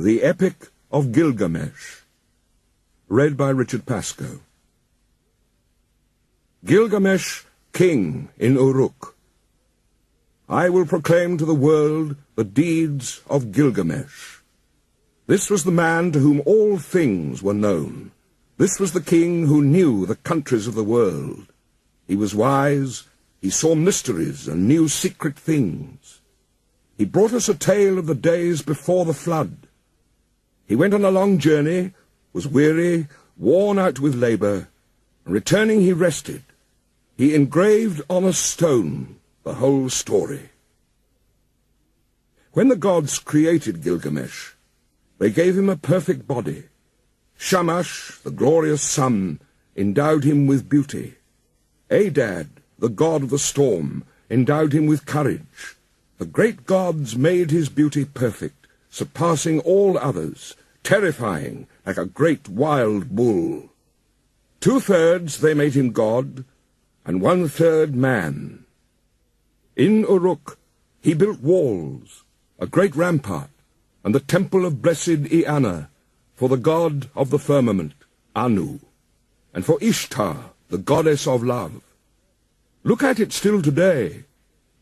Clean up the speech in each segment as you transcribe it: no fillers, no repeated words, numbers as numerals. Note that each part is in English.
The Epic of Gilgamesh. Read by Richard Pascoe. Gilgamesh, king in Uruk. I will proclaim to the world the deeds of Gilgamesh. This was the man to whom all things were known. This was the king who knew the countries of the world. He was wise, he saw mysteries and knew secret things. He brought us a tale of the days before the flood. He went on a long journey, was weary, worn out with labor, and returning he rested. He engraved on a stone the whole story. When the gods created Gilgamesh, they gave him a perfect body. Shamash, the glorious sun, endowed him with beauty. Adad, the god of the storm, endowed him with courage. The great gods made his beauty perfect, surpassing all others, terrifying like a great wild bull. 2/3 they made him god, and 1/3 man. In Uruk he built walls, a great rampart, and the temple of blessed Eanna, for the god of the firmament, Anu, and for Ishtar, the goddess of love. Look at it still today.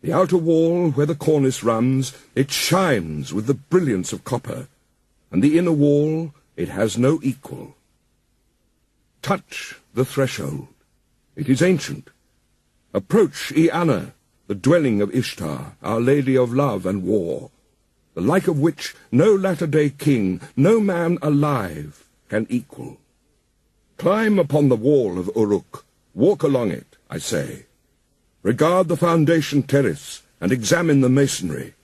The outer wall, where the cornice runs, it shines with the brilliance of copper, and the inner wall, it has no equal. Touch the threshold. It is ancient. Approach Eanna, the dwelling of Ishtar, our lady of love and war, the like of which no latter-day king, no man alive, can equal. Climb upon the wall of Uruk, walk along it, I say. Regard the foundation terrace, and examine the masonry.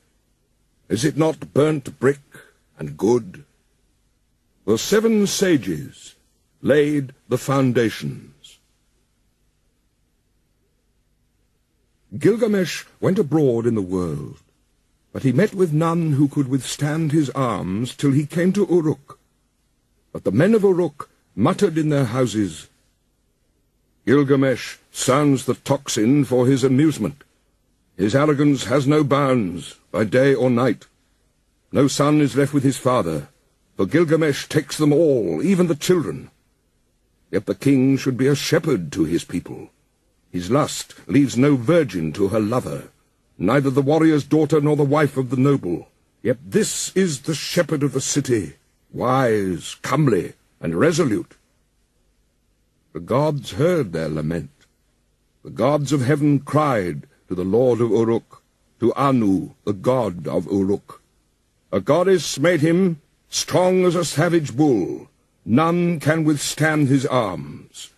Is it not burnt brick and good? The 7 sages laid the foundations. Gilgamesh went abroad in the world, but he met with none who could withstand his arms till he came to Uruk. But the men of Uruk muttered in their houses, Gilgamesh sounds the tocsin for his amusement. His arrogance has no bounds, by day or night. No son is left with his father, for Gilgamesh takes them all, even the children. Yet the king should be a shepherd to his people. His lust leaves no virgin to her lover, neither the warrior's daughter nor the wife of the noble. Yet this is the shepherd of the city, wise, comely, and resolute. The gods heard their lament. The gods of heaven cried to the lord of Uruk, to Anu, the god of Uruk. A goddess made him strong as a savage bull. None can withstand his arms.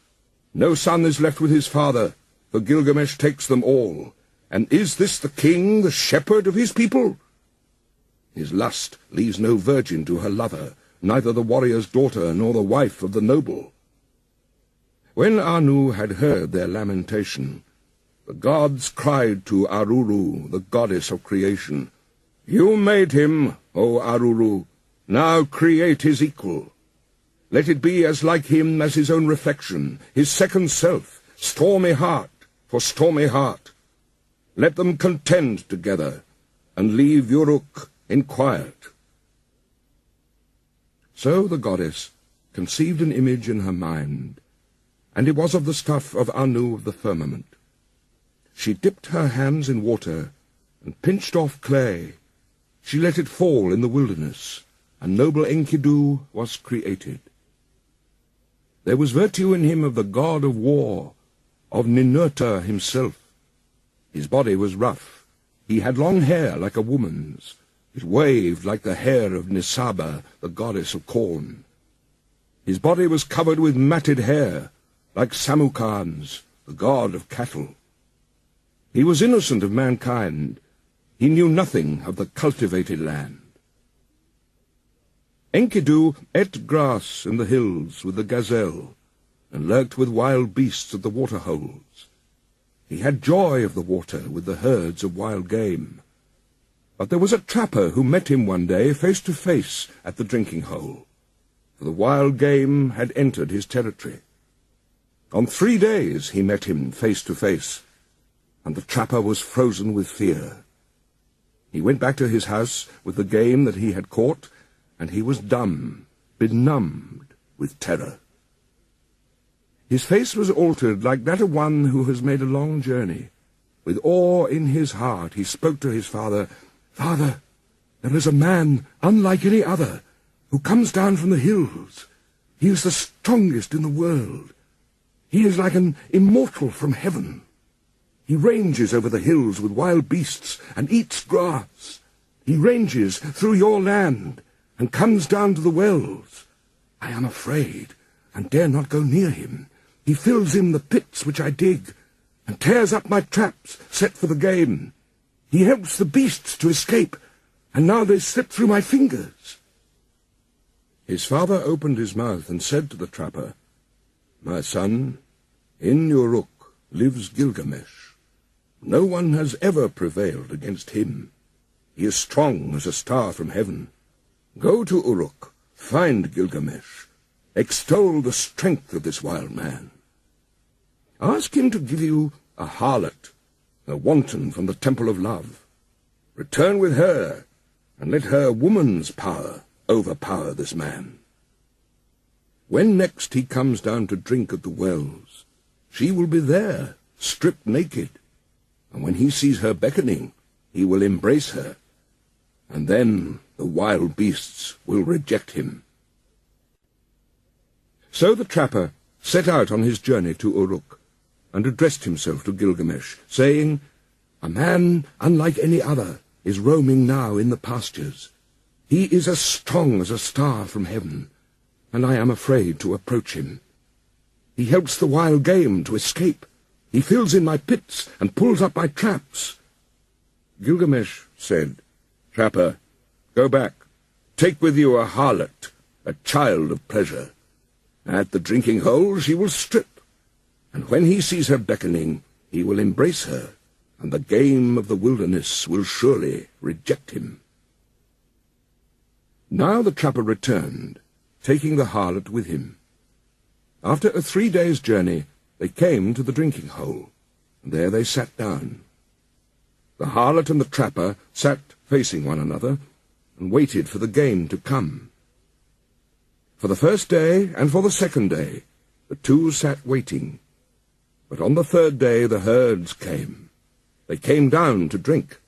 No son is left with his father, for Gilgamesh takes them all. And is this the king, the shepherd of his people? His lust leaves no virgin to her lover, neither the warrior's daughter nor the wife of the noble. When Anu had heard their lamentation, the gods cried to Aruru, the goddess of creation, You made him, O Aruru, now create his equal. Let it be as like him as his own reflection, his second self, stormy heart for stormy heart. Let them contend together, and leave Uruk in quiet. So the goddess conceived an image in her mind, and it was of the stuff of Anu of the firmament. She dipped her hands in water, and pinched off clay. She let it fall in the wilderness, and noble Enkidu was created. There was virtue in him of the god of war, of Ninurta himself. His body was rough. He had long hair like a woman's. It waved like the hair of Nisaba, the goddess of corn. His body was covered with matted hair, like Samukarn's, the god of cattle. He was innocent of mankind. He knew nothing of the cultivated land. Enkidu ate grass in the hills with the gazelle, and lurked with wild beasts at the water-holes. He had joy of the water with the herds of wild game. But there was a trapper who met him one day face to face at the drinking-hole, for the wild game had entered his territory. On 3 days he met him face to face, and the trapper was frozen with fear. He went back to his house with the game that he had caught, and he was dumb, benumbed with terror. His face was altered like that of one who has made a long journey. With awe in his heart he spoke to his father, "Father, there is a man unlike any other, who comes down from the hills. He is the strongest in the world. He is like an immortal from heaven. He ranges over the hills with wild beasts and eats grass. He ranges through your land and comes down to the wells. I am afraid and dare not go near him. He fills in the pits which I dig and tears up my traps set for the game. He helps the beasts to escape, and now they slip through my fingers." His father opened his mouth and said to the trapper, "My son, in Uruk lives Gilgamesh. No one has ever prevailed against him. He is strong as a star from heaven. Go to Uruk, find Gilgamesh, extol the strength of this wild man. Ask him to give you a harlot, a wanton from the temple of love. Return with her, and let her woman's power overpower this man. When next he comes down to drink at the wells, she will be there, stripped naked, and when he sees her beckoning, he will embrace her, and then the wild beasts will reject him." So the trapper set out on his journey to Uruk, and addressed himself to Gilgamesh, saying, "A man unlike any other is roaming now in the pastures. He is as strong as a star from heaven, and I am afraid to approach him. He helps the wild game to escape. He fills in my pits and pulls up my traps." Gilgamesh said, "Trapper, go back. Take with you a harlot, a child of pleasure. At the drinking hole she will strip, and when he sees her beckoning, he will embrace her, and the game of the wilderness will surely reject him." Now the trapper returned, taking the harlot with him. After a 3 days' journey, they came to the drinking hole, and there they sat down. The harlot and the trapper sat facing one another, and waited for the game to come. For the first day and for the second day, the two sat waiting. But on the third day the herds came. They came down to drink,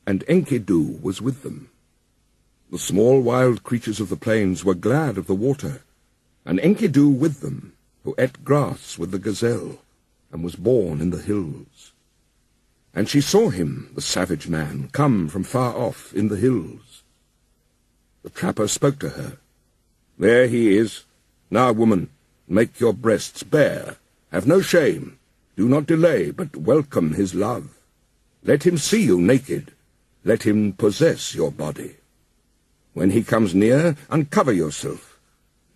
and Enkidu was with them. The small wild creatures of the plains were glad of the water, and Enkidu with them, who ate grass with the gazelle, and was born in the hills. And she saw him, the savage man, come from far off in the hills. The trapper spoke to her. "There he is. Now, woman, make your breasts bare. Have no shame. Do not delay, but welcome his love. Let him see you naked. Let him possess your body. When he comes near, uncover yourself,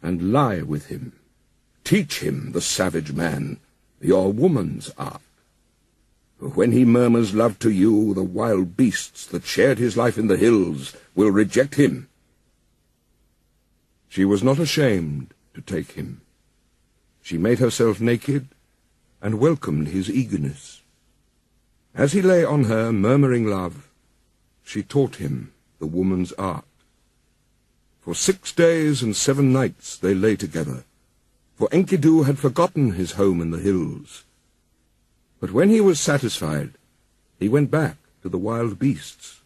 and lie with him. Teach him, the savage man, your woman's art. For when he murmurs love to you, the wild beasts that shared his life in the hills will reject him." She was not ashamed to take him. She made herself naked and welcomed his eagerness. As he lay on her, murmuring love, she taught him the woman's art. For 6 days and 7 nights they lay together, for Enkidu had forgotten his home in the hills. But when he was satisfied, he went back to the wild beasts.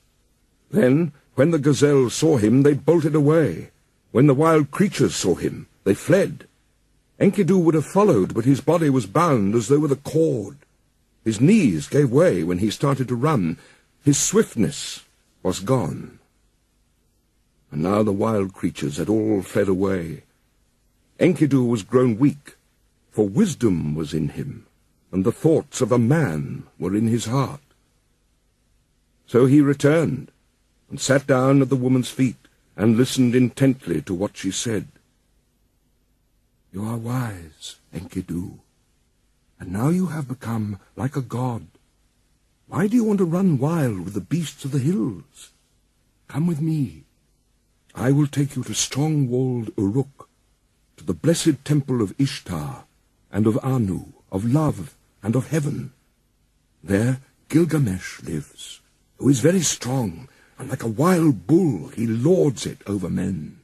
Then, when the gazelle saw him, they bolted away. When the wild creatures saw him, they fled. Enkidu would have followed, but his body was bound as though with a cord. His knees gave way when he started to run. His swiftness was gone. And now the wild creatures had all fled away. Enkidu was grown weak, for wisdom was in him, and the thoughts of a man were in his heart. So he returned, and sat down at the woman's feet, and listened intently to what she said. "You are wise, Enkidu, and now you have become like a god. Why do you want to run wild with the beasts of the hills? Come with me. I will take you to strong-walled Uruk, to the blessed temple of Ishtar, and of Anu, of love, and of heaven. There Gilgamesh lives, who is very strong, and like a wild bull he lords it over men.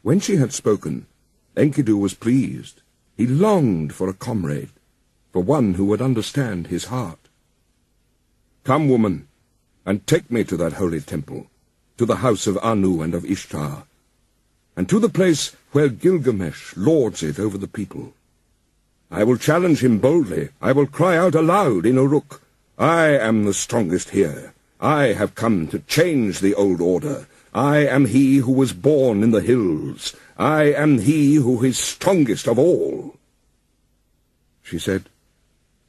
When she had spoken, Enkidu was pleased. He longed for a comrade, for one who would understand his heart. "Come, woman, and take me to that holy temple, to the house of Anu and of Ishtar, and to the place where Gilgamesh lords it over the people. I will challenge him boldly. I will cry out aloud in Uruk, 'I am the strongest here. I have come to change the old order. I am he who was born in the hills. I am he who is strongest of all.'" She said,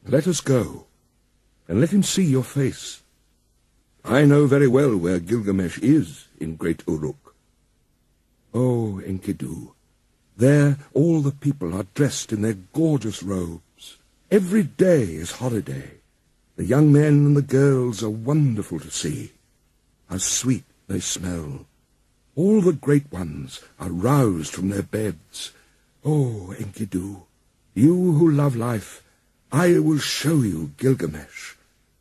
"Let us go, and let him see your face. I know very well where Gilgamesh is in great Uruk. Oh, Enkidu, there all the people are dressed in their gorgeous robes. Every day is holiday. The young men and the girls are wonderful to see. How sweet they smell. All the great ones are roused from their beds. Oh, Enkidu, you who love life, I will show you Gilgamesh,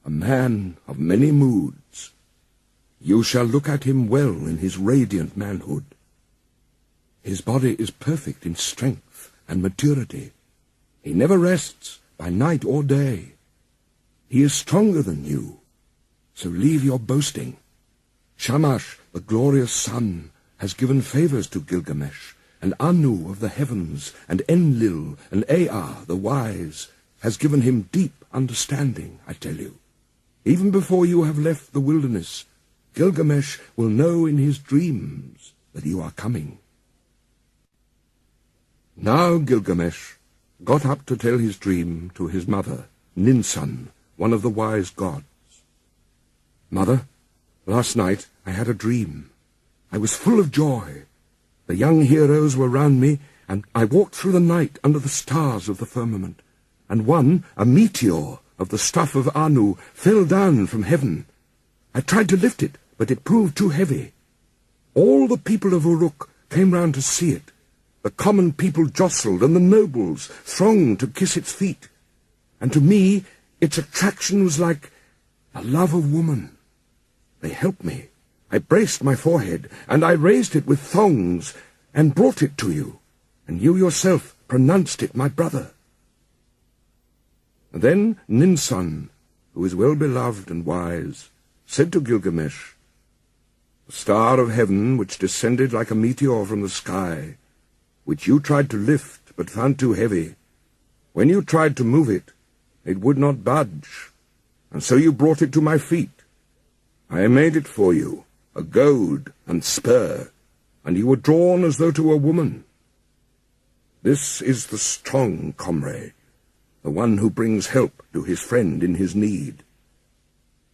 a man of many moods. You shall look at him well in his radiant manhood. His body is perfect in strength and maturity. He never rests by night or day. He is stronger than you, so leave your boasting. Shamash, the glorious sun, has given favors to Gilgamesh, and Anu of the heavens, and Enlil, and Ea, the wise, has given him deep understanding, I tell you. Even before you have left the wilderness, Gilgamesh will know in his dreams that you are coming." Now Gilgamesh got up to tell his dream to his mother, Ninsun, one of the wise gods. "Mother, last night I had a dream. I was full of joy. The young heroes were round me, and I walked through the night under the stars of the firmament, and one, a meteor of the stuff of Anu, fell down from heaven. I tried to lift it, but it proved too heavy. All the people of Uruk came round to see it. The common people jostled, and the nobles thronged to kiss its feet. And to me, its attraction was like the love of woman. They helped me. I braced my forehead, and I raised it with thongs, and brought it to you, and you yourself pronounced it my brother." And then Ninsun, who is well beloved and wise, said to Gilgamesh, "The star of heaven which descended like a meteor from the sky, which you tried to lift but found too heavy, when you tried to move it, it would not budge, and so you brought it to my feet. I made it for you, a goad and spur, and you were drawn as though to a woman. This is the strong comrade, the one who brings help to his friend in his need.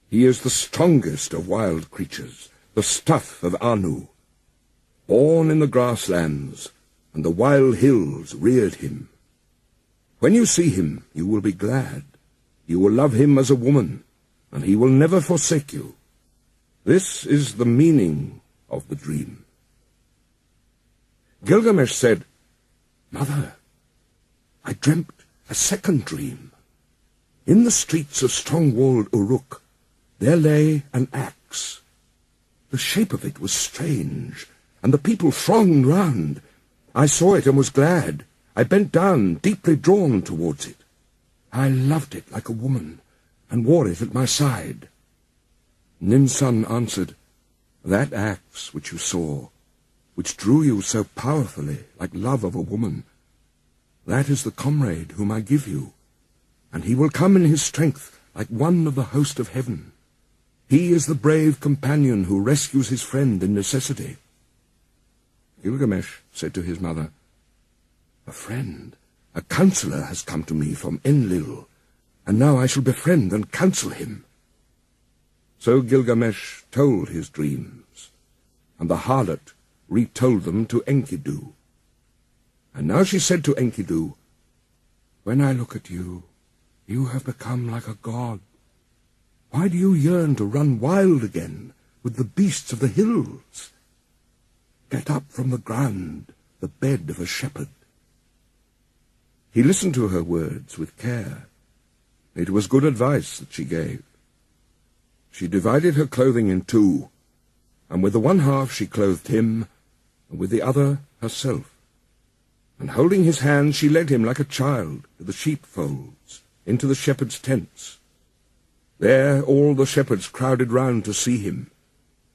He is the strongest of wild creatures, the stuff of Anu. Born in the grasslands, and the wild hills reared him. When you see him, you will be glad. You will love him as a woman, and he will never forsake you. This is the meaning of the dream." Gilgamesh said, "Mother, I dreamt a second dream. In the streets of strong-walled Uruk, there lay an axe. The shape of it was strange, and the people thronged round. I saw it and was glad. I bent down, deeply drawn towards it. I loved it like a woman, and wore it at my side." Ninsun answered, "That axe which you saw, which drew you so powerfully, like love of a woman, that is the comrade whom I give you, and he will come in his strength like one of the host of heaven. He is the brave companion who rescues his friend in necessity." Gilgamesh said to his mother, "A friend, a counselor has come to me from Enlil, and now I shall befriend and counsel him." So Gilgamesh told his dreams, and the harlot retold them to Enkidu. And now she said to Enkidu, "When I look at you, you have become like a god. Why do you yearn to run wild again with the beasts of the hills? Get up from the ground, the bed of a shepherd." He listened to her words with care. It was good advice that she gave. She divided her clothing in two, and with the one half she clothed him, and with the other herself. And holding his hand, she led him like a child to the sheepfolds, into the shepherds' tents. There all the shepherds crowded round to see him.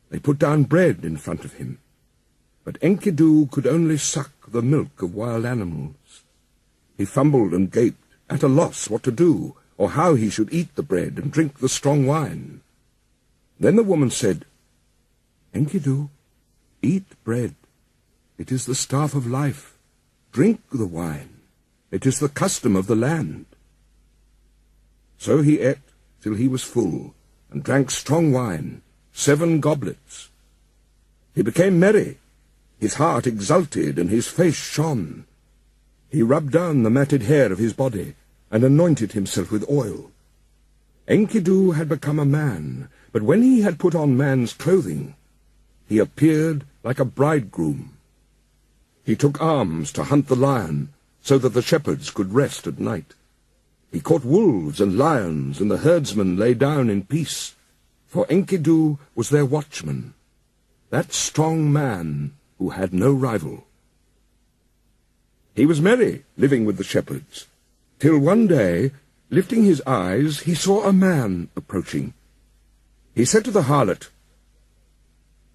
They put down bread in front of him. But Enkidu could only suck the milk of wild animals. He fumbled and gaped, at a loss what to do, or how he should eat the bread and drink the strong wine. Then the woman said, "Enkidu, eat bread. It is the staff of life. Drink the wine. It is the custom of the land." So he ate till he was full, and drank strong wine, 7 goblets. He became merry. His heart exulted, and his face shone. He rubbed down the matted hair of his body, and anointed himself with oil. Enkidu had become a man, but when he had put on man's clothing, he appeared like a bridegroom. He took arms to hunt the lion, so that the shepherds could rest at night. He caught wolves and lions, and the herdsmen lay down in peace, for Enkidu was their watchman, that strong man who had no rival. He was merry, living with the shepherds, till one day, lifting his eyes, he saw a man approaching. He said to the harlot,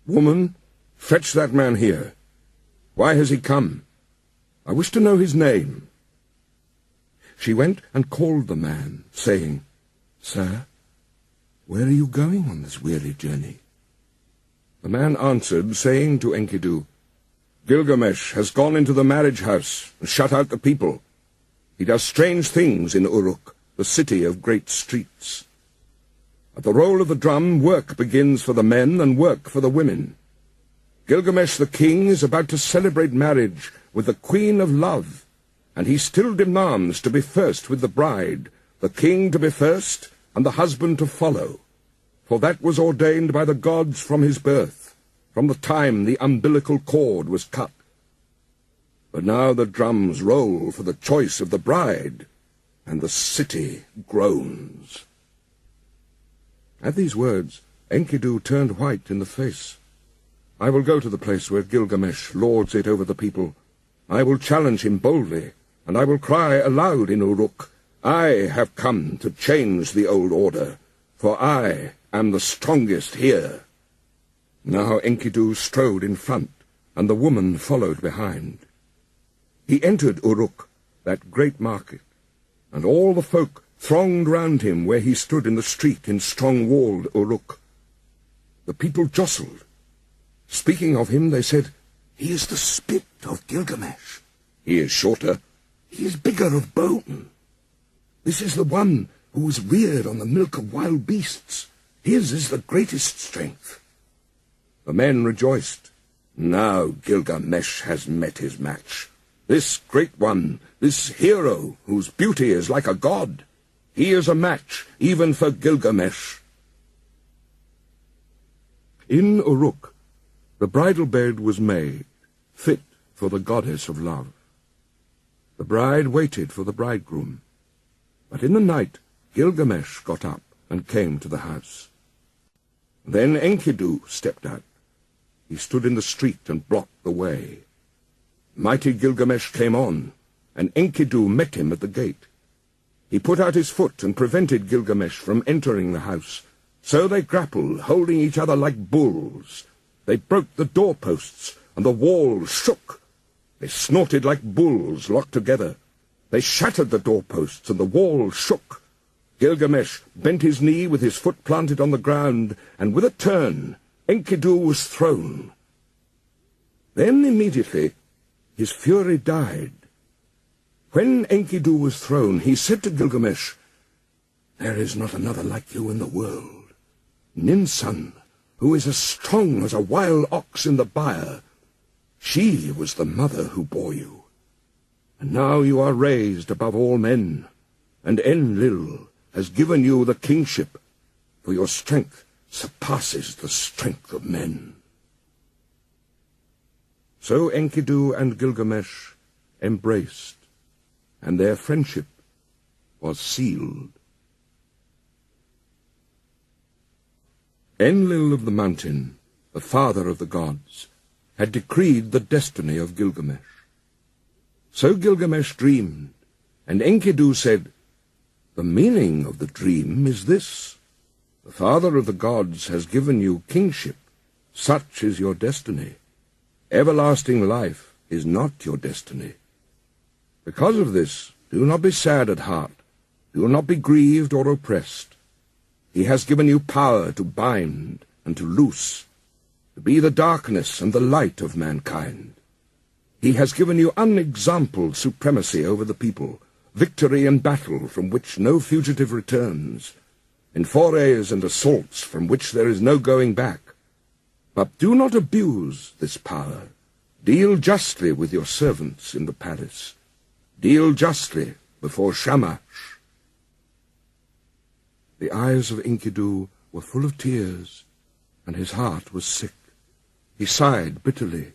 "Woman, fetch that man here. Why has he come? I wish to know his name." She went and called the man, saying, "Sir, where are you going on this weary journey?" The man answered, saying to Enkidu, "Gilgamesh has gone into the marriage house and shut out the people. He does strange things in Uruk, the city of great streets. At the roll of the drum, work begins for the men and work for the women. Gilgamesh the king is about to celebrate marriage with the queen of love, and he still demands to be first with the bride, the king to be first, and the husband to follow, for that was ordained by the gods from his birth, from the time the umbilical cord was cut. But now the drums roll for the choice of the bride, and the city groans." At these words, Enkidu turned white in the face. "I will go to the place where Gilgamesh lords it over the people. I will challenge him boldly, and I will cry aloud in Uruk, 'I have come to change the old order, for I am the strongest here.'" Now Enkidu strode in front, and the woman followed behind. He entered Uruk, that great market, and all the folk thronged round him where he stood in the street in strong-walled Uruk. The people jostled. Speaking of him, they said, "He is the spit of Gilgamesh. He is shorter. He is bigger of bone. This is the one who was reared on the milk of wild beasts. His is the greatest strength." The men rejoiced. "Now Gilgamesh has met his match. This great one, this hero, whose beauty is like a god. He is a match even for Gilgamesh." In Uruk, the bridal bed was made, fit for the goddess of love. The bride waited for the bridegroom. But in the night, Gilgamesh got up and came to the house. Then Enkidu stepped out. He stood in the street and blocked the way. Mighty Gilgamesh came on, and Enkidu met him at the gate. He put out his foot and prevented Gilgamesh from entering the house. So they grappled, holding each other like bulls. They broke the doorposts, and the walls shook. They snorted like bulls locked together. They shattered the doorposts, and the walls shook. Gilgamesh bent his knee with his foot planted on the ground, and with a turn, Enkidu was thrown. Then immediately his fury died. When Enkidu was thrown, he said to Gilgamesh, "There is not another like you in the world. Ninsun, who is as strong as a wild ox in the byre, she was the mother who bore you. And now you are raised above all men, and Enlil has given you the kingship, for your strength surpasses the strength of men." So Enkidu and Gilgamesh embraced, and their friendship was sealed. Enlil of the mountain, the father of the gods, had decreed the destiny of Gilgamesh. So Gilgamesh dreamed, and Enkidu said, "The meaning of the dream is this. The Father of the gods has given you kingship. Such is your destiny. Everlasting life is not your destiny. Because of this, do not be sad at heart. Do not be grieved or oppressed. He has given you power to bind and to loose, to be the darkness and the light of mankind. He has given you unexampled supremacy over the people, victory in battle from which no fugitive returns, in forays and assaults from which there is no going back. But do not abuse this power. Deal justly with your servants in the palace. Deal justly before Shamash." The eyes of Enkidu were full of tears, and his heart was sick. He sighed bitterly,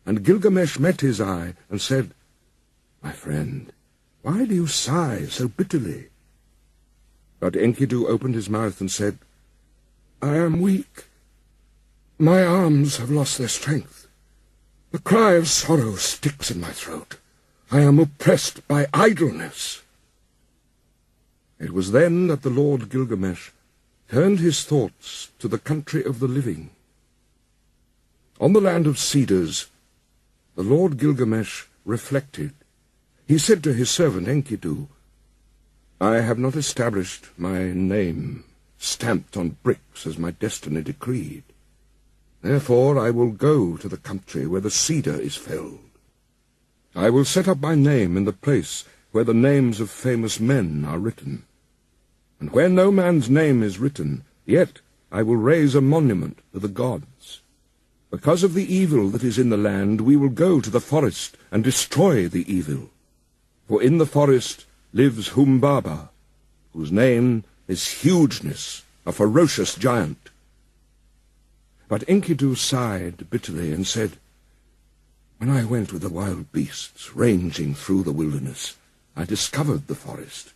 and Gilgamesh met his eye and said, "My friend, why do you sigh so bitterly?" But Enkidu opened his mouth and said, "I am weak. My arms have lost their strength. The cry of sorrow sticks in my throat. I am oppressed by idleness." It was then that the Lord Gilgamesh turned his thoughts to the country of the living. On the land of cedars, the Lord Gilgamesh reflected. He said to his servant Enkidu, "I have not established my name stamped on bricks as my destiny decreed. Therefore I will go to the country where the cedar is felled. I will set up my name in the place where the names of famous men are written. And where no man's name is written, yet I will raise a monument to the gods. Because of the evil that is in the land, we will go to the forest and destroy the evil. For in the forest lives Humbaba, whose name is Hugeness, a ferocious giant." But Enkidu sighed bitterly and said, "When I went with the wild beasts ranging through the wilderness, I discovered the forest.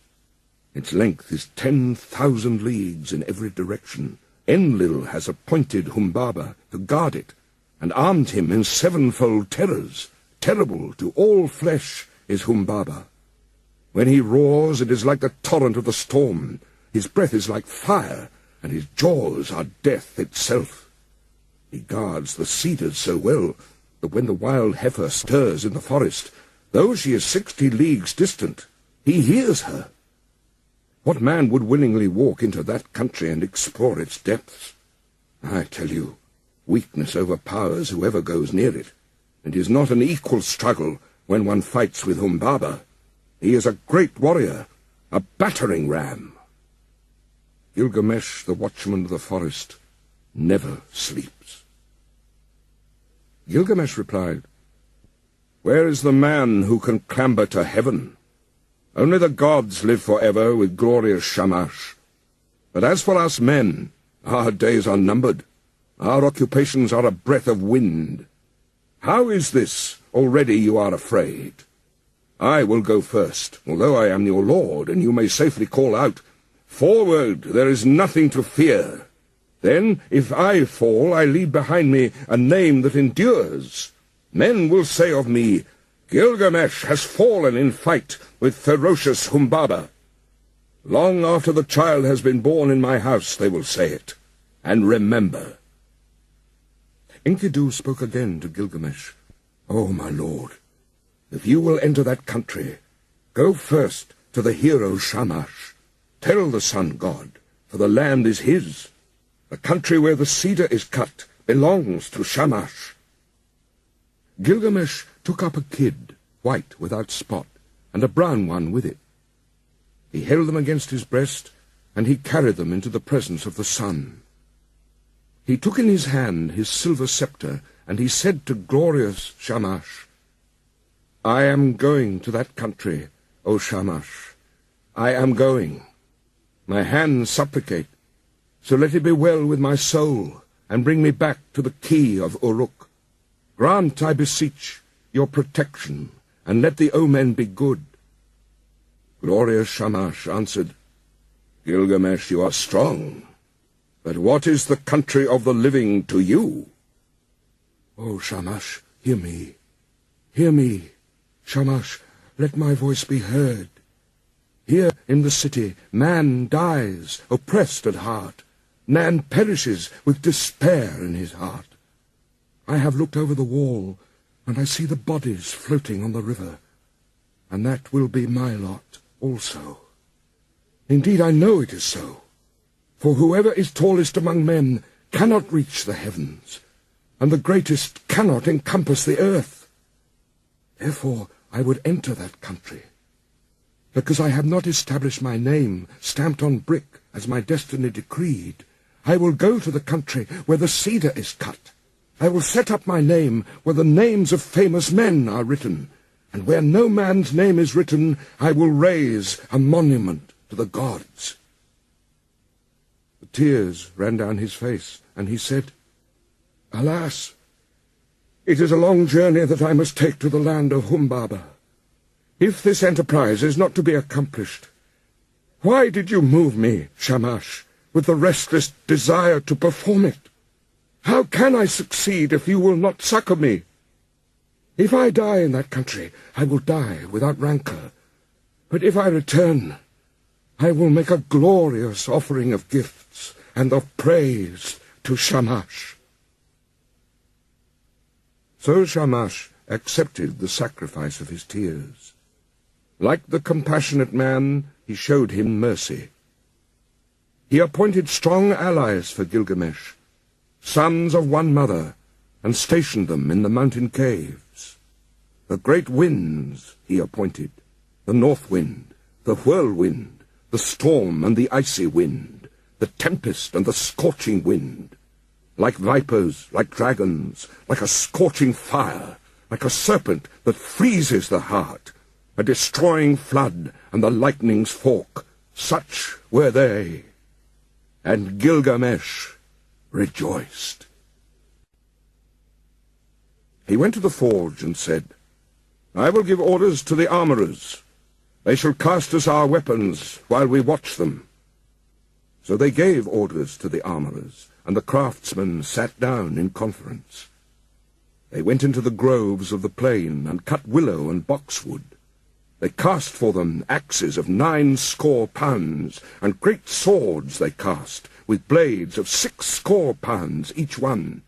Its length is 10,000 leagues in every direction. Enlil has appointed Humbaba to guard it, and armed him in 7-fold terrors. Terrible to all flesh is Humbaba. When he roars, it is like the torrent of the storm. His breath is like fire, and his jaws are death itself. He guards the cedars so well that when the wild heifer stirs in the forest, though she is 60 leagues distant, he hears her. What man would willingly walk into that country and explore its depths? I tell you, weakness overpowers whoever goes near it. It is not an equal struggle when one fights with Humbaba. He is a great warrior, a battering ram." Gilgamesh, the watchman of the forest, never sleeps. Gilgamesh replied, "Where is the man who can clamber to heaven? Only the gods live forever with glorious Shamash. But as for us men, our days are numbered. Our occupations are a breath of wind. How is this? Already you are afraid. I will go first, although I am your lord, and you may safely call out, 'Forward, there is nothing to fear.' Then, if I fall, I leave behind me a name that endures. Men will say of me, 'Gilgamesh has fallen in fight with ferocious Humbaba.' Long after the child has been born in my house, they will say it. And remember." Enkidu spoke again to Gilgamesh, "O my lord, if you will enter that country, go first to the hero Shamash. Tell the sun god, for the land is his. The country where the cedar is cut belongs to Shamash." Gilgamesh took up a kid, white without spot, and a brown one with it. He held them against his breast, and he carried them into the presence of the sun. He took in his hand his silver scepter, and he said to glorious Shamash, "I am going to that country, O Shamash. I am going. My hands supplicate, so let it be well with my soul, and bring me back to the key of Uruk. Grant, I beseech, your protection, and let the omen be good." Glorious Shamash answered, "Gilgamesh, you are strong, but what is the country of the living to you?" "O Shamash, hear me. Hear me. Shamash, let my voice be heard. Here in the city man dies, oppressed at heart. Man perishes with despair in his heart. I have looked over the wall, and I see the bodies floating on the river, and that will be my lot also. Indeed, I know it is so, for whoever is tallest among men cannot reach the heavens, and the greatest cannot encompass the earth. Therefore I would enter that country, because I have not established my name stamped on brick as my destiny decreed. I will go to the country where the cedar is cut. I will set up my name where the names of famous men are written, and where no man's name is written, I will raise a monument to the gods." The tears ran down his face, and he said, "Alas, it is a long journey that I must take to the land of Humbaba. If this enterprise is not to be accomplished, why did you move me, Shamash, with the restless desire to perform it? How can I succeed if you will not succor me? If I die in that country, I will die without rancor. But if I return, I will make a glorious offering of gifts and of praise to Shamash." So Shamash accepted the sacrifice of his tears. Like the compassionate man, he showed him mercy. He appointed strong allies for Gilgamesh, sons of one mother, and stationed them in the mountain caves. The great winds he appointed, the north wind, the whirlwind, the storm and the icy wind, the tempest and the scorching wind, like vipers, like dragons, like a scorching fire, like a serpent that freezes the heart, a destroying flood and the lightning's fork, such were they. And Gilgamesh rejoiced. He went to the forge and said, "I will give orders to the armourers. They shall cast us our weapons while we watch them." So they gave orders to the armourers, and the craftsmen sat down in conference. They went into the groves of the plain and cut willow and boxwood. They cast for them axes of 90 pounds, and great swords they cast, with blades of 60 pounds each one,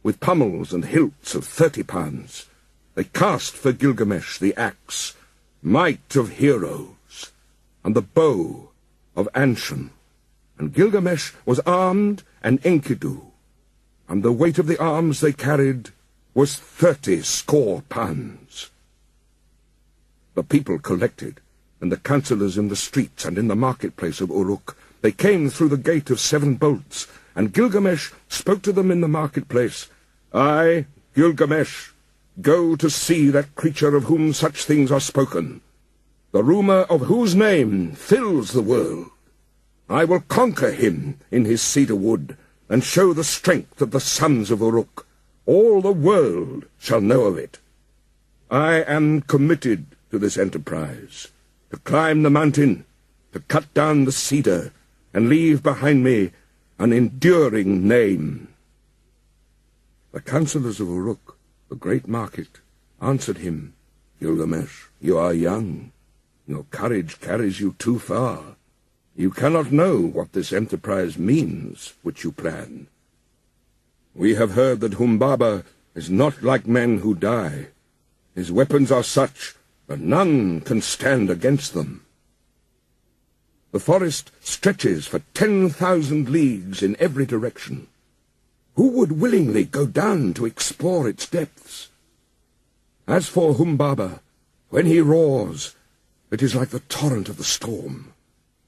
with pommels and hilts of 30 pounds. They cast for Gilgamesh the axe, might of heroes, and the bow of Anshan. And Gilgamesh was armed, and Enkidu, and the weight of the arms they carried was 30 pounds. The people collected, and the councillors in the streets and in the marketplace of Uruk. They came through the gate of 7 bolts, and Gilgamesh spoke to them in the marketplace. "I, Gilgamesh, go to see that creature of whom such things are spoken, the rumour of whose name fills the world. I will conquer him in his cedar wood, and show the strength of the sons of Uruk. All the world shall know of it. I am committed to this enterprise, to climb the mountain, to cut down the cedar, and leave behind me an enduring name." The councillors of Uruk, the great market, answered him, "Gilgamesh, you are young. Your courage carries you too far. You cannot know what this enterprise means which you plan. We have heard that Humbaba is not like men who die. His weapons are such that none can stand against them. The forest stretches for 10,000 leagues in every direction. Who would willingly go down to explore its depths? As for Humbaba, when he roars, it is like the torrent of the storm.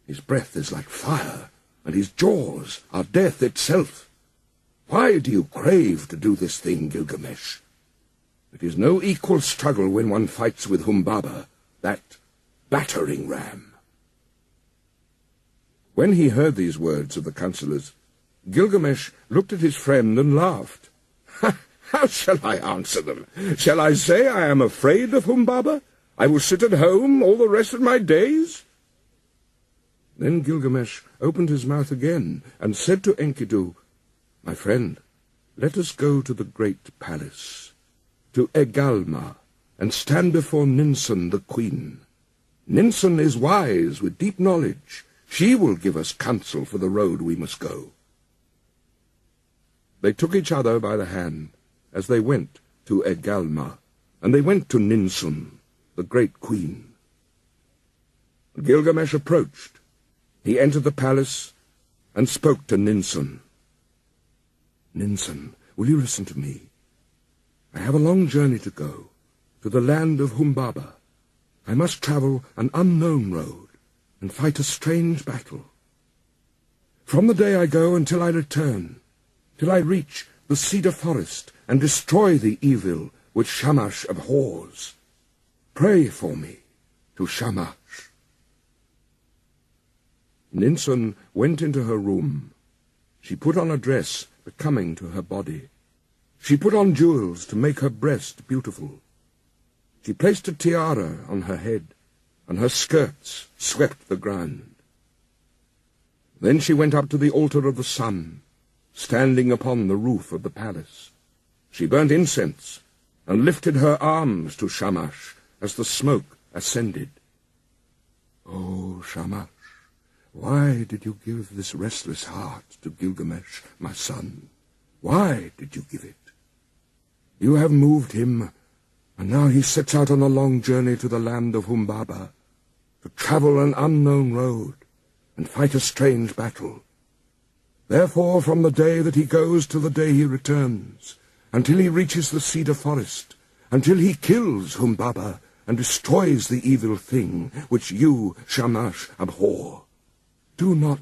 His breath is like fire, and his jaws are death itself. Why do you crave to do this thing, Gilgamesh? It is no equal struggle when one fights with Humbaba, that battering ram." When he heard these words of the councillors, Gilgamesh looked at his friend and laughed. "How shall I answer them? Shall I say I am afraid of Humbaba? I will sit at home all the rest of my days?" Then Gilgamesh opened his mouth again and said to Enkidu, "My friend, Let us go to the great palace, to Egalma, and stand before Ninsun the queen. Ninsun is wise with deep knowledge. She will give us counsel for the road we must go." They took each other by the hand as they went to Egalma, and they went to Ninsun, the great queen. Gilgamesh approached. He entered the palace and spoke to Ninsun. "Ninsun, will you listen to me? I have a long journey to go, to the land of Humbaba. I must travel an unknown road and fight a strange battle. From the day I go until I return, till I reach the cedar forest and destroy the evil which Shamash abhors, pray for me to Shamash." Ninsun went into her room. She put on a dress becoming to her body. She put on jewels to make her breast beautiful. She placed a tiara on her head, and her skirts swept the ground. Then she went up to the altar of the sun, standing upon the roof of the palace. She burnt incense and lifted her arms to Shamash as the smoke ascended. "Oh, Shamash, why did you give this restless heart to Gilgamesh, my son? Why did you give it? You have moved him, and now he sets out on a long journey to the land of Humbaba, to travel an unknown road and fight a strange battle. Therefore, from the day that he goes till the day he returns, until he reaches the cedar forest, until he kills Humbaba and destroys the evil thing which you, Shamash, abhor, do not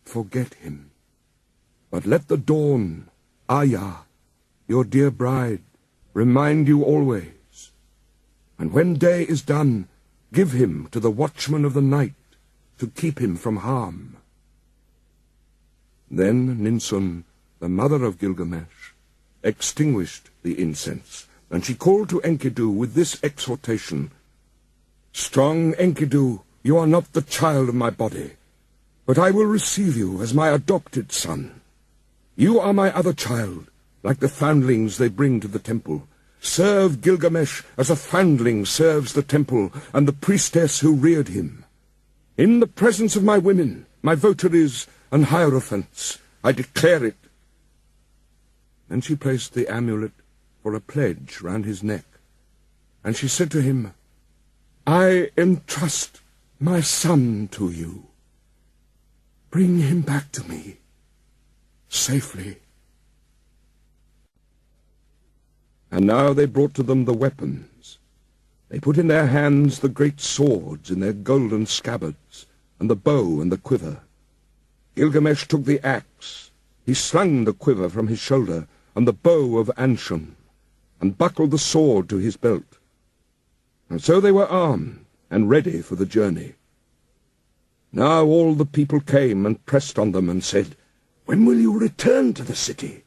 forget him, but let the dawn, Aya, your dear bride, remind you always. And when day is done, give him to the watchman of the night to keep him from harm." Then Ninsun, the mother of Gilgamesh, extinguished the incense, and she called to Enkidu with this exhortation: "Strong Enkidu, you are not the child of my body, but I will receive you as my adopted son. You are my other child, like the foundlings they bring to the temple. Serve Gilgamesh as a foundling serves the temple and the priestess who reared him. In the presence of my women, my votaries and hierophants, I declare it." Then she placed the amulet for a pledge round his neck, and she said to him, "I entrust my son to you. Bring him back to me safely." And now they brought to them the weapons. They put in their hands the great swords in their golden scabbards, and the bow and the quiver. Gilgamesh took the axe. He slung the quiver from his shoulder, and the bow of Anshun, and buckled the sword to his belt. And so they were armed and ready for the journey. Now all the people came and pressed on them and said, "When will you return to the city?"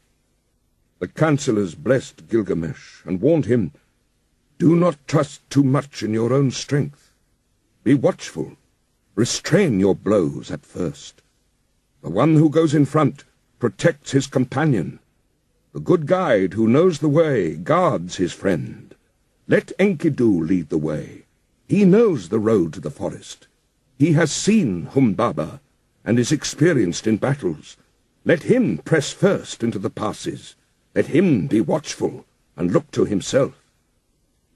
The councillors blessed Gilgamesh and warned him, "Do not trust too much in your own strength. Be watchful. Restrain your blows at first. The one who goes in front protects his companion. The good guide who knows the way guards his friend. Let Enkidu lead the way. He knows the road to the forest. He has seen Humbaba and is experienced in battles. Let him press first into the passes. Let him be watchful and look to himself.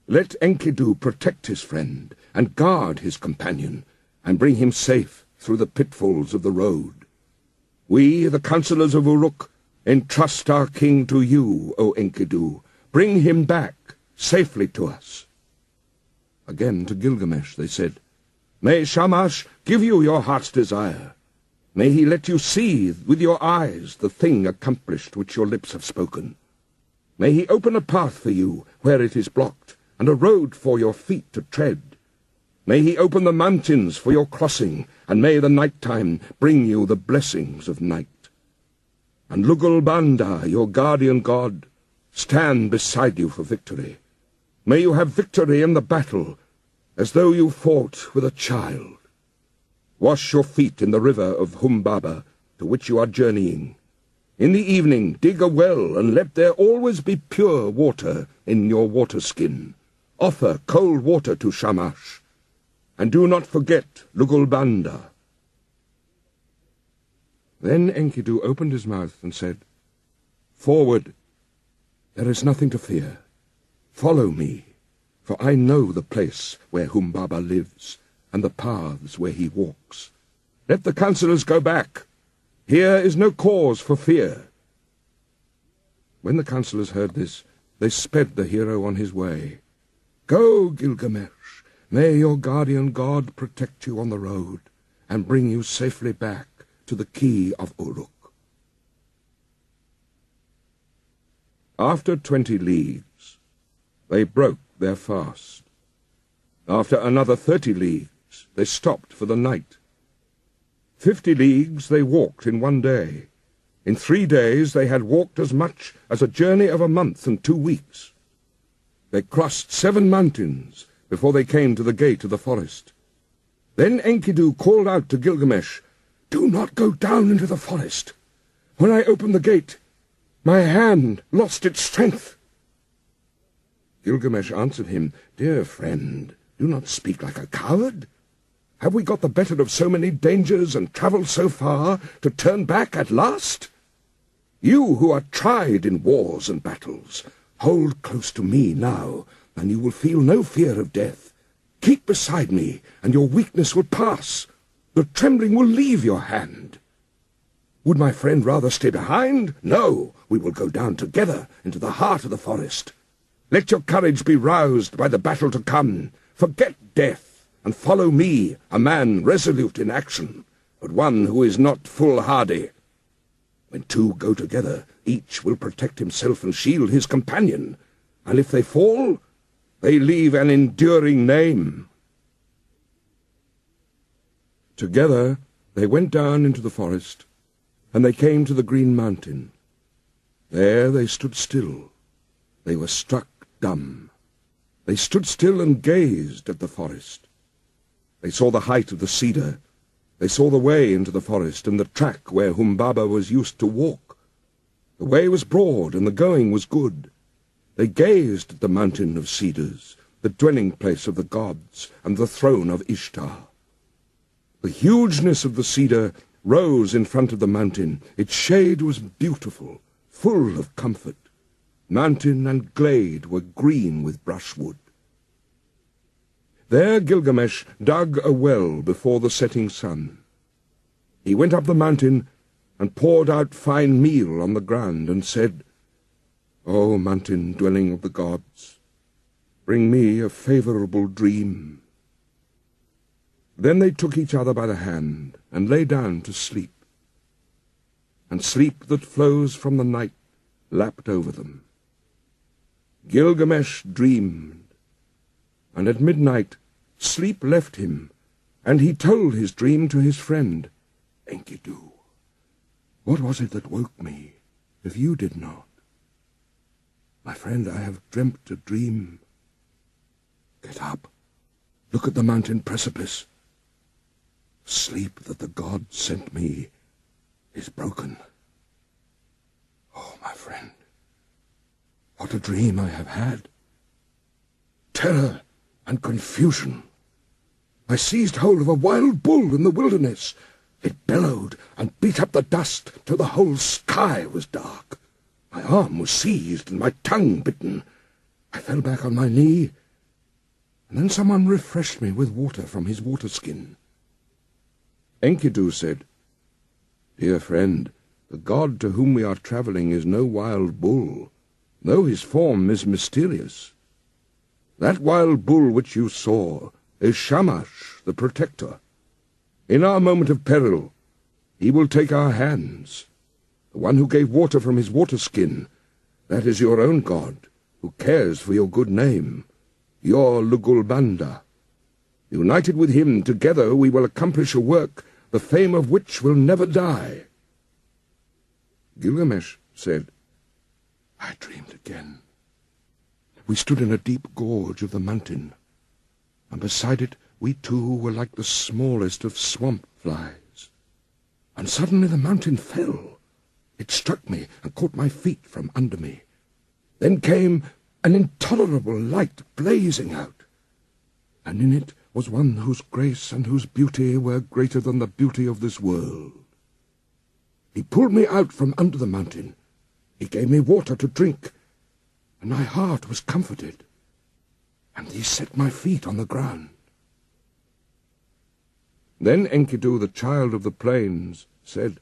Let Enkidu protect his friend and guard his companion and bring him safe through the pitfalls of the road. We, the councillors of Uruk, entrust our king to you, O Enkidu. Bring him back safely to us." Again to Gilgamesh they said, "May Shamash give you your heart's desire. May he let you see with your eyes the thing accomplished which your lips have spoken. May he open a path for you where it is blocked, and a road for your feet to tread. May he open the mountains for your crossing, and may the night-time bring you the blessings of night. And Lugal Banda, your guardian god, stand beside you for victory. May you have victory in the battle, as though you fought with a child. Wash your feet in the river of Humbaba, to which you are journeying. In the evening dig a well, and let there always be pure water in your water-skin. Offer cold water to Shamash, and do not forget Lugulbanda." Then Enkidu opened his mouth and said, "Forward, there is nothing to fear. Follow me, for I know the place where Humbaba lives, and the paths where he walks. Let the councillors go back. Here is no cause for fear." When the councillors heard this, they sped the hero on his way. "Go, Gilgamesh, may your guardian god protect you on the road, and bring you safely back to the key of Uruk." After 20 leagues, they broke their fast. After another 30 leagues, they stopped for the night. 50 leagues they walked in one day. In 3 days they had walked as much as a journey of a month and 2 weeks. They crossed 7 mountains before they came to the gate of the forest. Then Enkidu called out to Gilgamesh, "Do not go down into the forest. When I opened the gate, my hand lost its strength." Gilgamesh answered him, "Dear friend, do not speak like a coward. Have we got the better of so many dangers and travelled so far to turn back at last? You who are tried in wars and battles, hold close to me now, and you will feel no fear of death. Keep beside me, and your weakness will pass. The trembling will leave your hand. Would my friend rather stay behind? No, we will go down together into the heart of the forest. Let your courage be roused by the battle to come. Forget death, and follow me, a man resolute in action, but one who is not foolhardy. When 2 go together, each will protect himself and shield his companion, and if they fall, they leave an enduring name." Together they went down into the forest, and they came to the green mountain. There they stood still. They were struck dumb. They stood still and gazed at the forest. They saw the height of the cedar. They saw the way into the forest and the track where Humbaba was used to walk. The way was broad and the going was good. They gazed at the mountain of cedars, the dwelling place of the gods and the throne of Ishtar. The hugeness of the cedar rose in front of the mountain. Its shade was beautiful, full of comfort. Mountain and glade were green with brushwood. There Gilgamesh dug a well before the setting sun. He went up the mountain and poured out fine meal on the ground and said, "O mountain dwelling of the gods, bring me a favourable dream." Then they took each other by the hand and lay down to sleep. And sleep that flows from the night lapped over them. Gilgamesh dreamed, and at midnight sleep left him, and he told his dream to his friend, "Enkidu, what was it that woke me, if you did not? My friend, I have dreamt a dream. Get up, look at the mountain precipice. Sleep that the god sent me is broken. Oh, my friend, what a dream I have had! Terror and confusion. I seized hold of a wild bull in the wilderness. It bellowed and beat up the dust till the whole sky was dark. My arm was seized and my tongue bitten. I fell back on my knee, and then someone refreshed me with water from his water-skin." Enkidu said, "Dear friend, the god to whom we are travelling is no wild bull, though his form is mysterious. That wild bull which you saw is Shamash, the protector. In our moment of peril, he will take our hands. The one who gave water from his water-skin, that is your own god, who cares for your good name, your Lugulbanda. United with him, together we will accomplish a work, the fame of which will never die." Gilgamesh said, "I dreamed again. We stood in a deep gorge of the mountain, and beside it we two were like the smallest of swamp flies. And suddenly the mountain fell, It struck me and caught my feet from under me. Then came an intolerable light blazing out, and in it was one whose grace and whose beauty were greater than the beauty of this world. He pulled me out from under the mountain. He gave me water to drink, and my heart was comforted, and he set my feet on the ground. Then Enkidu, the child of the plains, said,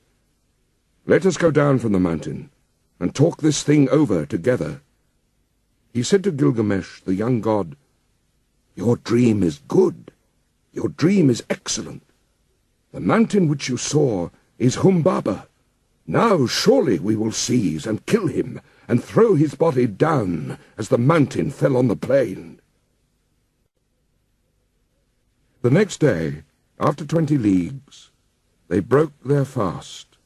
"Let us go down from the mountain, and talk this thing over together." He said to Gilgamesh, the young god, "Your dream is good. Your dream is excellent. The mountain which you saw is Humbaba. Now surely we will seize and kill him, and throw his body down as the mountain fell on the plain." The next day, after 20 leagues, they broke their fast,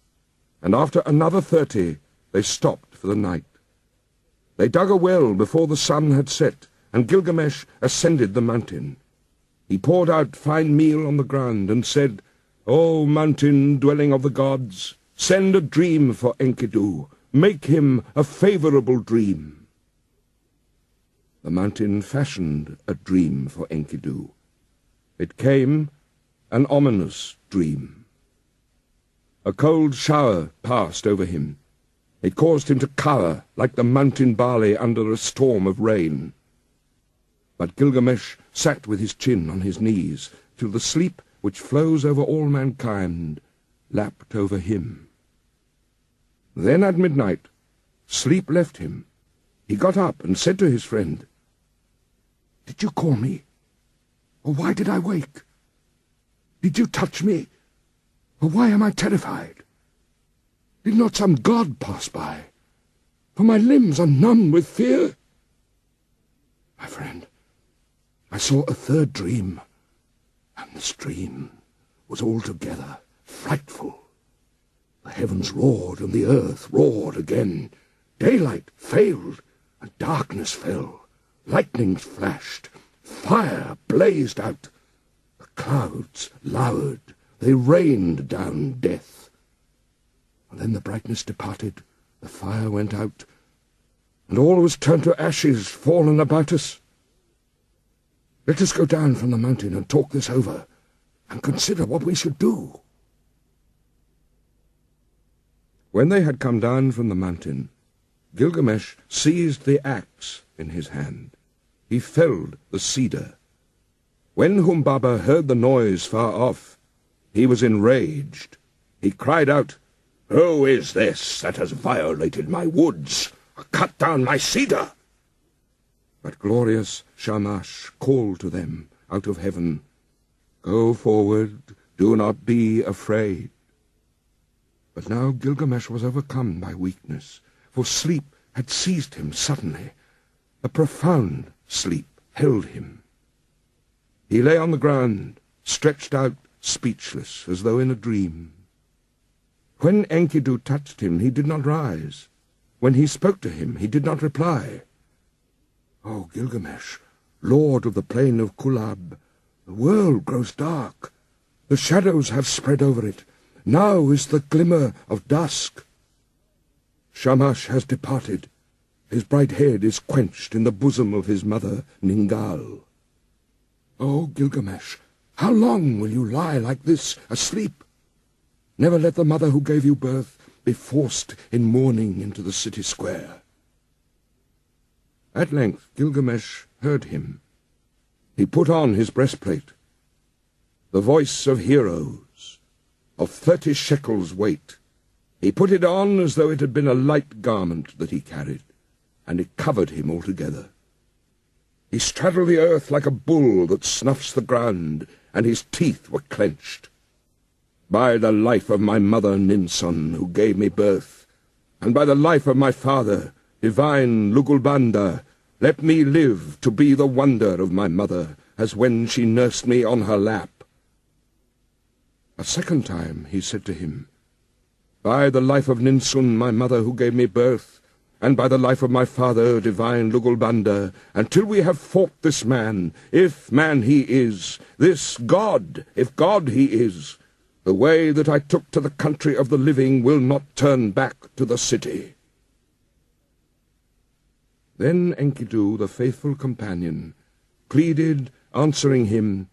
and after another 30 they stopped for the night. They dug a well before the sun had set, and Gilgamesh ascended the mountain. He poured out fine meal on the ground and said, "O mountain dwelling of the gods, send a dream for Enkidu. Make him a favorable dream." The mountain fashioned a dream for Enkidu. It came an ominous dream. A cold shower passed over him. It caused him to cower like the mountain barley under a storm of rain. But Gilgamesh sat with his chin on his knees, till the sleep which flows over all mankind lapped over him. Then at midnight sleep left him. He got up and said to his friend, "Did you call me? Or why did I wake? Did you touch me? Or why am I terrified? Did not some god pass by? For my limbs are numb with fear." "My friend, I saw a third dream, and this dream was altogether frightful. The heavens roared, and the earth roared again. Daylight failed, and darkness fell. Lightnings flashed. Fire blazed out. The clouds lowered. They rained down death. And then the brightness departed, the fire went out, and all was turned to ashes fallen about us. Let us go down from the mountain and talk this over, and consider what we should do." When they had come down from the mountain, Gilgamesh seized the axe in his hand. He felled the cedar. When Humbaba heard the noise far off, he was enraged. He cried out, "Who is this that has violated my woods, cut down my cedar?" But glorious Shamash called to them out of heaven, "Go forward, do not be afraid." But now Gilgamesh was overcome by weakness, for sleep had seized him suddenly. A profound sleep held him. He lay on the ground, stretched out, speechless, as though in a dream. When Enkidu touched him, he did not rise. When he spoke to him, he did not reply. "O Gilgamesh, lord of the plain of Kulab, the world grows dark. The shadows have spread over it. Now is the glimmer of dusk. Shamash has departed. His bright head is quenched in the bosom of his mother, Ningal. O Gilgamesh, how long will you lie like this, asleep? Never let the mother who gave you birth be forced in mourning into the city square." At length Gilgamesh heard him. He put on his breastplate. The voice of heroes, of 30 shekels weight. He put it on as though it had been a light garment that he carried, and it covered him altogether. He straddled the earth like a bull that snuffs the ground, and his teeth were clenched. "By the life of my mother Ninsun, who gave me birth, and by the life of my father, divine Lugulbanda, let me live to be the wonder of my mother, as when she nursed me on her lap." A second time he said to him, "By the life of Ninsun, my mother who gave me birth, and by the life of my father, divine Lugulbanda, until we have fought this man, if man he is, this God, if God he is, The way that I took to the country of the living will not turn back to the city." Then Enkidu, the faithful companion, pleaded, answering him,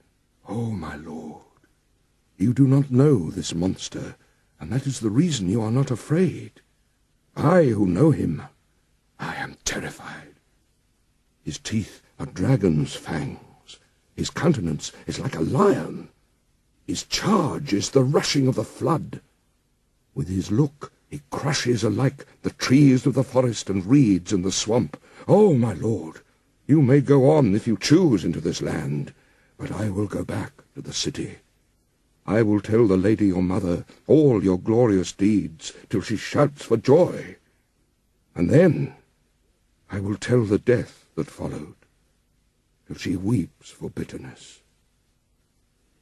"O my lord, you do not know this monster, and that is the reason you are not afraid. I, who know him, I am terrified. His teeth are dragon's fangs. His countenance is like a lion. His charge is the rushing of the flood. With his look he crushes alike the trees of the forest and reeds in the swamp. Oh, my lord, you may go on if you choose into this land, but I will go back to the city. I will tell the lady your mother all your glorious deeds till she shouts for joy. And then I will tell the death that followed, till she weeps for bitterness."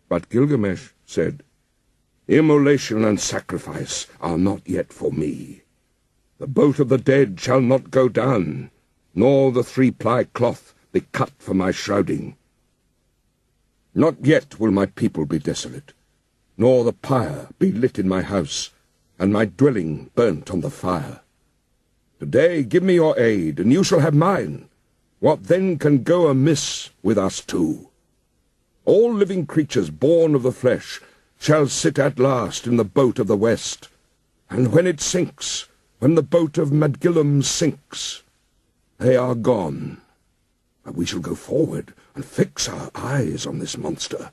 But Gilgamesh said, "Immolation and sacrifice are not yet for me. The boat of the dead shall not go down, nor the 3-ply cloth be cut for my shrouding. Not yet will my people be desolate, nor the pyre be lit in my house, and my dwelling burnt on the fire. Today give me your aid, and you shall have mine. What then can go amiss with us two? All living creatures born of the flesh shall sit at last in the boat of the west, and when it sinks, when the boat of Madgilum sinks, they are gone. But we shall go forward and fix our eyes on this monster.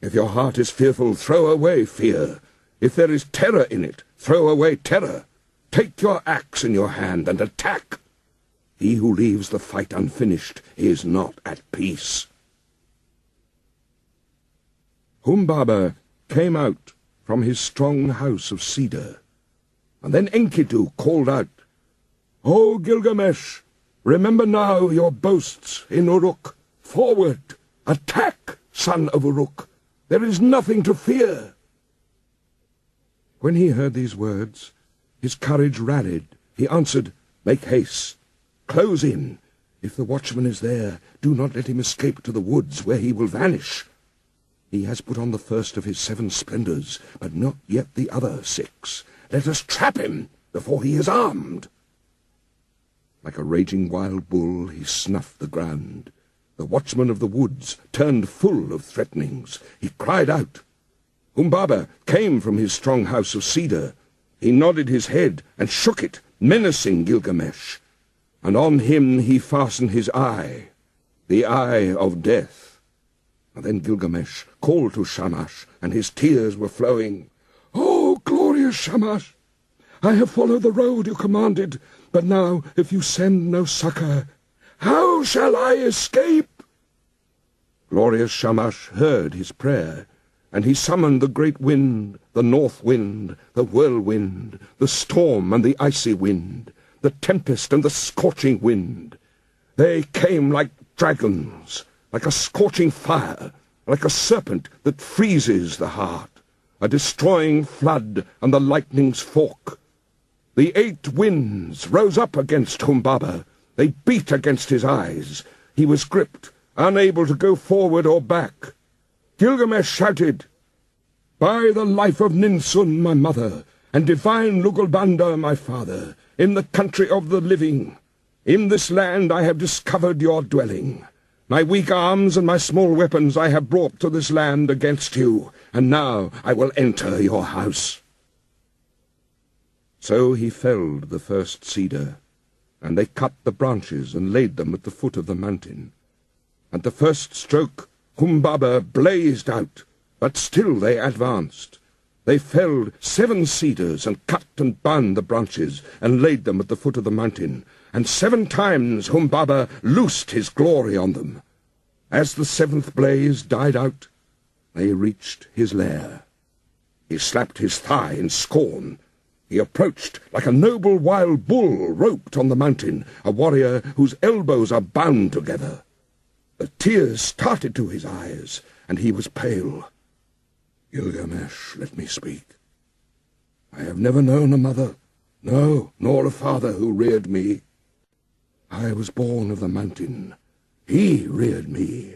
If your heart is fearful, throw away fear. If there is terror in it, throw away terror. Take your axe in your hand and attack. He who leaves the fight unfinished is not at peace." Humbaba came out from his strong house of cedar, and then Enkidu called out, "O Gilgamesh, remember now your boasts in Uruk. Forward! Attack, son of Uruk! There is nothing to fear." When he heard these words, his courage rallied. He answered, "Make haste. Close in. If the watchman is there, do not let him escape to the woods, where he will vanish. He has put on the first of his 7 splendors, but not yet the other 6. Let us trap him before he is armed." Like a raging wild bull, he snuffed the ground. The watchman of the woods turned full of threatenings. He cried out. Humbaba came from his strong house of cedar. He nodded his head and shook it, menacing Gilgamesh. And on him he fastened his eye, the eye of death. And then Gilgamesh called to Shamash, and his tears were flowing. "Oh, glorious Shamash! I have followed the road you commanded, but now, if you send no succor, how shall I escape?" Glorious Shamash heard his prayer, and he summoned the great wind, the north wind, the whirlwind, the storm and the icy wind, the tempest and the scorching wind. They came like dragons, like a scorching fire, like a serpent that freezes the heart, a destroying flood and the lightning's fork. The 8 winds rose up against Humbaba. They beat against his eyes. He was gripped, unable to go forward or back. Gilgamesh shouted, "By the life of Ninsun, my mother, and divine Lugalbanda, my father, in the country of the living, in this land I have discovered your dwelling. My weak arms and my small weapons I have brought to this land against you, and now I will enter your house." So he felled the first cedar, and they cut the branches and laid them at the foot of the mountain. At the first stroke Humbaba blazed out, but still they advanced. They felled 7 cedars and cut and bound the branches and laid them at the foot of the mountain, and 7 times Humbaba loosed his glory on them. As the 7th blaze died out, they reached his lair. He slapped his thigh in scorn. He approached like a noble wild bull roped on the mountain, a warrior whose elbows are bound together. The tears started to his eyes, and he was pale. "Gilgamesh, let me speak. I have never known a mother, no, nor a father who reared me. I was born of the mountain. He reared me,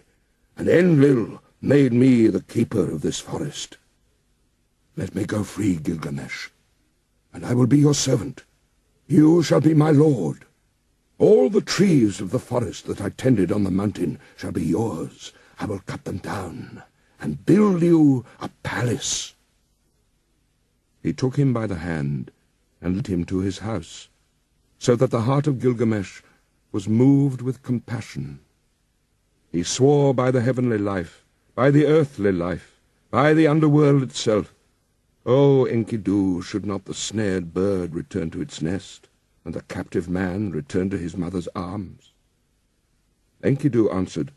and Enlil made me the keeper of this forest. Let me go free, Gilgamesh, and I will be your servant. You shall be my lord. All the trees of the forest that I tended on the mountain shall be yours. I will cut them down and build you a palace." He took him by the hand and led him to his house, so that the heart of Gilgamesh was moved with compassion. He swore by the heavenly life, by the earthly life, by the underworld itself, "O Enkidu, should not the snared bird return to its nest, and the captive man return to his mother's arms?" Enkidu answered,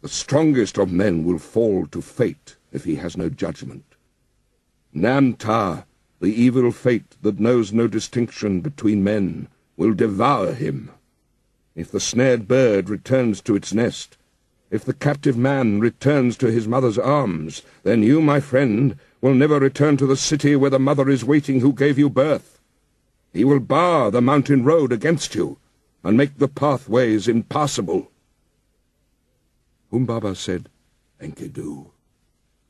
"The strongest of men will fall to fate if he has no judgment. Namtar, the evil fate that knows no distinction between men, will devour him. If the snared bird returns to its nest, if the captive man returns to his mother's arms, then you, my friend, will never return to the city where the mother is waiting who gave you birth. He will bar the mountain road against you, and make the pathways impassable." Humbaba said, "Enkidu,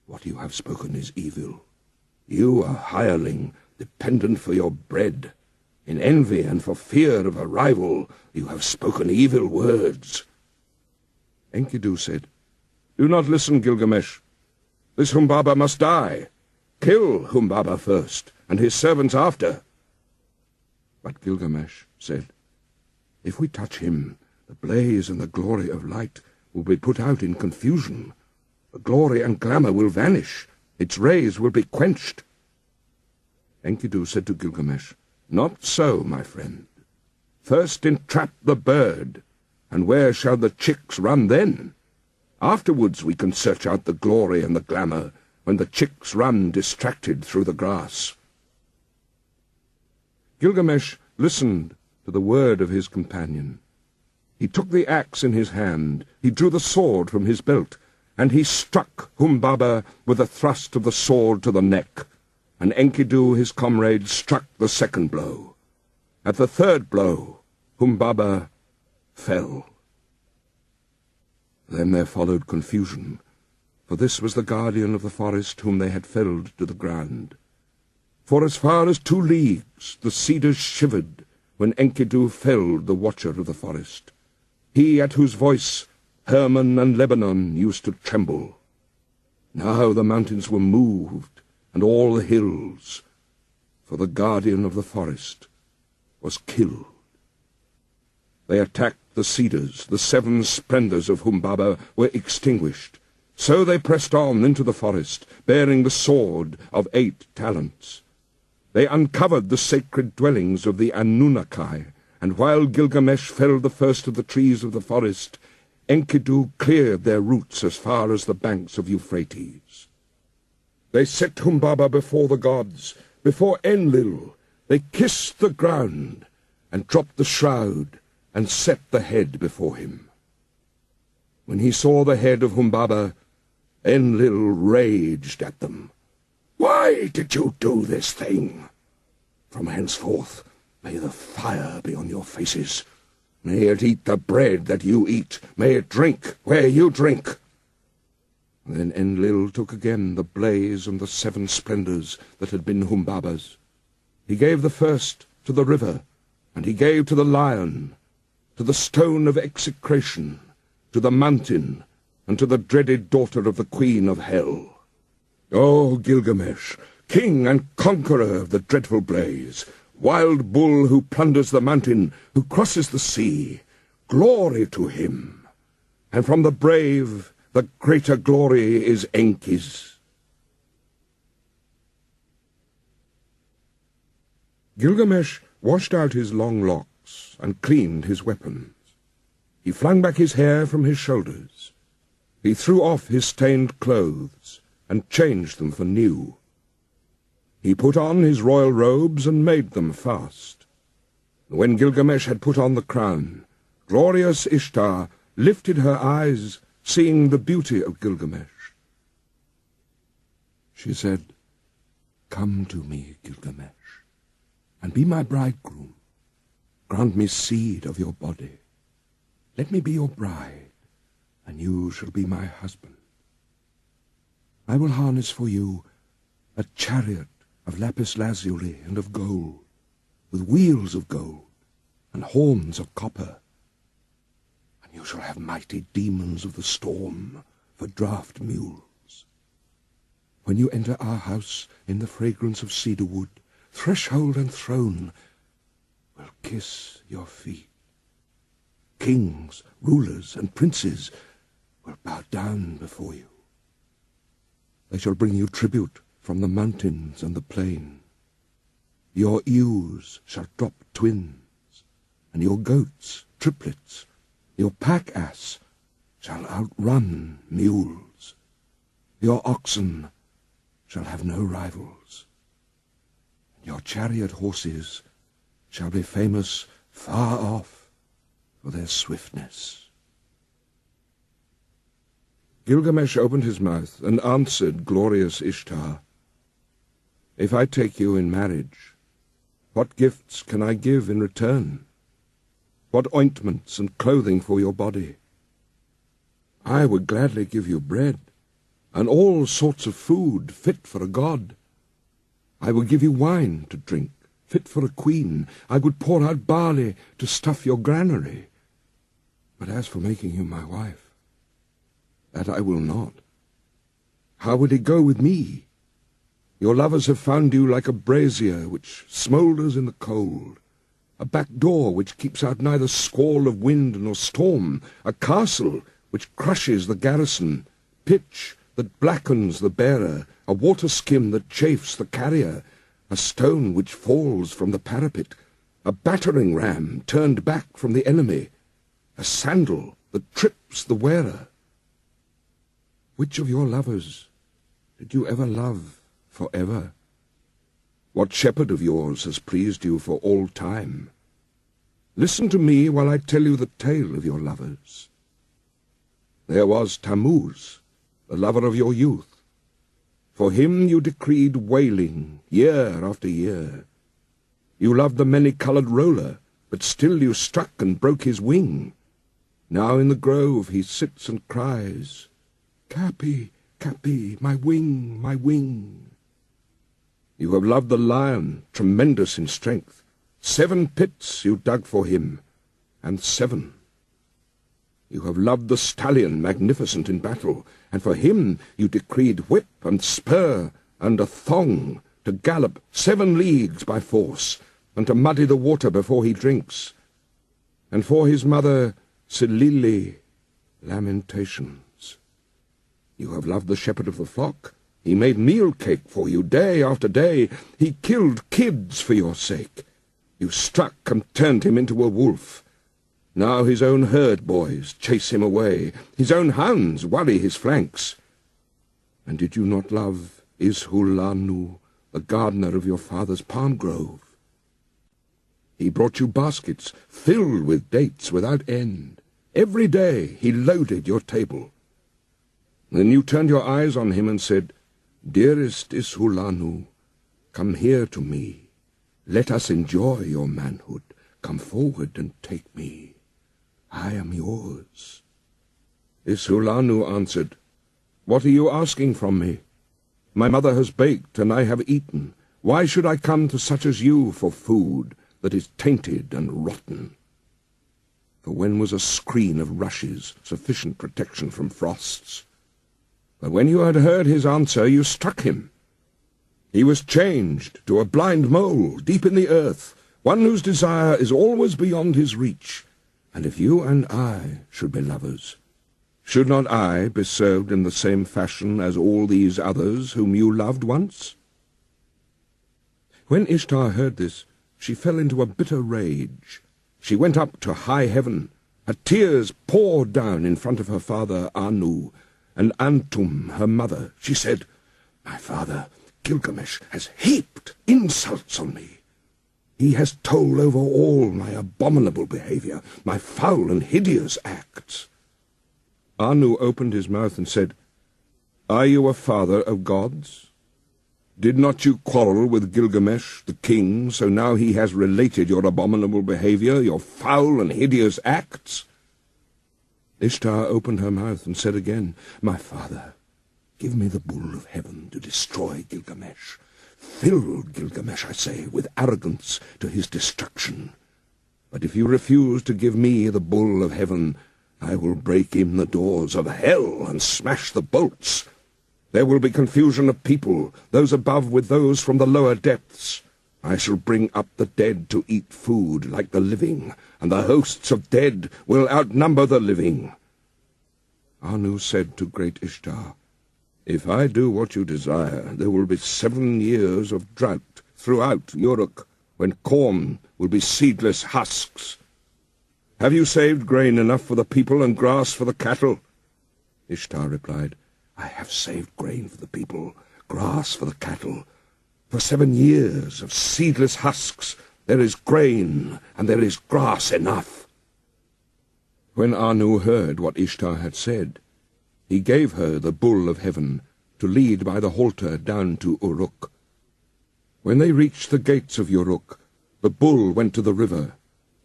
what you have spoken is evil. You, a hireling, dependent for your bread. In envy and for fear of a rival, you have spoken evil words." Enkidu said, "Do not listen, Gilgamesh. This Humbaba must die. Kill Humbaba first, and his servants after." But Gilgamesh said, "If we touch him, the blaze and the glory of light will be put out in confusion. The glory and glamour will vanish. Its rays will be quenched." Enkidu said to Gilgamesh, "Not so, my friend. First entrap the bird, and where shall the chicks run then? Afterwards we can search out the glory and the glamour, when the chicks run distracted through the grass." Gilgamesh listened to the word of his companion. He took the axe in his hand, he drew the sword from his belt, and he struck Humbaba with a thrust of the sword to the neck, and Enkidu, his comrade, struck the second blow. At the third blow, Humbaba fell. Then there followed confusion, for this was the guardian of the forest whom they had felled to the ground. For as far as 2 leagues the cedars shivered when Enkidu felled the watcher of the forest, he at whose voice Hermon and Lebanon used to tremble. Now the mountains were moved, and all the hills, for the guardian of the forest was killed. They attacked the cedars, the 7 splendors of Humbaba were extinguished. So they pressed on into the forest, bearing the sword of 8 talents. They uncovered the sacred dwellings of the Anunnaki, and while Gilgamesh felled the first of the trees of the forest, Enkidu cleared their roots as far as the banks of Euphrates. They set Humbaba before the gods, before Enlil. They kissed the ground, and dropped the shroud, and set the head before him. When he saw the head of Humbaba, Enlil raged at them. "Why did you do this thing? From henceforth may the fire be on your faces. May it eat the bread that you eat. May it drink where you drink." Then Enlil took again the blaze and the 7 splendors that had been Humbaba's. He gave the first to the river, and he gave to the lion, to the stone of execration, to the mountain, and to the dreaded daughter of the queen of hell. O Gilgamesh, king and conqueror of the dreadful blaze, wild bull who plunders the mountain, who crosses the sea, glory to him, and from the brave the greater glory is Enki's. Gilgamesh washed out his long locks and cleaned his weapons. He flung back his hair from his shoulders. He threw off his stained clothes and changed them for new. He put on his royal robes and made them fast. When Gilgamesh had put on the crown, glorious Ishtar lifted her eyes, seeing the beauty of Gilgamesh. She said, "Come to me, Gilgamesh, and be my bridegroom. Grant me seed of your body. Let me be your bride, and you shall be my husband. I will harness for you a chariot of lapis lazuli and of gold, with wheels of gold and horns of copper. And you shall have mighty demons of the storm for draught mules. When you enter our house in the fragrance of cedar wood, threshold and throne will kiss your feet. Kings, rulers, and princes will bow down before you. They shall bring you tribute from the mountains and the plain. Your ewes shall drop twins, and your goats triplets. Your pack-ass shall outrun mules. Your oxen shall have no rivals. Your chariot horses shall be famous far off for their swiftness. Gilgamesh opened his mouth and answered glorious Ishtar, "If I take you in marriage, what gifts can I give in return? What ointments and clothing for your body? I would gladly give you bread, and all sorts of food fit for a god. I would give you wine to drink, fit for a queen. I would pour out barley to stuff your granary. But as for making you my wife, that I will not. How would it go with me? Your lovers have found you like a brazier which smoulders in the cold, a back door which keeps out neither squall of wind nor storm, a castle which crushes the garrison, pitch that blackens the bearer, a water-skim that chafes the carrier, a stone which falls from the parapet, a battering ram turned back from the enemy, a sandal that trips the wearer. Which of your lovers did you ever love forever? What shepherd of yours has pleased you for all time? Listen to me while I tell you the tale of your lovers. There was Tammuz, the lover of your youth. For him you decreed wailing year after year. You loved the many-coloured roller, but still you struck and broke his wing. Now in the grove he sits and cries, "Kapi, Kapi, my wing, my wing." You have loved the lion, tremendous in strength. 7 pits you dug for him, and 7. You have loved the stallion, magnificent in battle, and for him you decreed whip and spur and a thong, to gallop 7 leagues by force, and to muddy the water before he drinks. And for his mother, Silili, lamentations. You have loved the shepherd of the flock. He made meal cake for you day after day. He killed kids for your sake. You struck and turned him into a wolf. Now his own herd boys chase him away. His own hounds worry his flanks. And did you not love Ishulanu, the gardener of your father's palm grove? He brought you baskets filled with dates without end. Every day he loaded your table. Then you turned your eyes on him and said, "Dearest Ishulanu, come here to me. Let us enjoy your manhood. Come forward and take me. I am yours." Ishulanu answered, "What are you asking from me? My mother has baked, and I have eaten. Why should I come to such as you for food that is tainted and rotten?" For when was a screen of rushes sufficient protection from frosts? But when you had heard his answer, you struck him. He was changed to a blind mole deep in the earth, one whose desire is always beyond his reach. And if you and I should be lovers, should not I be served in the same fashion as all these others whom you loved once? When Ishtar heard this, she fell into a bitter rage. She went up to high heaven. Her tears poured down in front of her father Anu and Antum, her mother. She said, "My father, Gilgamesh, has heaped insults on me. He has told over all my abominable behavior, my foul and hideous acts." Anu opened his mouth and said, "Are you a father of gods? Did not you quarrel with Gilgamesh, the king, so now he has related your abominable behavior, your foul and hideous acts?" Ishtar opened her mouth and said again, "My father, Give me the bull of heaven to destroy Gilgamesh. Fill Gilgamesh, I say, with arrogance to his destruction. But if you refuse to give me the bull of heaven, I will break in the doors of hell and smash the bolts. There will be confusion of people, those above with those from the lower depths. I shall bring up the dead to eat food like the living, and the hosts of dead will outnumber the living. Anu said to great Ishtar, If I do what you desire, there will be 7 years of drought throughout Uruk, when corn will be seedless husks. Have you saved grain enough for the people and grass for the cattle? Ishtar replied, I have saved grain for the people, grass for the cattle. For 7 years of seedless husks there is grain and there is grass enough. When Anu heard what Ishtar had said, he gave her the bull of heaven to lead by the halter down to Uruk. When they reached the gates of Uruk, the bull went to the river.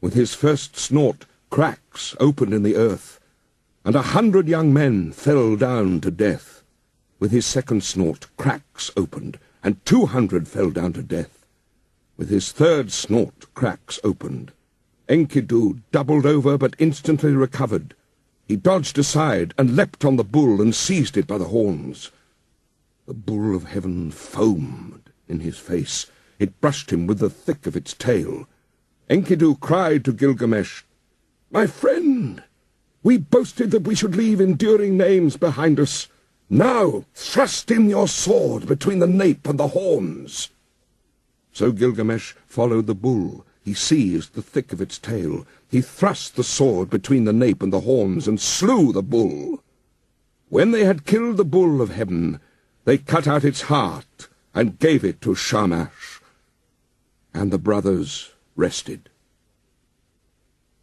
With his first snort, cracks opened in the earth, and 100 young men fell down to death. With his second snort, cracks opened, and 200 fell down to death. With his third snort, cracks opened. Enkidu doubled over but instantly recovered. He dodged aside and leapt on the bull and seized it by the horns. The bull of heaven foamed in his face. It brushed him with the thick of its tail. Enkidu cried to Gilgamesh, My friend, we boasted that we should leave enduring names behind us. Now thrust in your sword between the nape and the horns. So Gilgamesh followed the bull. He seized the thick of its tail. He thrust the sword between the nape and the horns and slew the bull. When they had killed the bull of heaven, they cut out its heart and gave it to Shamash. And the brothers rested.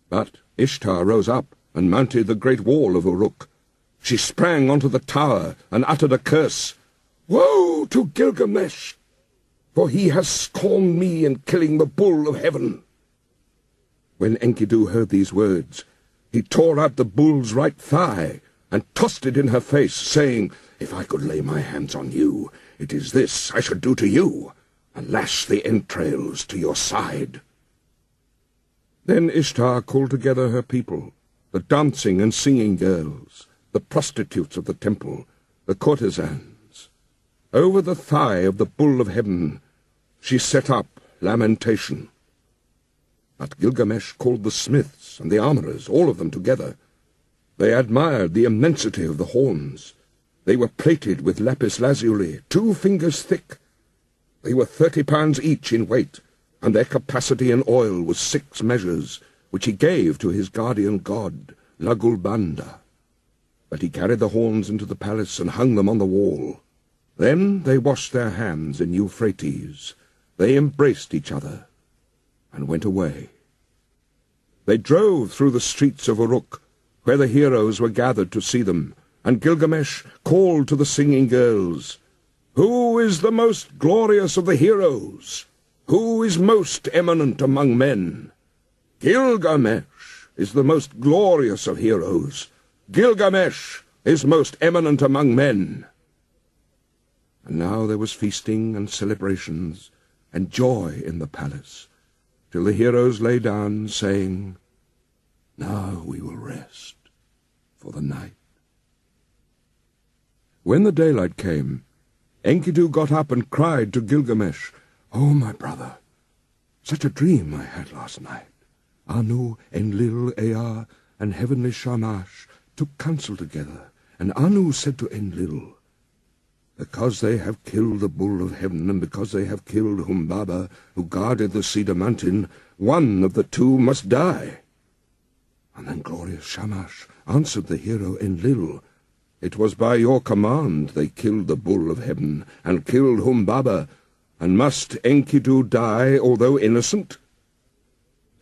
But Ishtar rose up and mounted the great wall of Uruk. She sprang onto the tower and uttered a curse. Woe to Gilgamesh, for he has scorned me in killing the bull of heaven. When Enkidu heard these words, he tore out the bull's right thigh and tossed it in her face, saying, If I could lay my hands on you, it is this I should do to you, and lash the entrails to your side. Then Ishtar called together her people, the dancing and singing girls, the prostitutes of the temple, the courtesans. Over the thigh of the bull of heaven she set up lamentation. But Gilgamesh called the smiths and the armourers, all of them together. They admired the immensity of the horns. They were plated with lapis lazuli, 2 fingers thick. They were 30 pounds each in weight, and their capacity in oil was 6 measures, which he gave to his guardian god, Lagulbanda. But he carried the horns into the palace and hung them on the wall. Then they washed their hands in Euphrates. They embraced each other and went away. They drove through the streets of Uruk, where the heroes were gathered to see them, and Gilgamesh called to the singing girls, Who is the most glorious of the heroes? Who is most eminent among men? Gilgamesh is the most glorious of heroes. Gilgamesh is most eminent among men. And now there was feasting and celebrations and joy in the palace, till the heroes lay down, saying, Now we will rest for the night. When the daylight came, Enkidu got up and cried to Gilgamesh, Oh, my brother, such a dream I had last night. Anu, Enlil, Ea, and heavenly Shamash took counsel together, and Anu said to Enlil, Because they have killed the bull of heaven, and because they have killed Humbaba, who guarded the cedar mountain, one of the 2 must die. And then glorious Shamash answered the hero Enlil, It was by your command they killed the bull of heaven, and killed Humbaba, and must Enkidu die, although innocent?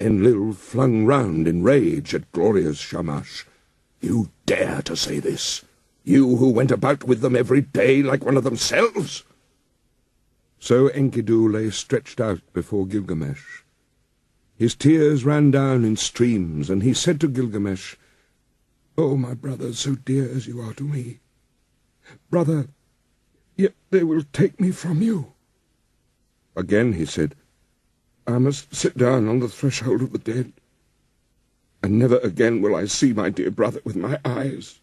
Enlil flung round in rage at glorious Shamash. You dare to say this? You who went about with them every day like one of themselves? So Enkidu lay stretched out before Gilgamesh. His tears ran down in streams, and he said to Gilgamesh, Oh, my brother, so dear as you are to me, Brother, yet they will take me from you. Again he said, I must sit down on the threshold of the dead, and never again will I see my dear brother with my eyes.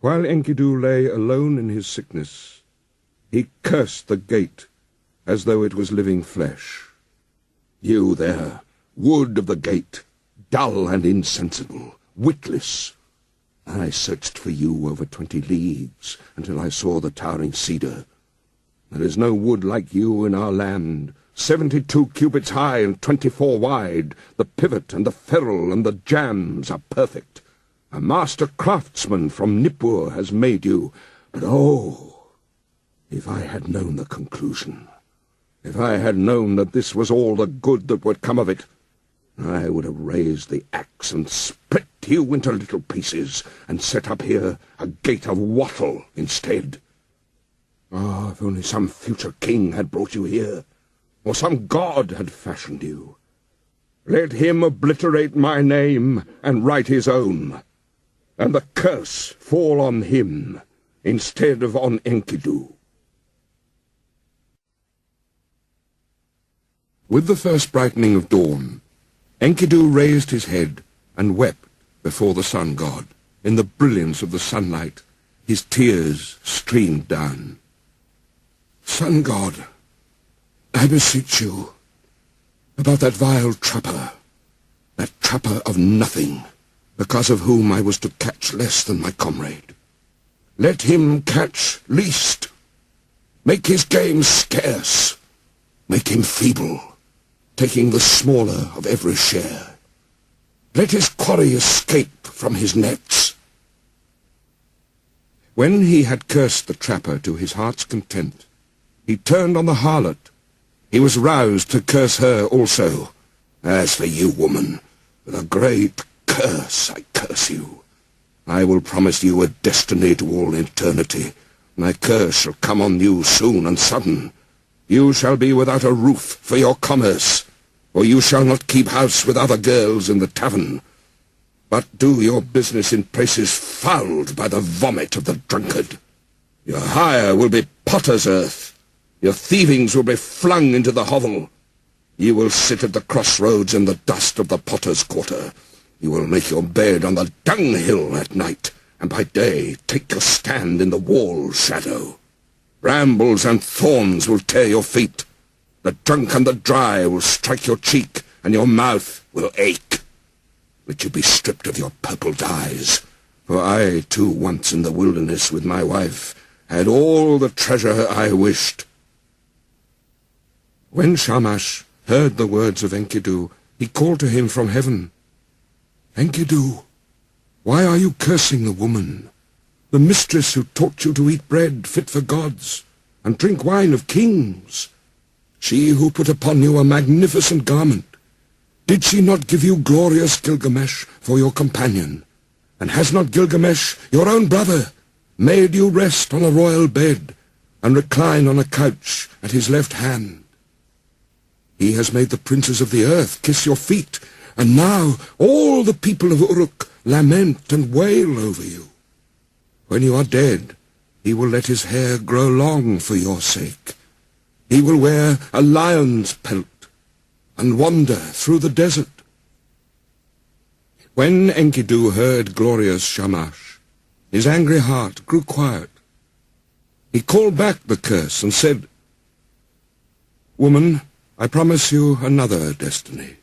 While Enkidu lay alone in his sickness, he cursed the gate as though it was living flesh. You there, wood of the gate, dull and insensible, witless, I searched for you over 20 leagues until I saw the towering cedar. There is no wood like you in our land, 72 cubits high and 24 wide. The pivot and the ferrule and the jambs are perfect. A master craftsman from Nippur has made you. But oh, if I had known the conclusion, if I had known that this was all the good that would come of it, I would have raised the axe and split you into little pieces, and set up here a gate of wattle instead. Ah, if only some future king had brought you here, or some god had fashioned you. Let him obliterate my name and write his own, and the curse fall on him instead of on Enkidu. With the first brightening of dawn, Enkidu raised his head and wept before the sun god. In the brilliance of the sunlight, his tears streamed down. Sun god, I beseech you, about that vile trapper, that trapper of nothing, because of whom I was to catch less than my comrade. Let him catch least. Make his game scarce. Make him feeble, taking the smaller of every share. Let his quarry escape from his nets. When he had cursed the trapper to his heart's content, he turned on the harlot. He was roused to curse her also. As for you, woman, with a great curse I curse you. I will promise you a destiny to all eternity. My curse shall come on you soon and sudden. You shall be without a roof for your commerce, for you shall not keep house with other girls in the tavern, but do your business in places fouled by the vomit of the drunkard. Your hire will be potter's earth. Your thievings will be flung into the hovel. You will sit at the crossroads in the dust of the potter's quarter. You will make your bed on the dunghill at night, and by day take your stand in the wall shadow. Brambles and thorns will tear your feet. The drunk and the dry will strike your cheek, and your mouth will ache. Let you be stripped of your purple dyes, for I, too, once in the wilderness with my wife, had all the treasure I wished. When Shamash heard the words of Enkidu, he called to him from heaven, Enkidu, why are you cursing the woman, the mistress who taught you to eat bread fit for gods, and drink wine of kings? She who put upon you a magnificent garment, did she not give you glorious Gilgamesh for your companion? And has not Gilgamesh, your own brother, made you rest on a royal bed, and recline on a couch at his left hand? He has made the princes of the earth kiss your feet, and now all the people of Uruk lament and wail over you. When you are dead, he will let his hair grow long for your sake. He will wear a lion's pelt and wander through the desert. When Enkidu heard glorious Shamash, his angry heart grew quiet. He called back the curse and said, Woman, I promise you another destiny.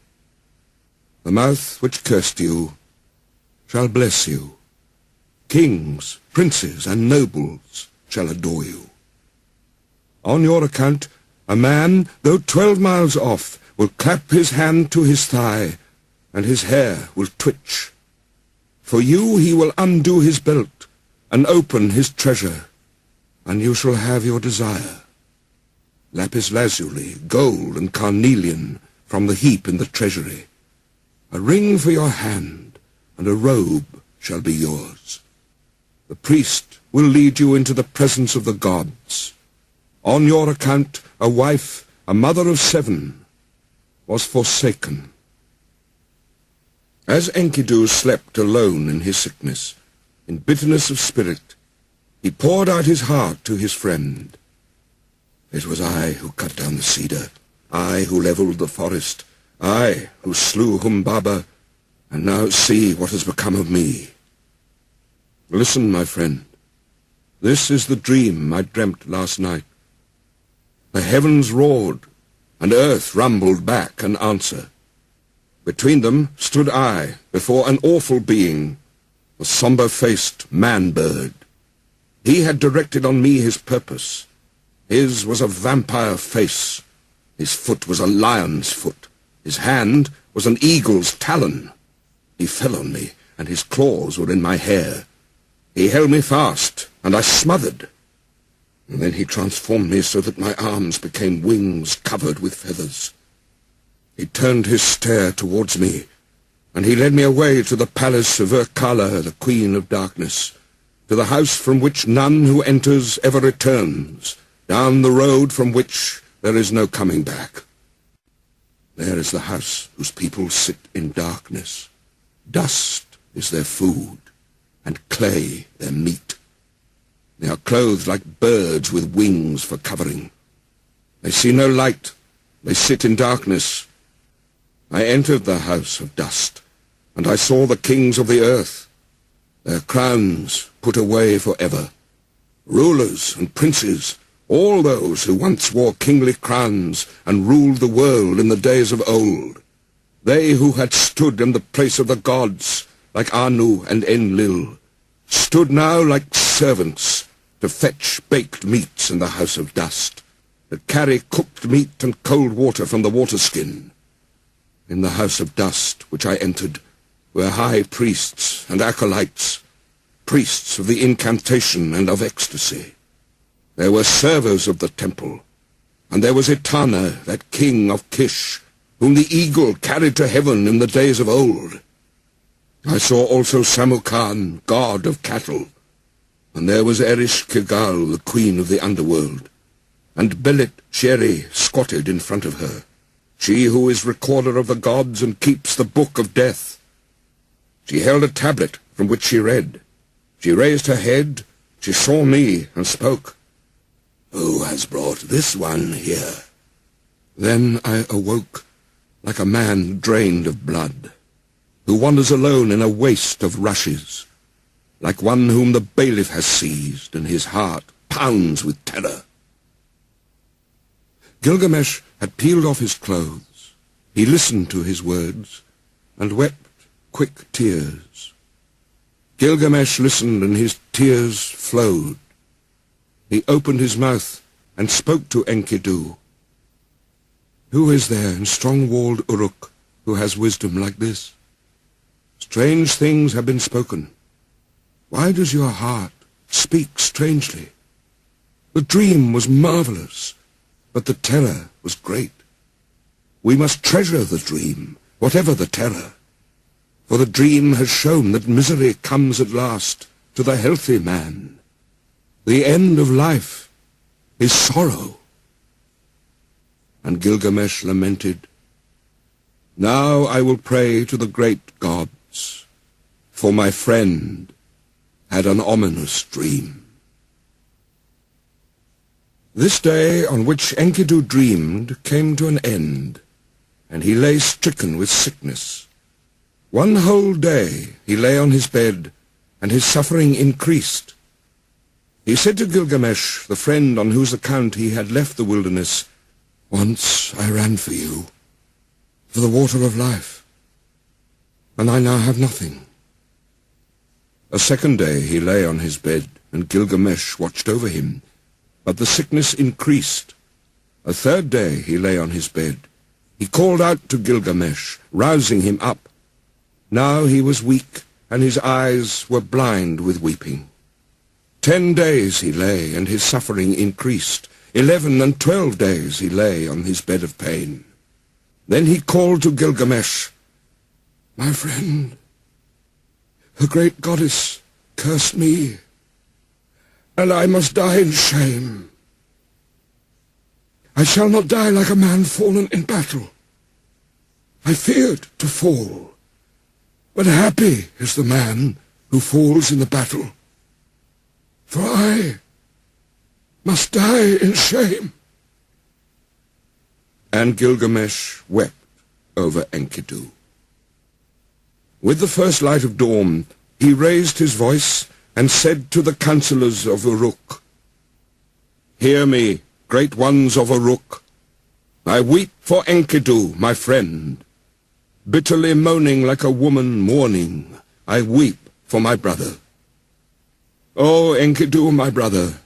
The mouth which cursed you shall bless you. Kings, princes, and nobles shall adore you. On your account, a man, though 12 miles off, will clap his hand to his thigh, and his hair will twitch. For you he will undo his belt, and open his treasure, and you shall have your desire. Lapis lazuli, gold, and carnelian from the heap in the treasury. A ring for your hand, and a robe shall be yours. The priest will lead you into the presence of the gods. On your account, a wife, a mother of 7, was forsaken. As Enkidu slept alone in his sickness, in bitterness of spirit, He poured out his heart to his friend. It was I who cut down the cedar, I who levelled the forest, I who slew Humbaba, and now see what has become of me. Listen, my friend. This is the dream I dreamt last night. The heavens roared, and earth rumbled back an answer. Between them stood I, before an awful being, a sombre-faced man-bird. He had directed on me his purpose. His was a vampire face. His foot was a lion's foot. His hand was an eagle's talon. He fell on me, and his claws were in my hair. He held me fast, and I smothered. And then he transformed me so that my arms became wings covered with feathers. He turned his stare towards me, and he led me away to the palace of Urkala, the Queen of Darkness, to the house from which none who enters ever returns, down the road from which there is no coming back. There is the house whose people sit in darkness. Dust is their food, and clay their meat. They are clothed like birds with wings for covering. They see no light. They sit in darkness. I entered the house of dust, and I saw the kings of the earth, their crowns put away forever. Rulers and princes, all those who once wore kingly crowns and ruled the world in the days of old. They who had stood in the place of the gods, like Anu and Enlil, stood now like servants to fetch baked meats in the house of dust, to carry cooked meat and cold water from the waterskin. In the house of dust which I entered were high priests and acolytes, priests of the incantation and of ecstasy. There were servers of the temple, and there was Etana, that king of Kish, whom the eagle carried to heaven in the days of old. I saw also Samukan, god of cattle, and there was Erish Kigal, the queen of the underworld, and Belit Sheri squatted in front of her, she who is recorder of the gods and keeps the book of death. She held a tablet from which she read. She raised her head, she saw me, and spoke. "Who has brought this one here?" Then I awoke, like a man drained of blood, who wanders alone in a waste of rushes, like one whom the bailiff has seized, and his heart pounds with terror. Gilgamesh had peeled off his clothes. He listened to his words, and wept quick tears. Gilgamesh listened, and his tears flowed. He opened his mouth and spoke to Enkidu. "Who is there in strong-walled Uruk who has wisdom like this? Strange things have been spoken. Why does your heart speak strangely? The dream was marvelous, but the terror was great. We must treasure the dream, whatever the terror. For the dream has shown that misery comes at last to the healthy man. The end of life is sorrow." And Gilgamesh lamented, "Now I will pray to the great gods, for my friend had an ominous dream." This day on which Enkidu dreamed came to an end, and he lay stricken with sickness. One whole day he lay on his bed, and his suffering increased. He said to Gilgamesh, the friend on whose account he had left the wilderness, "Once I ran for you, for the water of life, and I now have nothing." A second day he lay on his bed, and Gilgamesh watched over him, but the sickness increased. A third day he lay on his bed. He called out to Gilgamesh, rousing him up. Now he was weak, and his eyes were blind with weeping. 10 days he lay, and his suffering increased. 11 and 12 days he lay on his bed of pain. Then he called to Gilgamesh, "My friend, the great goddess cursed me, and I must die in shame. I shall not die like a man fallen in battle. I feared to fall, but happy is the man who falls in the battle. for I must die in shame." And Gilgamesh wept over Enkidu. With the first light of dawn, he raised his voice and said to the councillors of Uruk, "Hear me, great ones of Uruk. I weep for Enkidu, my friend. Bitterly moaning like a woman mourning, I weep for my brother. O Enkidu, my brother,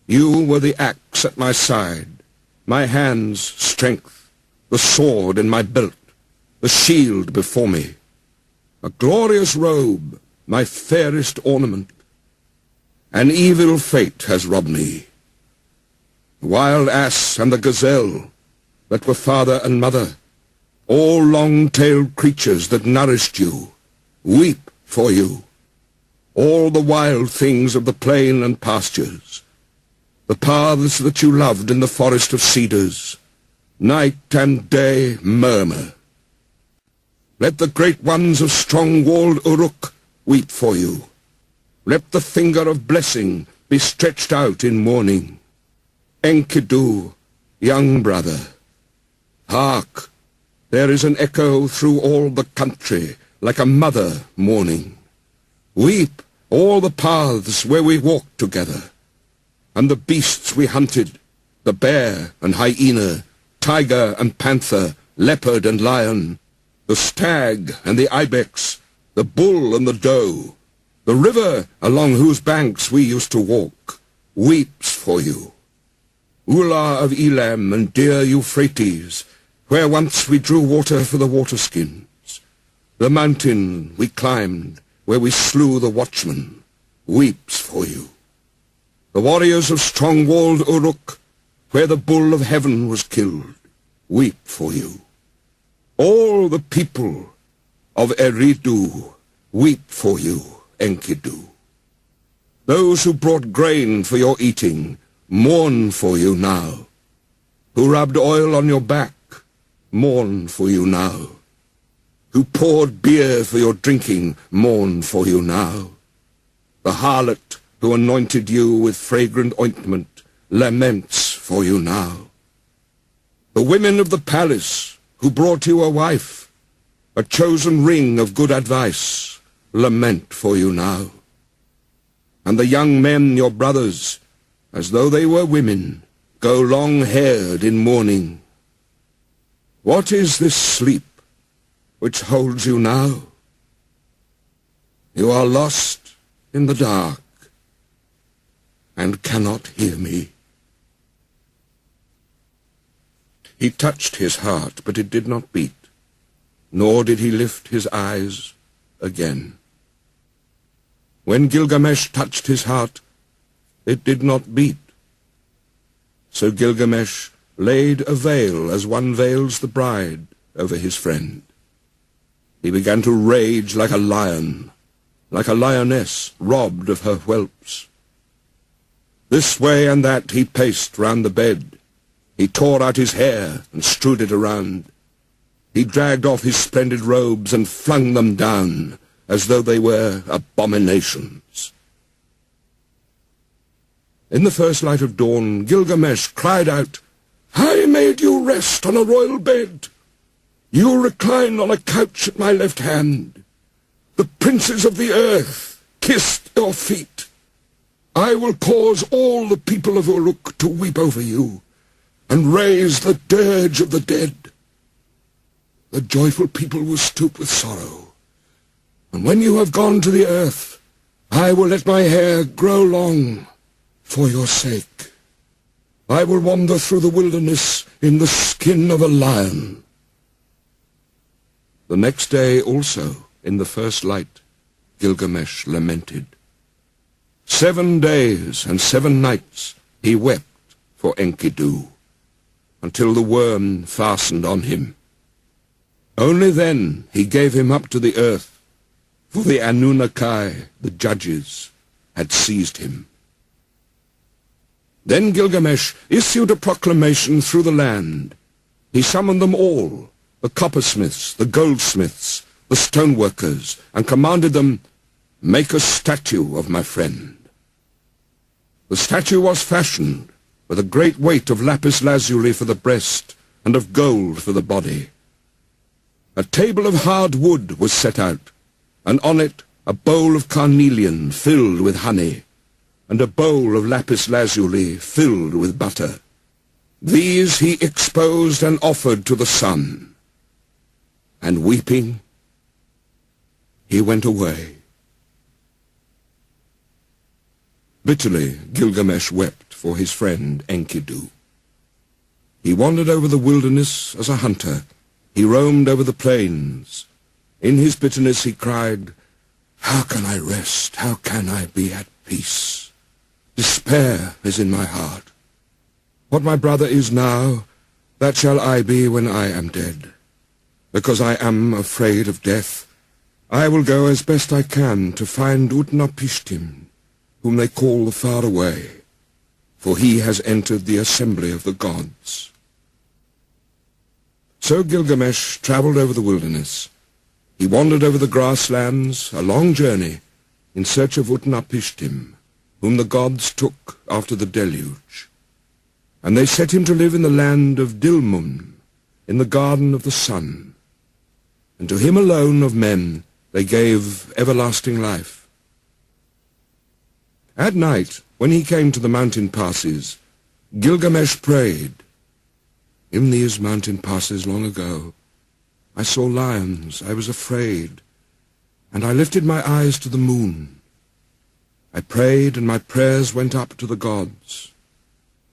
you were the axe at my side, my hands' strength, the sword in my belt, the shield before me, a glorious robe, my fairest ornament. An evil fate has robbed me. The wild ass and the gazelle that were father and mother, all long-tailed creatures that nourished you, weep for you. All the wild things of the plain and pastures, the paths that you loved in the forest of cedars, night and day murmur. Let the great ones of strong-walled Uruk weep for you. Let the finger of blessing be stretched out in mourning. Enkidu, young brother, hark, there is an echo through all the country, like a mother mourning. Weep all the paths where we walked together, and the beasts we hunted, the bear and hyena, tiger and panther, leopard and lion, the stag and the ibex, the bull and the doe, the river along whose banks we used to walk, weeps for you. Ulla of Elam and dear Euphrates, where once we drew water for the waterskins, the mountain we climbed, where we slew the watchman, weeps for you. The warriors of strong-walled Uruk, where the bull of heaven was killed, weep for you. All the people of Eridu weep for you, Enkidu. Those who brought grain for your eating mourn for you now. Who rubbed oil on your back mourn for you now. Who poured beer for your drinking mourn for you now. The harlot who anointed you with fragrant ointment laments for you now. The women of the palace who brought you a wife, a chosen ring of good advice, lament for you now. And the young men, your brothers, as though they were women, go long-haired in mourning. What is this sleep which holds you now? You are lost in the dark and cannot hear me. He touched his heart, but it did not beat, nor did he lift his eyes again. When Gilgamesh touched his heart, it did not beat. So Gilgamesh laid a veil as one veils the bride over his friend. He began to rage like a lion, like a lioness robbed of her whelps. This way and that he paced round the bed. He tore out his hair and strewed it around. He dragged off his splendid robes and flung them down as though they were abominations. In the first light of dawn, Gilgamesh cried out, "I made you rest on a royal bed. You reclined on a couch at my left hand. The princes of the earth kissed your feet. I will cause all the people of Uruk to weep over you, and raise the dirge of the dead. The joyful people will stoop with sorrow, and when you have gone to the earth, I will let my hair grow long for your sake. I will wander through the wilderness in the skin of a lion." The next day also, in the first light, Gilgamesh lamented. 7 days and 7 nights he wept for Enkidu, until the worm fastened on him. Only then he gave him up to the earth, for the Anunnaki, the judges, had seized him. Then Gilgamesh issued a proclamation through the land. He summoned them all, the coppersmiths, the goldsmiths, the stoneworkers, and commanded them, "Make a statue of my friend." The statue was fashioned with a great weight of lapis lazuli for the breast and of gold for the body. A table of hard wood was set out, and on it a bowl of carnelian filled with honey, and a bowl of lapis lazuli filled with butter. These he exposed and offered to the sun, and weeping, he went away. Bitterly Gilgamesh wept for his friend Enkidu. He wandered over the wilderness as a hunter. He roamed over the plains. In his bitterness he cried, "How can I rest? How can I be at peace? Despair is in my heart. What my brother is now, that shall I be when I am dead. Because I am afraid of death, I will go as best I can to find Utnapishtim, whom they call the Far Away, for he has entered the assembly of the gods." So Gilgamesh travelled over the wilderness. He wandered over the grasslands, a long journey, in search of Utnapishtim, whom the gods took after the deluge. And they set him to live in the land of Dilmun, in the garden of the sun. And to him alone of men they gave everlasting life. At night, when he came to the mountain passes, Gilgamesh prayed, "In these mountain passes long ago, I saw lions, I was afraid, and I lifted my eyes to the moon. I prayed, and my prayers went up to the gods.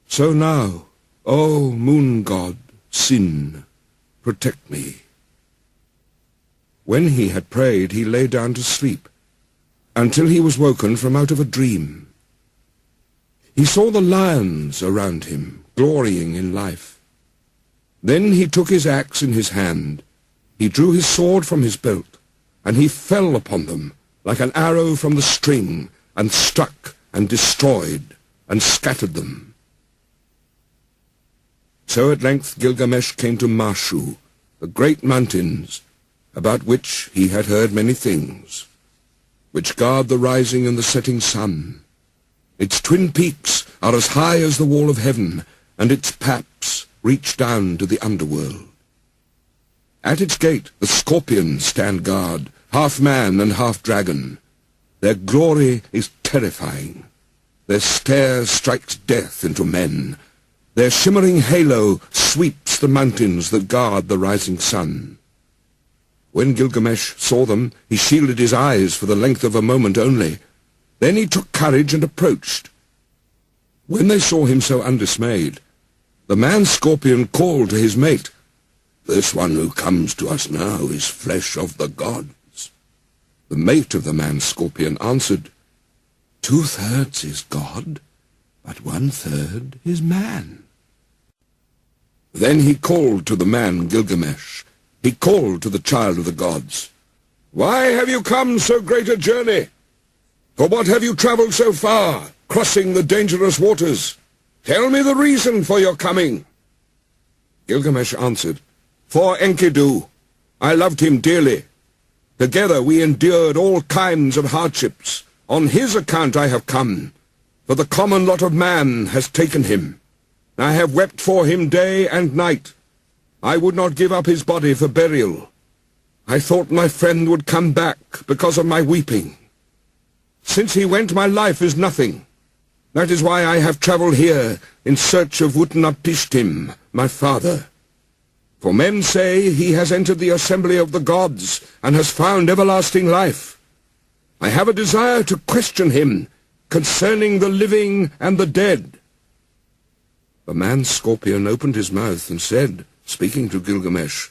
So now, O moon god, Sin, protect me." When he had prayed, he lay down to sleep, until he was woken from out of a dream. He saw the lions around him, glorying in life. Then he took his axe in his hand, he drew his sword from his belt, and he fell upon them like an arrow from the string, and struck and destroyed and scattered them. So at length Gilgamesh came to Marshu, the great mountains, about which he had heard many things, which guard the rising and the setting sun. Its twin peaks are as high as the wall of heaven, and its paps reach down to the underworld. At its gate the scorpions stand guard, half man and half dragon. Their glory is terrifying. Their stare strikes death into men. Their shimmering halo sweeps the mountains that guard the rising sun. When Gilgamesh saw them, he shielded his eyes for the length of a moment only. Then he took courage and approached. When they saw him so undismayed, the man-scorpion called to his mate, "This one who comes to us now is flesh of the gods." The mate of the man-scorpion answered, "2/3 is God, but 1/3 is man." Then he called to the man Gilgamesh. He called to the child of the gods, "Why have you come so great a journey? For what have you travelled so far, crossing the dangerous waters? Tell me the reason for your coming." Gilgamesh answered, "For Enkidu. I loved him dearly. Together we endured all kinds of hardships. On his account I have come, for the common lot of man has taken him. I have wept for him day and night. I would not give up his body for burial. I thought my friend would come back because of my weeping. Since he went, my life is nothing. That is why I have travelled here in search of Utnapishtim, my father. For men say he has entered the assembly of the gods and has found everlasting life. I have a desire to question him concerning the living and the dead." The man-scorpion opened his mouth and said, speaking to Gilgamesh,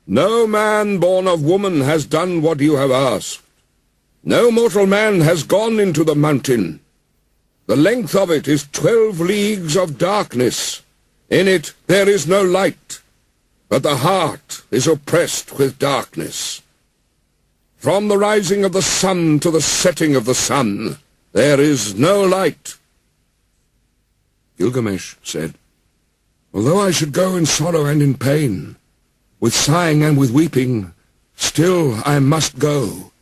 "No man born of woman has done what you have asked. No mortal man has gone into the mountain. The length of it is 12 leagues of darkness. In it there is no light, but the heart is oppressed with darkness. From the rising of the sun to the setting of the sun, there is no light." Gilgamesh said, "Although I should go in sorrow and in pain, with sighing and with weeping, still I must go.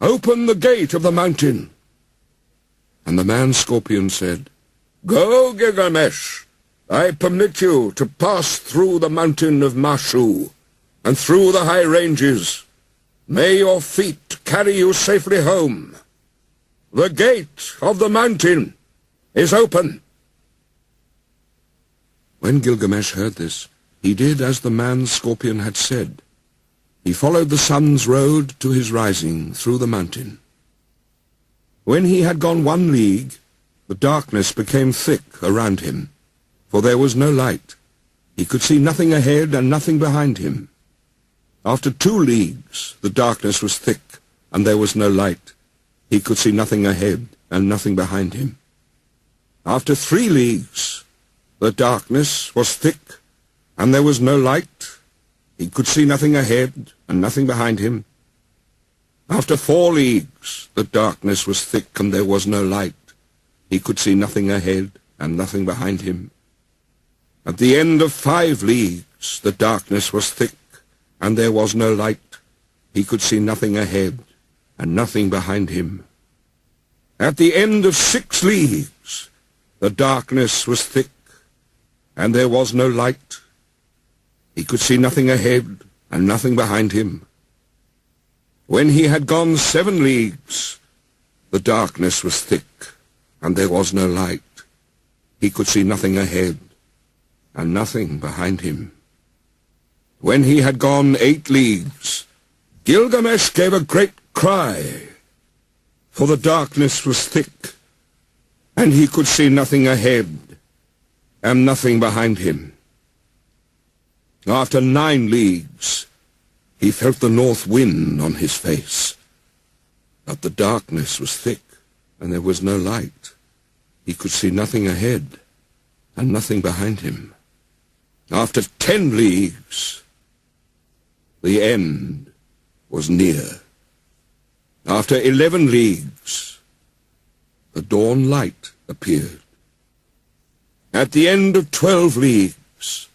Open the gate of the mountain." And the man-scorpion said, "Go, Gilgamesh. I permit you to pass through the mountain of Mashu, and through the high ranges. May your feet carry you safely home. The gate of the mountain is open." When Gilgamesh heard this, he did as the man-scorpion had said. He followed the sun's road to his rising through the mountain. When he had gone 1 league, the darkness became thick around him, for there was no light. He could see nothing ahead and nothing behind him. After 2 leagues, the darkness was thick, and there was no light. He could see nothing ahead and nothing behind him. After 3 leagues, the darkness was thick, and there was no light. He could see nothing ahead and nothing behind him. After 4 leagues, the darkness was thick, and there was no light. He could see nothing ahead and nothing behind him. At the end of 5 leagues, the darkness was thick, and there was no light. He could see nothing ahead and nothing behind him. At the end of 6 leagues, the darkness was thick, and there was no light. He could see nothing ahead and nothing behind him. When he had gone 7 leagues, the darkness was thick, and there was no light. He could see nothing ahead and nothing behind him. When he had gone 8 leagues, Gilgamesh gave a great cry, for the darkness was thick, and he could see nothing ahead and nothing behind him. After 9 leagues, he felt the north wind on his face, but the darkness was thick, and there was no light. He could see nothing ahead and nothing behind him. After 10 leagues, the end was near. After 11 leagues, the dawn light appeared. At the end of 12 leagues,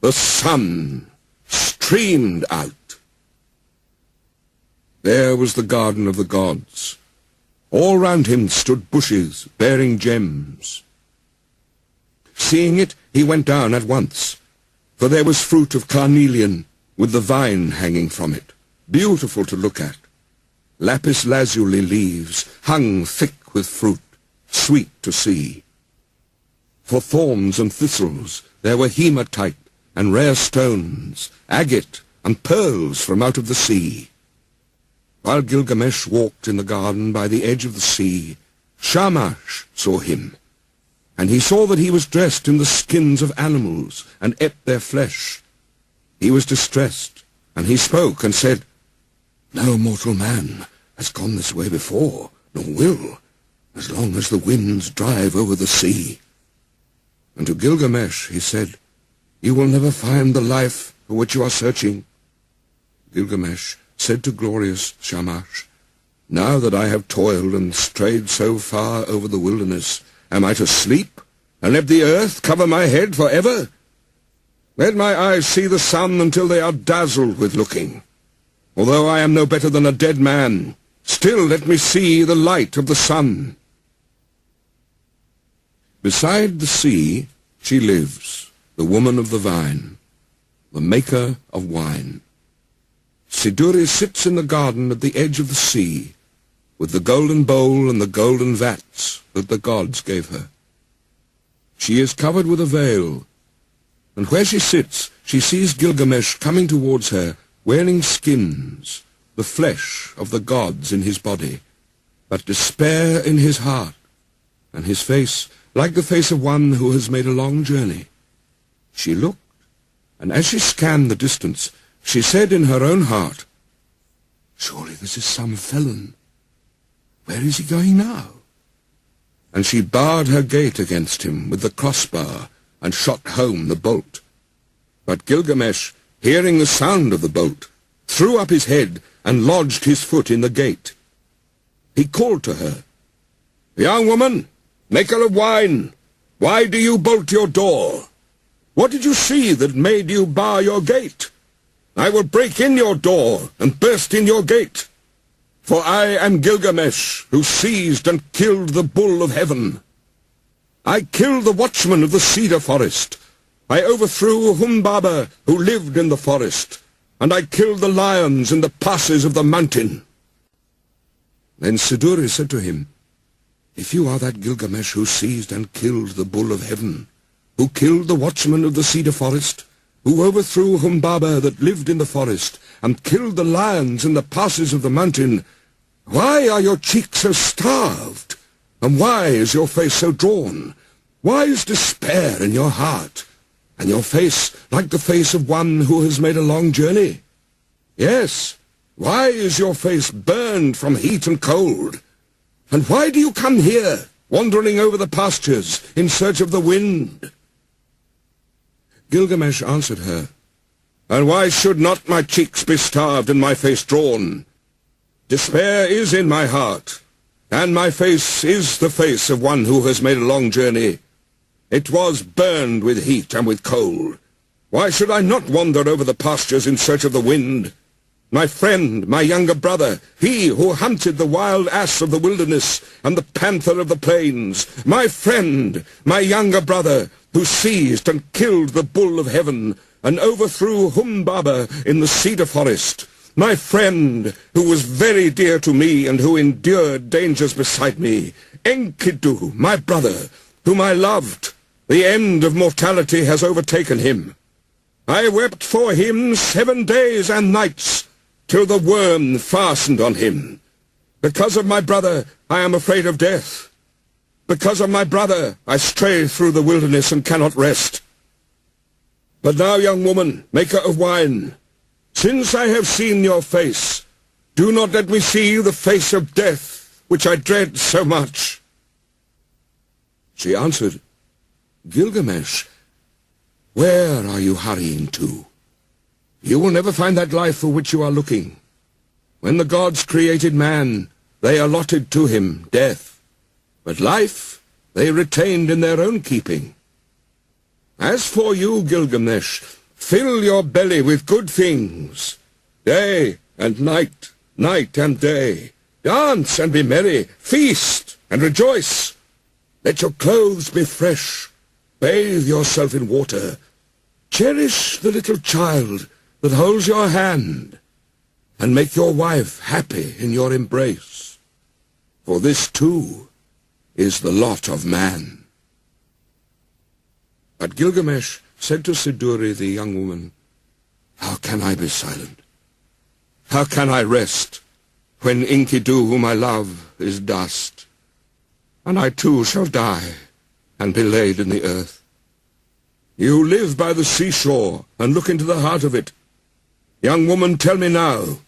the sun streamed out. There was the garden of the gods. All round him stood bushes bearing gems. Seeing it, he went down at once, for there was fruit of carnelian with the vine hanging from it, beautiful to look at. Lapis lazuli leaves hung thick with fruit, sweet to see. For thorns and thistles there were hematite and rare stones, agate and pearls from out of the sea. While Gilgamesh walked in the garden by the edge of the sea, Shamash saw him, and he saw that he was dressed in the skins of animals and ate their flesh. He was distressed, and he spoke and said, "No mortal man has gone this way before, nor will, as long as the winds drive over the sea." And to Gilgamesh he said, "You will never find the life for which you are searching." Gilgamesh said to glorious Shamash, "Now that I have toiled and strayed so far over the wilderness, am I to sleep and let the earth cover my head forever? Let my eyes see the sun until they are dazzled with looking. Although I am no better than a dead man, still let me see the light of the sun." Beside the sea she lives, the woman of the vine, the maker of wine. Siduri sits in the garden at the edge of the sea, with the golden bowl and the golden vats that the gods gave her. She is covered with a veil, and where she sits she sees Gilgamesh coming towards her, wearing skins, the flesh of the gods in his body, but despair in his heart, and his face like the face of one who has made a long journey. She looked, and as she scanned the distance, she said in her own heart, "Surely this is some felon. Where is he going now?" And she barred her gate against him with the crossbar and shot home the bolt. But Gilgamesh, hearing the sound of the bolt, threw up his head and lodged his foot in the gate. He called to her, "Young woman, maker of wine, why do you bolt your door? What did you see that made you bar your gate? I will break in your door and burst in your gate. For I am Gilgamesh, who seized and killed the bull of heaven. I killed the watchman of the cedar forest. I overthrew Humbaba, who lived in the forest, and I killed the lions in the passes of the mountain. Then Siduri said to him, If you are that Gilgamesh who seized and killed the bull of heaven, who killed the watchman of the cedar forest, who overthrew Humbaba that lived in the forest, and killed the lions in the passes of the mountain, why are your cheeks so starved? And why is your face so drawn? Why is despair in your heart, and your face like the face of one who has made a long journey? Yes, why is your face burned from heat and cold? And why do you come here, wandering over the pastures in search of the wind? Gilgamesh answered her, And why should not my cheeks be starved and my face drawn? Despair is in my heart, and my face is the face of one who has made a long journey. It was burned with heat and with cold. Why should I not wander over the pastures in search of the wind? My friend, my younger brother, he who hunted the wild ass of the wilderness and the panther of the plains, my friend, my younger brother, who seized and killed the bull of heaven and overthrew Humbaba in the cedar forest, my friend, who was very dear to me and who endured dangers beside me, Enkidu, my brother, whom I loved. The end of mortality has overtaken him. I wept for him 7 days and nights, till the worm fastened on him. Because of my brother, I am afraid of death. Because of my brother, I stray through the wilderness and cannot rest. But now, young woman, maker of wine, since I have seen your face, do not let me see the face of death, which I dread so much. She answered, Gilgamesh, where are you hurrying to? You will never find that life for which you are looking. When the gods created man, they allotted to him death, but life they retained in their own keeping. As for you, Gilgamesh, fill your belly with good things, day and night, night and day. Dance and be merry, feast and rejoice. Let your clothes be fresh, bathe yourself in water, cherish the little child that holds your hand, and make your wife happy in your embrace. For this, too, is the lot of man. But Gilgamesh said to Siduri, the young woman, How can I be silent? How can I rest when Enkidu, whom I love, is dust? And I too shall die and be laid in the earth. You live by the seashore and look into the heart of it. Young woman, tell me now,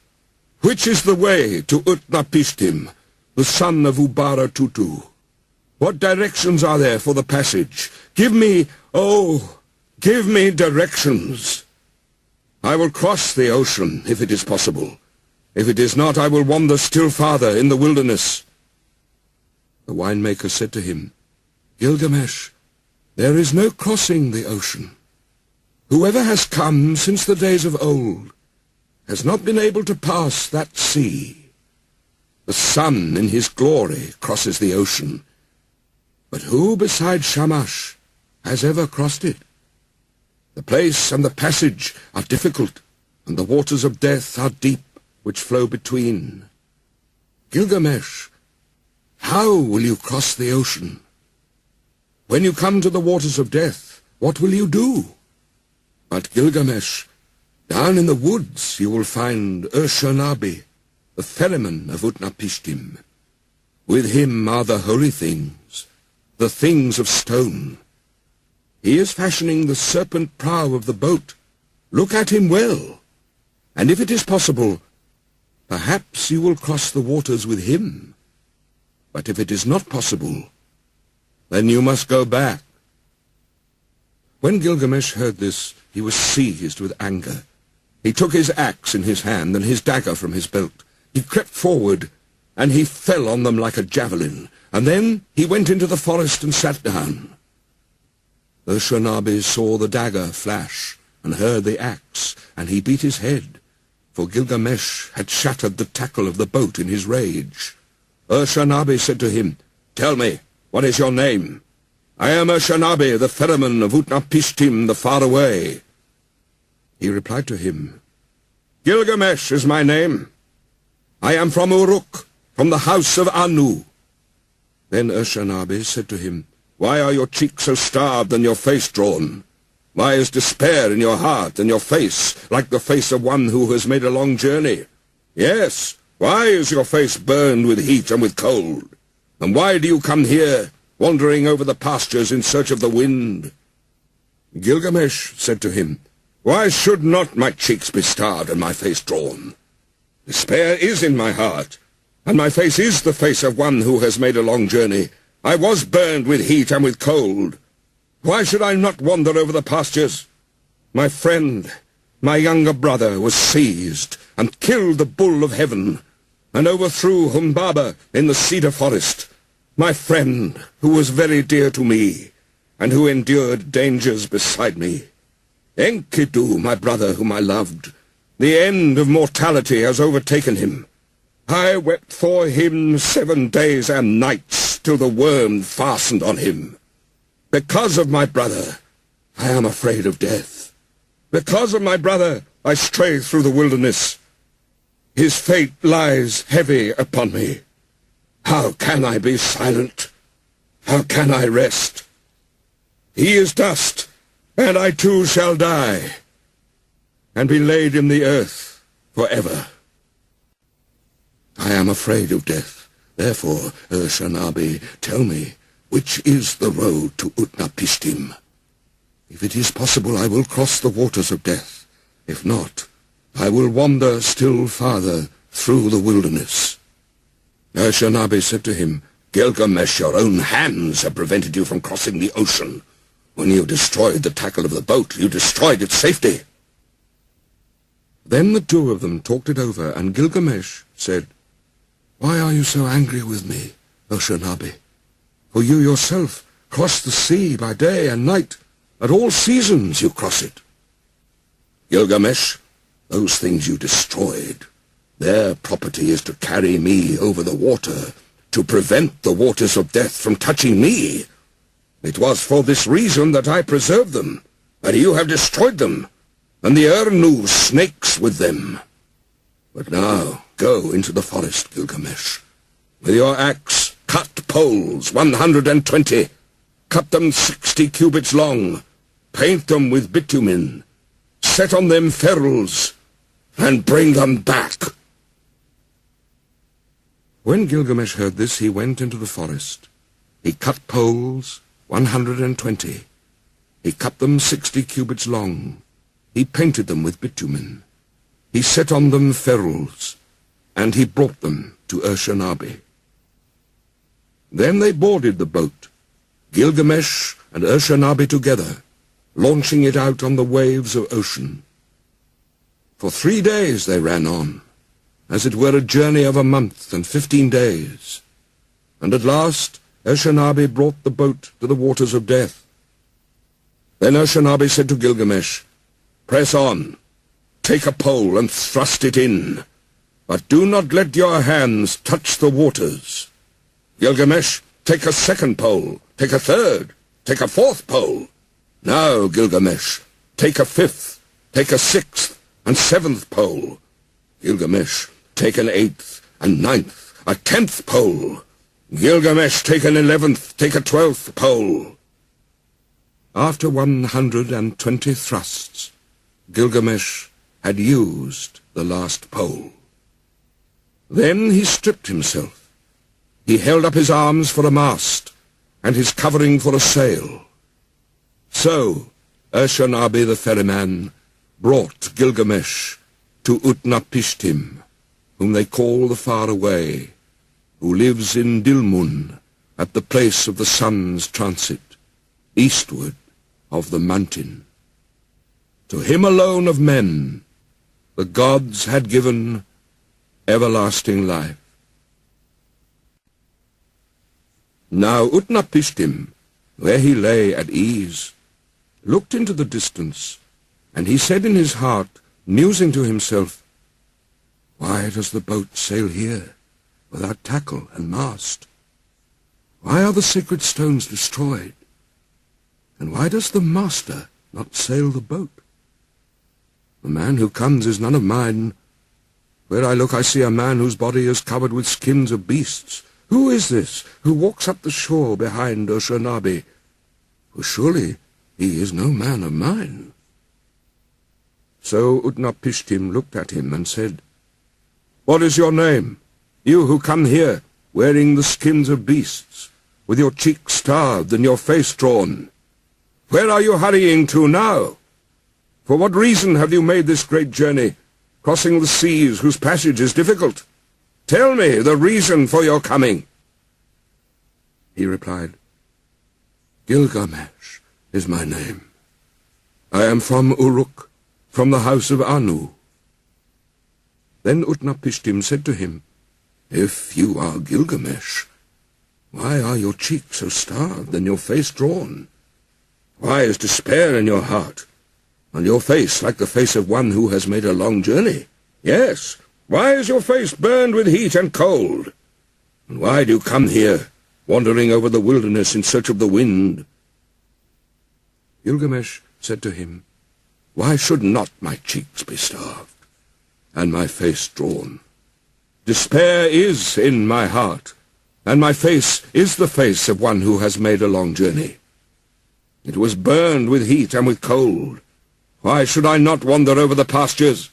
which is the way to Utnapishtim, the son of Ubara-Tutu? What directions are there for the passage? Give me, oh, give me directions. I will cross the ocean, if it is possible. If it is not, I will wander still farther in the wilderness. The winemaker said to him, Gilgamesh, there is no crossing the ocean. Whoever has come since the days of old has not been able to pass that sea. The sun in his glory crosses the ocean, but who besides Shamash has ever crossed it? The place and the passage are difficult, and the waters of death are deep, which flow between. Gilgamesh, how will you cross the ocean? When you come to the waters of death, what will you do? But Gilgamesh, down in the woods you will find Ur-Shanabi, the ferryman of Utnapishtim. With him are the holy things, the things of stone. He is fashioning the serpent prow of the boat. Look at him well, and if it is possible, perhaps you will cross the waters with him. But if it is not possible, then you must go back. When Gilgamesh heard this, he was seized with anger. He took his axe in his hand and his dagger from his belt. He crept forward, and he fell on them like a javelin. And then he went into the forest and sat down. The Shanabi saw the dagger flash and heard the axe, and he beat his head, for Gilgamesh had shattered the tackle of the boat in his rage. Ur-Shanabi said to him, "Tell me, what is your name?" "I am Ur-Shanabi, the ferryman of Utnapishtim, the faraway." He replied to him, "Gilgamesh is my name. I am from Uruk, from the house of Anu." Then Ur-Shanabi said to him, "Why are your cheeks so starved and your face drawn? Why is despair in your heart and your face like the face of one who has made a long journey? Yes, why is your face burned with heat and with cold? And why do you come here, wandering over the pastures in search of the wind?" Gilgamesh said to him, "Why should not my cheeks be starved and my face drawn? Despair is in my heart, and my face is the face of one who has made a long journey. I was burned with heat and with cold. Why should I not wander over the pastures? My friend, my younger brother, was seized and killed the bull of heaven, and overthrew Humbaba in the cedar forest. My friend, who was very dear to me, and who endured dangers beside me. Enkidu, my brother whom I loved, the end of mortality has overtaken him. I wept for him 7 days and nights, till the worm fastened on him. Because of my brother, I am afraid of death. Because of my brother, I stray through the wilderness. His fate lies heavy upon me. How can I be silent? How can I rest? He is dust, and I too shall die, and be laid in the earth forever. I am afraid of death. Therefore, Ur-Shanabi, tell me, which is the road to Utnapishtim? If it is possible, I will cross the waters of death. If not, I will wander still farther through the wilderness." Ur-Shanabi said to him, "Gilgamesh, your own hands have prevented you from crossing the ocean. When you destroyed the tackle of the boat, you destroyed its safety." Then the two of them talked it over, and Gilgamesh said, "Why are you so angry with me, Ur-Shanabi? For you yourself cross the sea by day and night. At all seasons you cross it." "Gilgamesh, those things you destroyed, their property is to carry me over the water, to prevent the waters of death from touching me. It was for this reason that I preserved them, but you have destroyed them, and the Urnu snakes with them. But now go into the forest, Gilgamesh. With your axe, cut poles 120, cut them 60 cubits long, paint them with bitumen, set on them ferrules, and bring them back." When Gilgamesh heard this, he went into the forest. He cut poles 120. He cut them 60 cubits long. He painted them with bitumen. He set on them ferrules, and he brought them to Ur-Shanabi. Then they boarded the boat, Gilgamesh and Ur-Shanabi together, launching it out on the waves of ocean. For 3 days they ran on, as it were a journey of a month and 15 days. And at last Ur-Shanabi brought the boat to the waters of death. Then Ur-Shanabi said to Gilgamesh, "Press on, take a pole and thrust it in, but do not let your hands touch the waters. Gilgamesh, take a second pole, take a third, take a fourth pole. Now, Gilgamesh, take a fifth, take a sixth and seventh pole. Gilgamesh, take an eighth and ninth, a 10th pole. Gilgamesh, take an 11th, take a 12th pole." After 120 thrusts, Gilgamesh had used the last pole. Then he stripped himself. He held up his arms for a mast, and his covering for a sail. So Ur-Shanabi the ferryman brought Gilgamesh to Utnapishtim, whom they call the Faraway, who lives in Dilmun, at the place of the sun's transit, eastward of the mountain. To him alone of men the gods had given everlasting life. Now Utnapishtim, where he lay at ease, looked into the distance, and he said in his heart, musing to himself, Why does the boat sail here, without tackle and mast? Why are the sacred stones destroyed? And why does the master not sail the boat? The man who comes is none of mine. Where I look I see a man whose body is covered with skins of beasts. Who is this who walks up the shore behind Oshanabi? For surely he is no man of mine. So Utnapishtim looked at him and said, What is your name, you who come here, wearing the skins of beasts, with your cheeks starved and your face drawn? Where are you hurrying to now? For what reason have you made this great journey, crossing the seas whose passage is difficult? Tell me the reason for your coming. He replied, Gilgamesh is my name. I am from Uruk, from the house of Anu. Then Utnapishtim said to him, If you are Gilgamesh, why are your cheeks so starved and your face drawn? Why is despair in your heart, and your face like the face of one who has made a long journey? Yes, why is your face burned with heat and cold? And why do you come here, wandering over the wilderness in search of the wind? Gilgamesh said to him, Why should not my cheeks be starved, and my face drawn? Despair is in my heart, and my face is the face of one who has made a long journey. It was burned with heat and with cold. Why should I not wander over the pastures?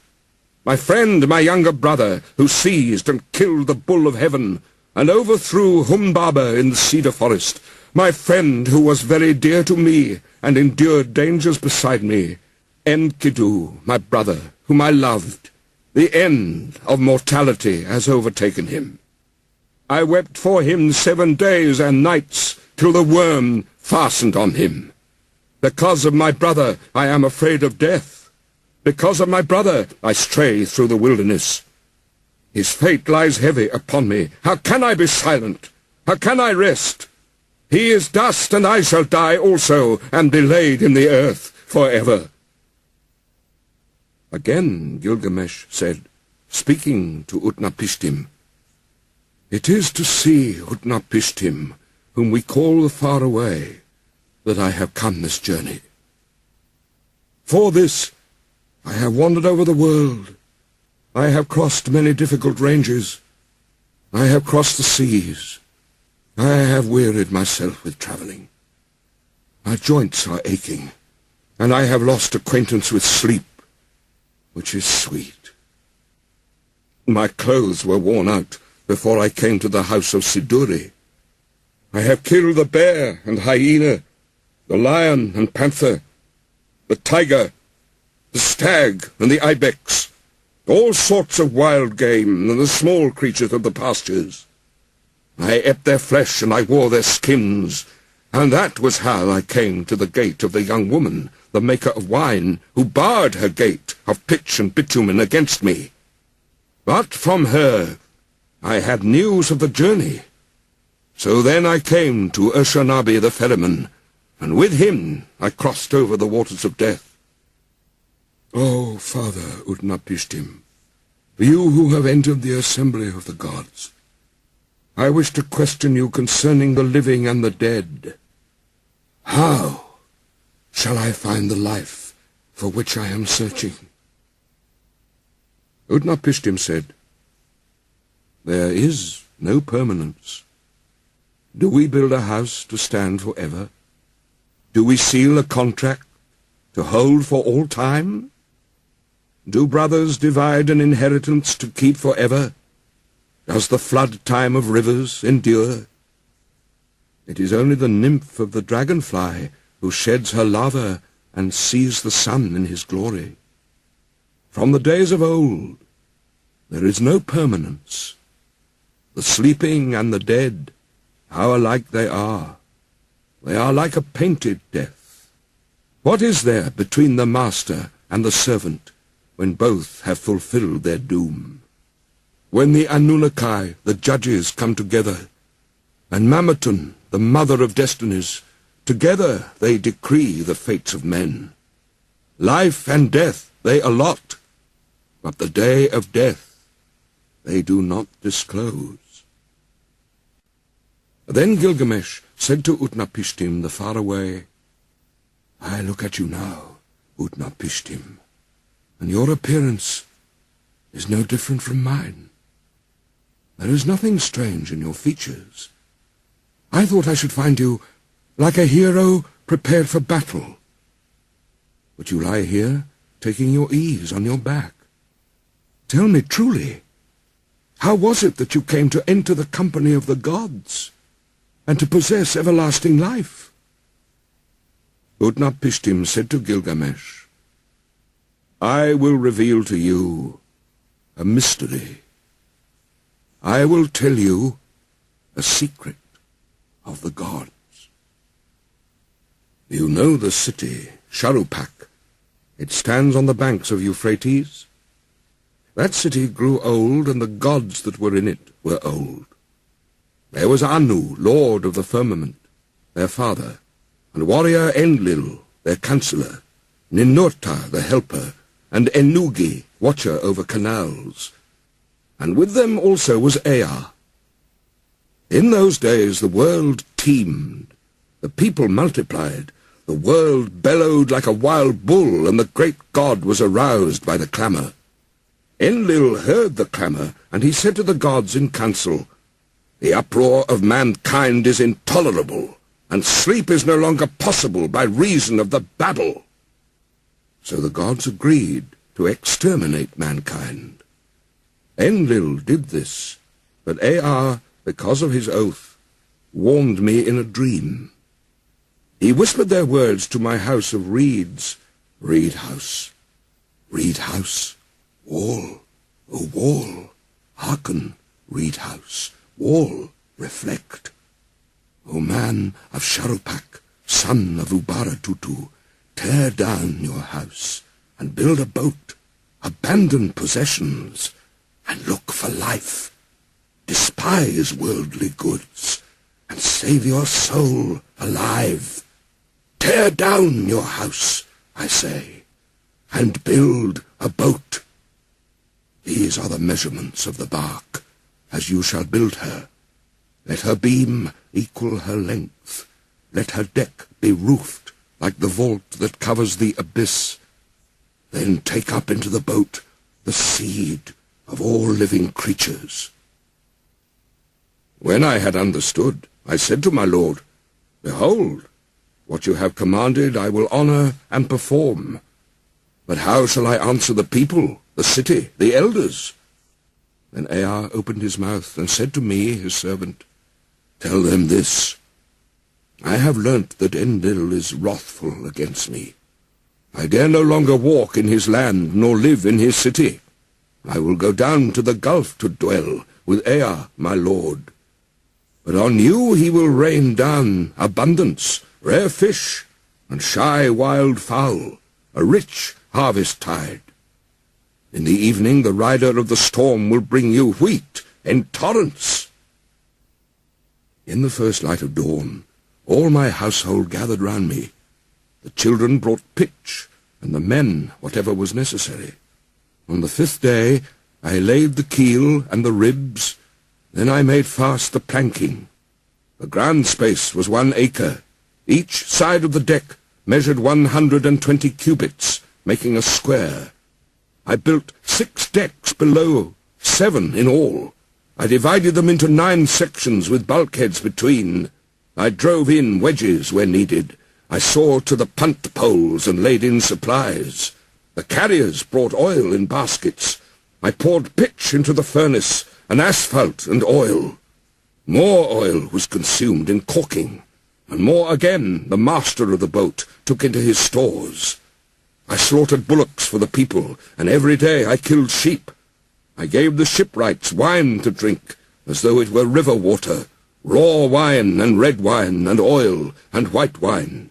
My friend, my younger brother, who seized and killed the bull of heaven, and overthrew Humbaba in the cedar forest, my friend who was very dear to me, and endured dangers beside me, Enkidu, my brother, whom I loved, the end of mortality has overtaken him. I wept for him 7 days and nights, till the worm fastened on him. Because of my brother, I am afraid of death. Because of my brother, I stray through the wilderness. His fate lies heavy upon me. How can I be silent? How can I rest? He is dust, and I shall die also, and be laid in the earth forever. Again Gilgamesh said, speaking to Utnapishtim, It is to see Utnapishtim, whom we call the Far Away, that I have come this journey. For this I have wandered over the world. I have crossed many difficult ranges. I have crossed the seas. I have wearied myself with travelling. My joints are aching, and I have lost acquaintance with sleep, which is sweet. My clothes were worn out before I came to the house of Siduri. I have killed the bear and hyena, the lion and panther, the tiger, the stag and the ibex, all sorts of wild game and the small creatures of the pastures. I ate their flesh and I wore their skins, and that was how I came to the gate of the young woman, the maker of wine, who barred her gate of pitch and bitumen against me. But from her I had news of the journey. So then I came to Oshanabi the ferryman, and with him I crossed over the waters of death. O Father Utnapishtim, you who have entered the assembly of the gods, I wish to question you concerning the living and the dead. How shall I find the life for which I am searching? Utnapishtim said, There is no permanence. Do we build a house to stand forever? Do we seal a contract to hold for all time? Do brothers divide an inheritance to keep forever? Does the flood time of rivers endure? It is only the nymph of the dragonfly who sheds her lava and sees the sun in his glory. From the days of old, there is no permanence. The sleeping and the dead, how alike they are. They are like a painted death. What is there between the master and the servant when both have fulfilled their doom? When the Anunnaki, the judges, come together, and Mamatun, the mother of destinies, together they decree the fates of men. Life and death they allot, but the day of death they do not disclose. Then Gilgamesh said to Utnapishtim the faraway, I look at you now, Utnapishtim, and your appearance is no different from mine. There is nothing strange in your features. I thought I should find you like a hero prepared for battle. But you lie here, taking your ease on your back. Tell me truly, how was it that you came to enter the company of the gods, and to possess everlasting life? Utnapishtim said to Gilgamesh, I will reveal to you a mystery. I will tell you a secret of the gods. You know the city, Sharupak. It stands on the banks of Euphrates. That city grew old, and the gods that were in it were old. There was Anu, lord of the firmament, their father, and warrior Enlil, their counselor, Ninurta, the helper, and Ennugi, watcher over canals. And with them also was Ea. In those days the world teemed, the people multiplied, the world bellowed like a wild bull, and the great god was aroused by the clamour. Enlil heard the clamour, and he said to the gods in council, The uproar of mankind is intolerable, and sleep is no longer possible by reason of the babel. So the gods agreed to exterminate mankind. Enlil did this, but Ea, because of his oath, warned me in a dream. He whispered their words to my house of reeds, Reed house, wall, O wall, hearken, reed house, wall, reflect. O man of Sharupak, son of Ubaratutu, tear down your house, and build a boat, abandon possessions, and look for life. Despise worldly goods, and save your soul alive. Tear down your house, I say, and build a boat. These are the measurements of the bark, as you shall build her. Let her beam equal her length. Let her deck be roofed like the vault that covers the abyss. Then take up into the boat the seed of all living creatures. When I had understood, I said to my lord, Behold, what you have commanded I will honor and perform. But how shall I answer the people, the city, the elders? Then Ea opened his mouth and said to me, his servant, Tell them this. I have learnt that Enlil is wrathful against me. I dare no longer walk in his land, nor live in his city. I will go down to the gulf to dwell with Ea, my lord. But on you he will rain down abundance, rare fish, and shy wild fowl, a rich harvest tide. In the evening the rider of the storm will bring you wheat in torrents. In the first light of dawn, all my household gathered round me. The children brought pitch, and the men whatever was necessary. On the 5th day I laid the keel and the ribs, then I made fast the planking. The ground space was 1 acre. Each side of the deck measured 120 cubits, making a square. I built 6 decks below, 7 in all. I divided them into 9 sections with bulkheads between. I drove in wedges where needed. I saw to the punt poles and laid in supplies. The carriers brought oil in baskets. I poured pitch into the furnace, and asphalt and oil. More oil was consumed in caulking, and more again the master of the boat took into his stores. I slaughtered bullocks for the people, and every day I killed sheep. I gave the shipwrights wine to drink, as though it were river water, raw wine and red wine and oil and white wine.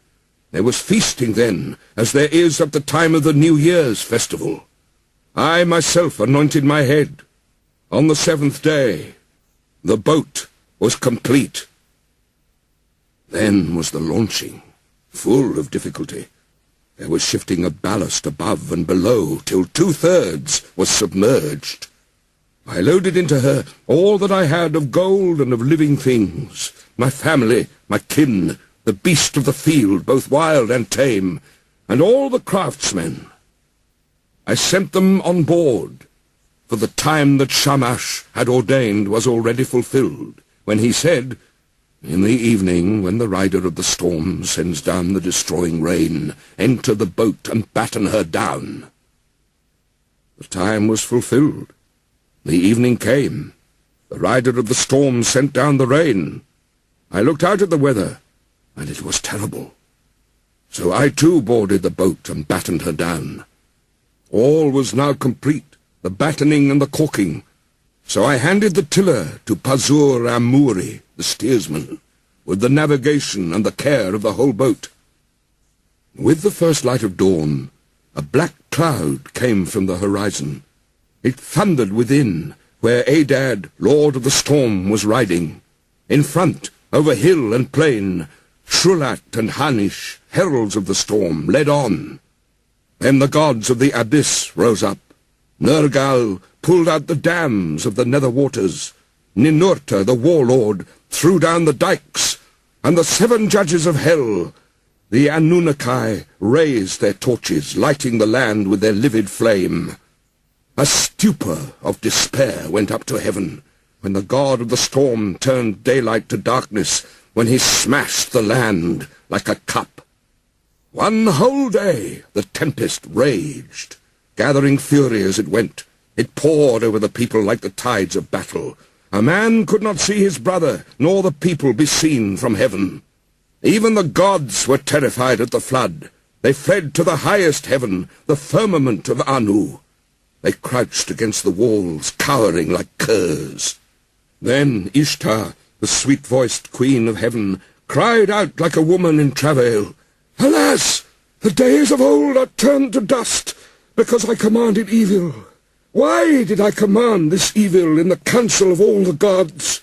There was feasting then, as there is at the time of the New Year's festival. I myself anointed my head. On the 7th day, the boat was complete. Then was the launching, full of difficulty. There was shifting of ballast above and below, till 2/3 was submerged. I loaded into her all that I had of gold and of living things, my family, my kin, the beast of the field, both wild and tame, and all the craftsmen. I sent them on board, for the time that Shamash had ordained was already fulfilled, when he said, "In the evening, when the rider of the storm sends down the destroying rain, enter the boat and batten her down." The time was fulfilled. The evening came. The rider of the storm sent down the rain. I looked out at the weather, and it was terrible. So I too boarded the boat and battened her down. All was now complete, the battening and the caulking. So I handed the tiller to Pazur Amuri, the steersman, with the navigation and the care of the whole boat. With the first light of dawn, a black cloud came from the horizon. It thundered within, where Adad, lord of the storm, was riding. In front, over hill and plain, Shulat and Hanish, heralds of the storm, led on. Then the gods of the abyss rose up. Nergal pulled out the dams of the nether waters. Ninurta, the warlord, threw down the dikes, and the 7 judges of hell, the Anunnaki, raised their torches, lighting the land with their livid flame. A stupor of despair went up to heaven, when the god of the storm turned daylight to darkness, when he smashed the land like a cup. 1 whole day the tempest raged, gathering fury as it went. It poured over the people like the tides of battle. A man could not see his brother, nor the people be seen from heaven. Even the gods were terrified at the flood. They fled to the highest heaven, the firmament of Anu. They crouched against the walls, cowering like curs. Then Ishtar, the sweet-voiced queen of heaven, cried out like a woman in travail, "Alas! The days of old are turned to dust, because I commanded evil. Why did I command this evil in the council of all the gods?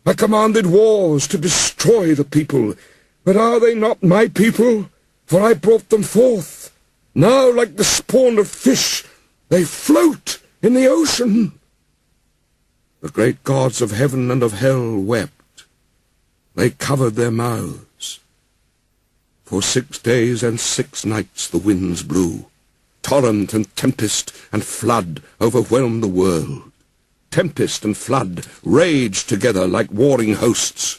I commanded wars to destroy the people, but are they not my people? For I brought them forth. Now, like the spawn of fish, they float in the ocean." The great gods of heaven and of hell wept. They covered their mouths. For 6 days and 6 nights the winds blew. Torrent and tempest and flood overwhelmed the world. Tempest and flood raged together like warring hosts.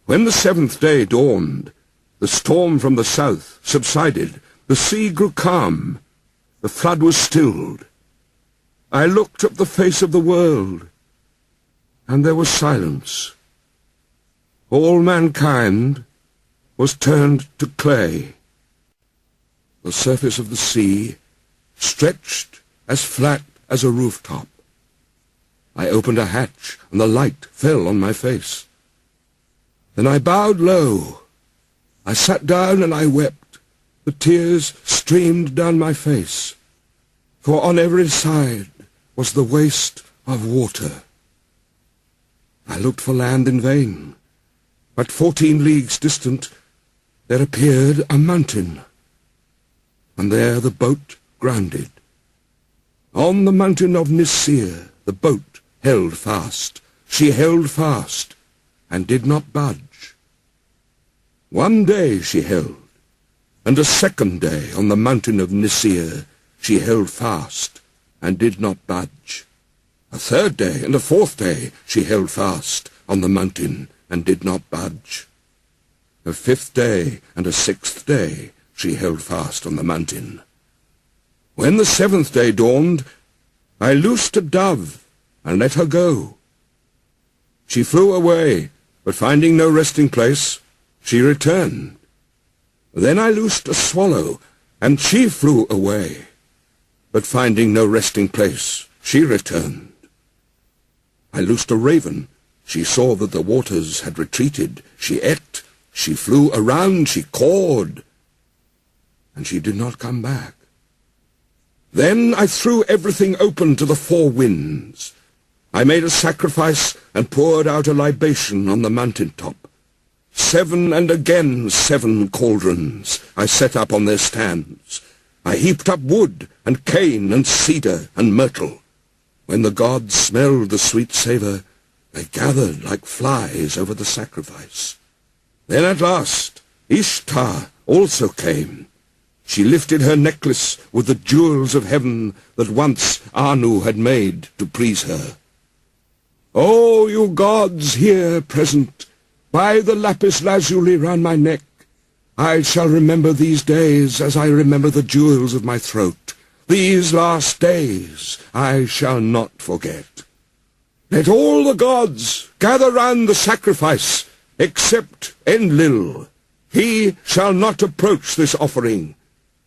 When the 7th day dawned, the storm from the south subsided. The sea grew calm. The flood was stilled. I looked up the face of the world, and there was silence. All mankind was turned to clay. The surface of the sea stretched as flat as a rooftop. I opened a hatch, and the light fell on my face. Then I bowed low. I sat down and I wept. The tears streamed down my face, for on every side was the waste of water. I looked for land in vain, but 14 leagues distant there appeared a mountain, and there the boat grounded. On the mountain of Nisir the boat held fast. She held fast, and did not budge. 1 day she held, and a 2nd day on the mountain of Nisir she held fast, and did not budge. A 3rd day and a 4th day she held fast on the mountain, and did not budge. A 5th day and a 6th day she held fast on the mountain. When the 7th day dawned, I loosed a dove, and let her go. She flew away, but finding no resting place, she returned. Then I loosed a swallow, and she flew away, but finding no resting place, she returned. I loosed a raven. She saw that the waters had retreated. She ate, she flew around, she cawed, and she did not come back. Then I threw everything open to the 4 winds. I made a sacrifice and poured out a libation on the mountain-top. 7 and again 7 cauldrons I set up on their stands. I heaped up wood and cane and cedar and myrtle. When the gods smelled the sweet savour, they gathered like flies over the sacrifice. Then at last Ishtar also came. She lifted her necklace with the jewels of heaven that once Anu had made to please her. O you gods here present, by the lapis lazuli round my neck, I shall remember these days as I remember the jewels of my throat. These last days I shall not forget. Let all the gods gather round the sacrifice, except Enlil. He shall not approach this offering,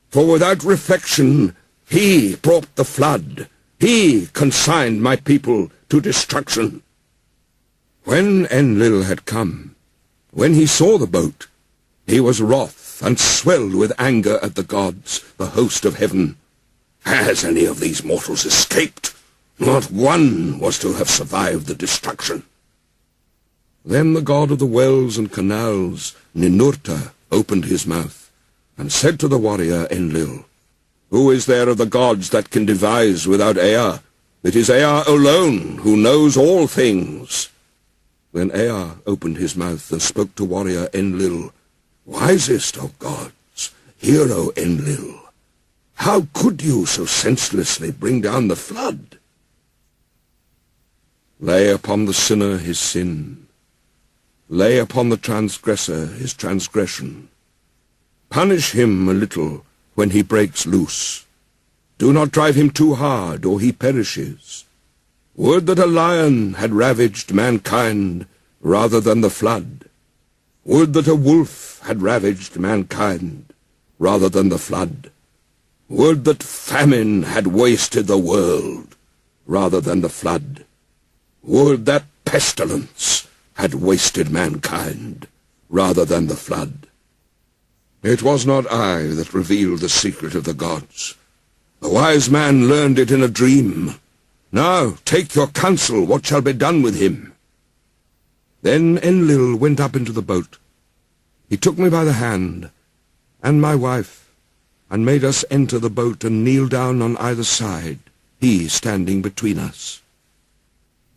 for without reflection he brought the flood. He consigned my people to destruction. When Enlil had come, when he saw the boat, he was wroth and swelled with anger at the gods, the host of heaven. Has any of these mortals escaped? Not one was to have survived the destruction. Then the god of the wells and canals, Ninurta, opened his mouth, and said to the warrior Enlil, Who is there of the gods that can devise without Ea? It is Ea alone who knows all things. Then Ea opened his mouth and spoke to warrior Enlil, Wisest of gods, hero Enlil, how could you so senselessly bring down the flood? Lay upon the sinner his sin. Lay upon the transgressor his transgression. Punish him a little when he breaks loose. Do not drive him too hard, or he perishes. Would that a lion had ravaged mankind rather than the flood. Would that a wolf had ravaged mankind rather than the flood. Would that famine had wasted the world rather than the flood. Would that pestilence had wasted mankind rather than the flood. It was not I that revealed the secret of the gods. The wise man learned it in a dream. Now take your counsel what shall be done with him. Then Enlil went up into the boat. He took me by the hand, and my wife, and made us enter the boat and kneel down on either side, he standing between us.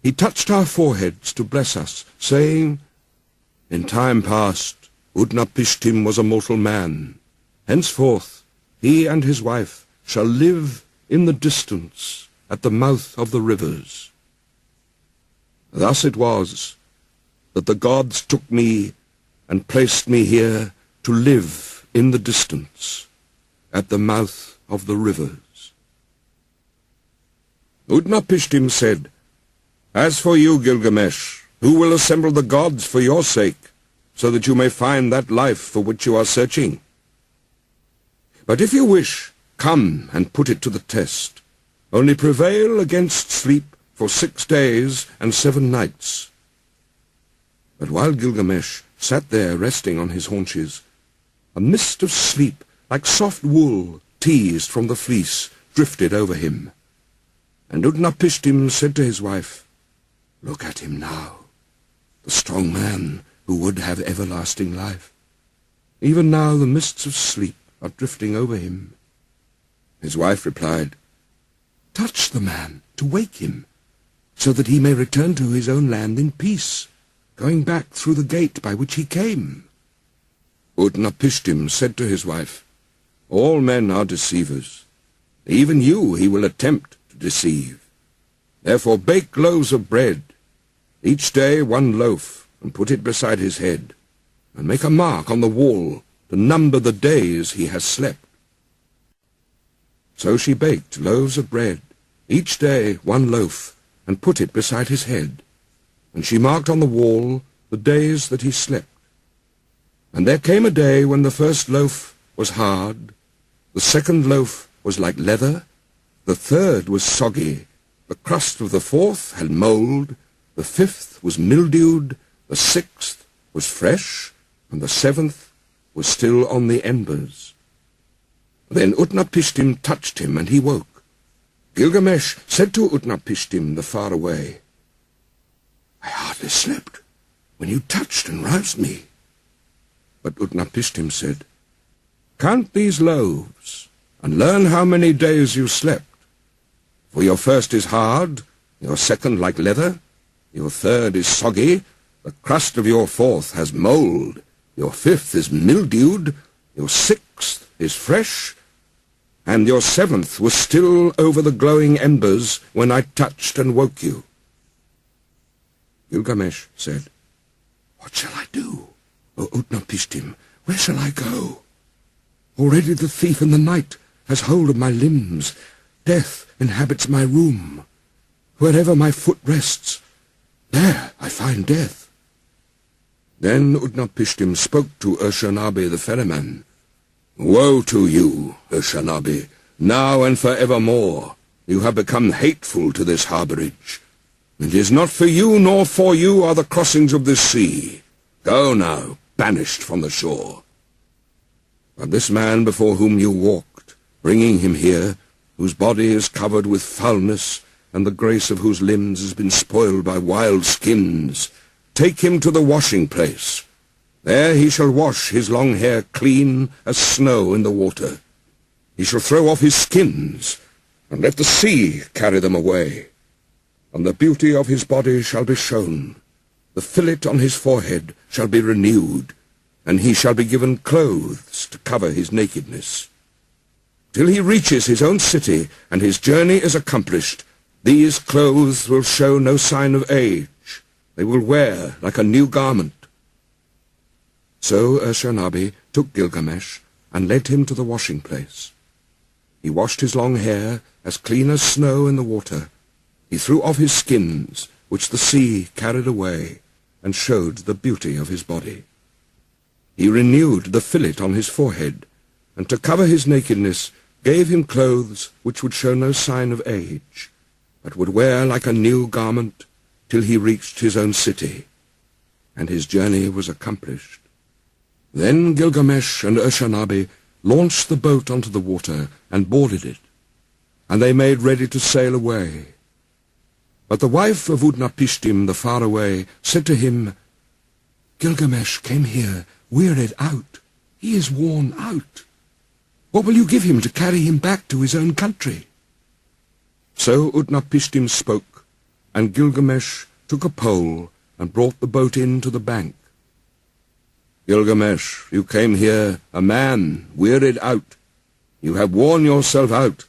He touched our foreheads to bless us, saying, In time past, Utnapishtim was a mortal man. Henceforth, he and his wife shall live in the distance at the mouth of the rivers. Thus it was that the gods took me and placed me here to live in the distance at the mouth of the rivers. Utnapishtim said, As for you, Gilgamesh, who will assemble the gods for your sake, so that you may find that life for which you are searching? But if you wish, come and put it to the test. Only prevail against sleep for 6 days and 7 nights. But while Gilgamesh sat there resting on his haunches, a mist of sleep, like soft wool teased from the fleece, drifted over him. And Utnapishtim said to his wife, Look at him now, the strong man who would have everlasting life. Even now the mists of sleep are drifting over him. His wife replied, Touch the man to wake him, so that he may return to his own land in peace, going back through the gate by which he came. Utnapishtim said to his wife, All men are deceivers. Even you he will attempt to deceive. Therefore bake loaves of bread, each day 1 loaf, and put it beside his head, and make a mark on the wall to number the days he has slept. So she baked loaves of bread, each day 1 loaf, and put it beside his head, and she marked on the wall the days that he slept. And there came a day when the first loaf was hard, the second loaf was like leather, the third was soggy, the crust of the fourth had mold, the fifth was mildewed, the sixth was fresh, and the seventh was still on the embers. Then Utnapishtim touched him, and he woke. Gilgamesh said to Utnapishtim the faraway, I hardly slept when you touched and roused me. But Utnapishtim said, Count these loaves, and learn how many days you slept. For your first is hard, your second like leather, your third is soggy, the crust of your fourth has mould, your fifth is mildewed, your sixth is fresh, and your seventh was still over the glowing embers when I touched and woke you." Gilgamesh said, "What shall I do, O Utnapishtim? Where shall I go? Already the thief in the night has hold of my limbs. Death inhabits my room. Wherever my foot rests, there I find death." Then Utnapishtim spoke to Urshanabi the ferryman. "Woe to you, Urshanabi! Now and forevermore you have become hateful to this harbourage. It is not for you nor for you are the crossings of this sea. Go now, banished from the shore. But this man before whom you walked, bringing him here, whose body is covered with foulness, and the grace of whose limbs has been spoiled by wild skins, take him to the washing place. There he shall wash his long hair clean as snow in the water. He shall throw off his skins, and let the sea carry them away. And the beauty of his body shall be shown. The fillet on his forehead shall be renewed, and he shall be given clothes to cover his nakedness. Till he reaches his own city, and his journey is accomplished, these clothes will show no sign of age. They will wear like a new garment." So Urshanabi took Gilgamesh and led him to the washing place. He washed his long hair as clean as snow in the water. He threw off his skins, which the sea carried away, and showed the beauty of his body. He renewed the fillet on his forehead, and to cover his nakedness gave him clothes which would show no sign of age, but would wear like a new garment till he reached his own city, and his journey was accomplished. Then Gilgamesh and Urshanabi launched the boat onto the water and boarded it, and they made ready to sail away. But the wife of Utnapishtim the faraway said to him, "Gilgamesh came here wearied out. He is worn out. What will you give him to carry him back to his own country?" So Utnapishtim spoke, and Gilgamesh took a pole and brought the boat in to the bank. "Gilgamesh, you came here a man, wearied out. You have worn yourself out.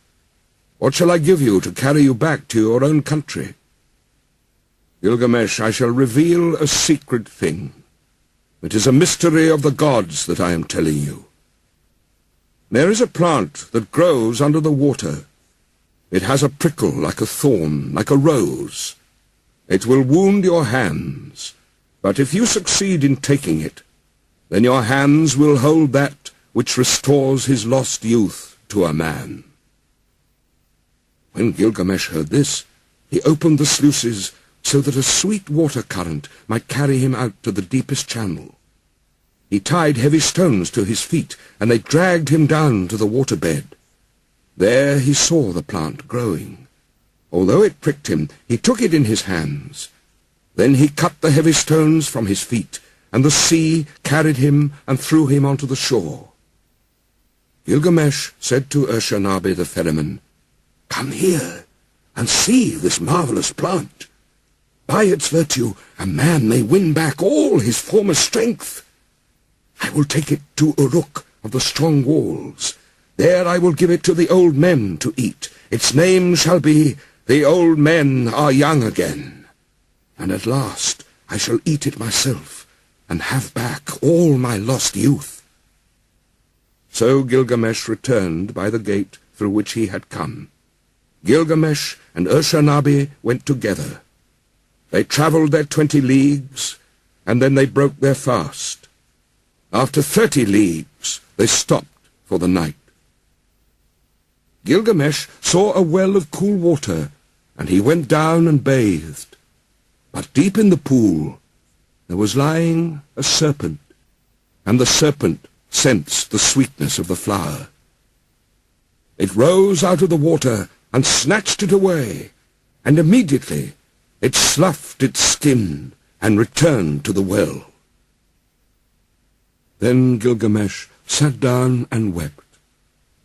What shall I give you to carry you back to your own country?" "Gilgamesh, I shall reveal a secret thing. It is a mystery of the gods that I am telling you. There is a plant that grows under the water. It has a prickle like a thorn, like a rose. It will wound your hands, but if you succeed in taking it, then your hands will hold that which restores his lost youth to a man." When Gilgamesh heard this, he opened the sluices so that a sweet water current might carry him out to the deepest channel. He tied heavy stones to his feet, and they dragged him down to the waterbed. There he saw the plant growing. Although it pricked him, he took it in his hands. Then he cut the heavy stones from his feet, and the sea carried him and threw him onto the shore. Gilgamesh said to Urshanabi the ferryman, "Come here and see this marvelous plant. By its virtue, a man may win back all his former strength. I will take it to Uruk of the strong walls. There I will give it to the old men to eat. Its name shall be, The Old Men Are Young Again. And at last I shall eat it myself, and have back all my lost youth." So Gilgamesh returned by the gate through which he had come. Gilgamesh and Urshanabi went together. They travelled their 20 leagues, and then they broke their fast. After 30 leagues, they stopped for the night. Gilgamesh saw a well of cool water, and he went down and bathed. But deep in the pool there was lying a serpent, and the serpent sensed the sweetness of the flower. It rose out of the water and snatched it away, and immediately it sloughed its skin and returned to the well. Then Gilgamesh sat down and wept.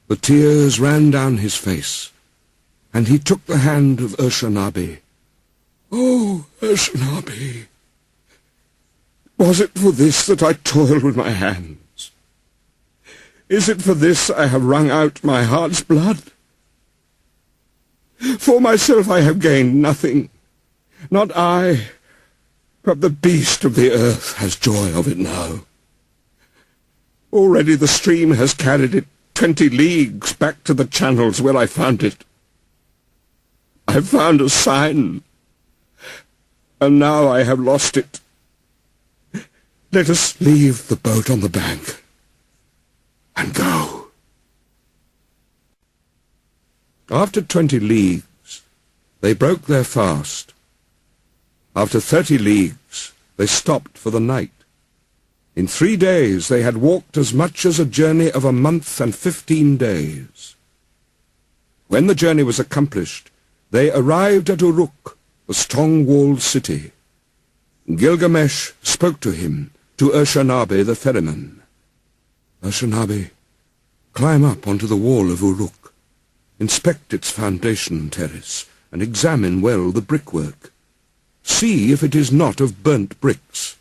The tears ran down his face, and he took the hand of Urshanabi "Oh, Ashnabi, was it for this that I toiled with my hands? Is it for this I have wrung out my heart's blood? For myself I have gained nothing, not I, but the beast of the earth has joy of it now. Already the stream has carried it 20 leagues back to the channels where I found it. I found a sign, and now I have lost it. Let us leave the boat on the bank and go." After 20 leagues, they broke their fast. After 30 leagues, they stopped for the night. In 3 days they had walked as much as a journey of a month and 15 days. When the journey was accomplished, they arrived at Uruk, the strong-walled city. Gilgamesh spoke to him, to Urshanabi the ferryman. "Urshanabi, climb up onto the wall of Uruk. Inspect its foundation terrace, and examine well the brickwork. See if it is not of burnt bricks.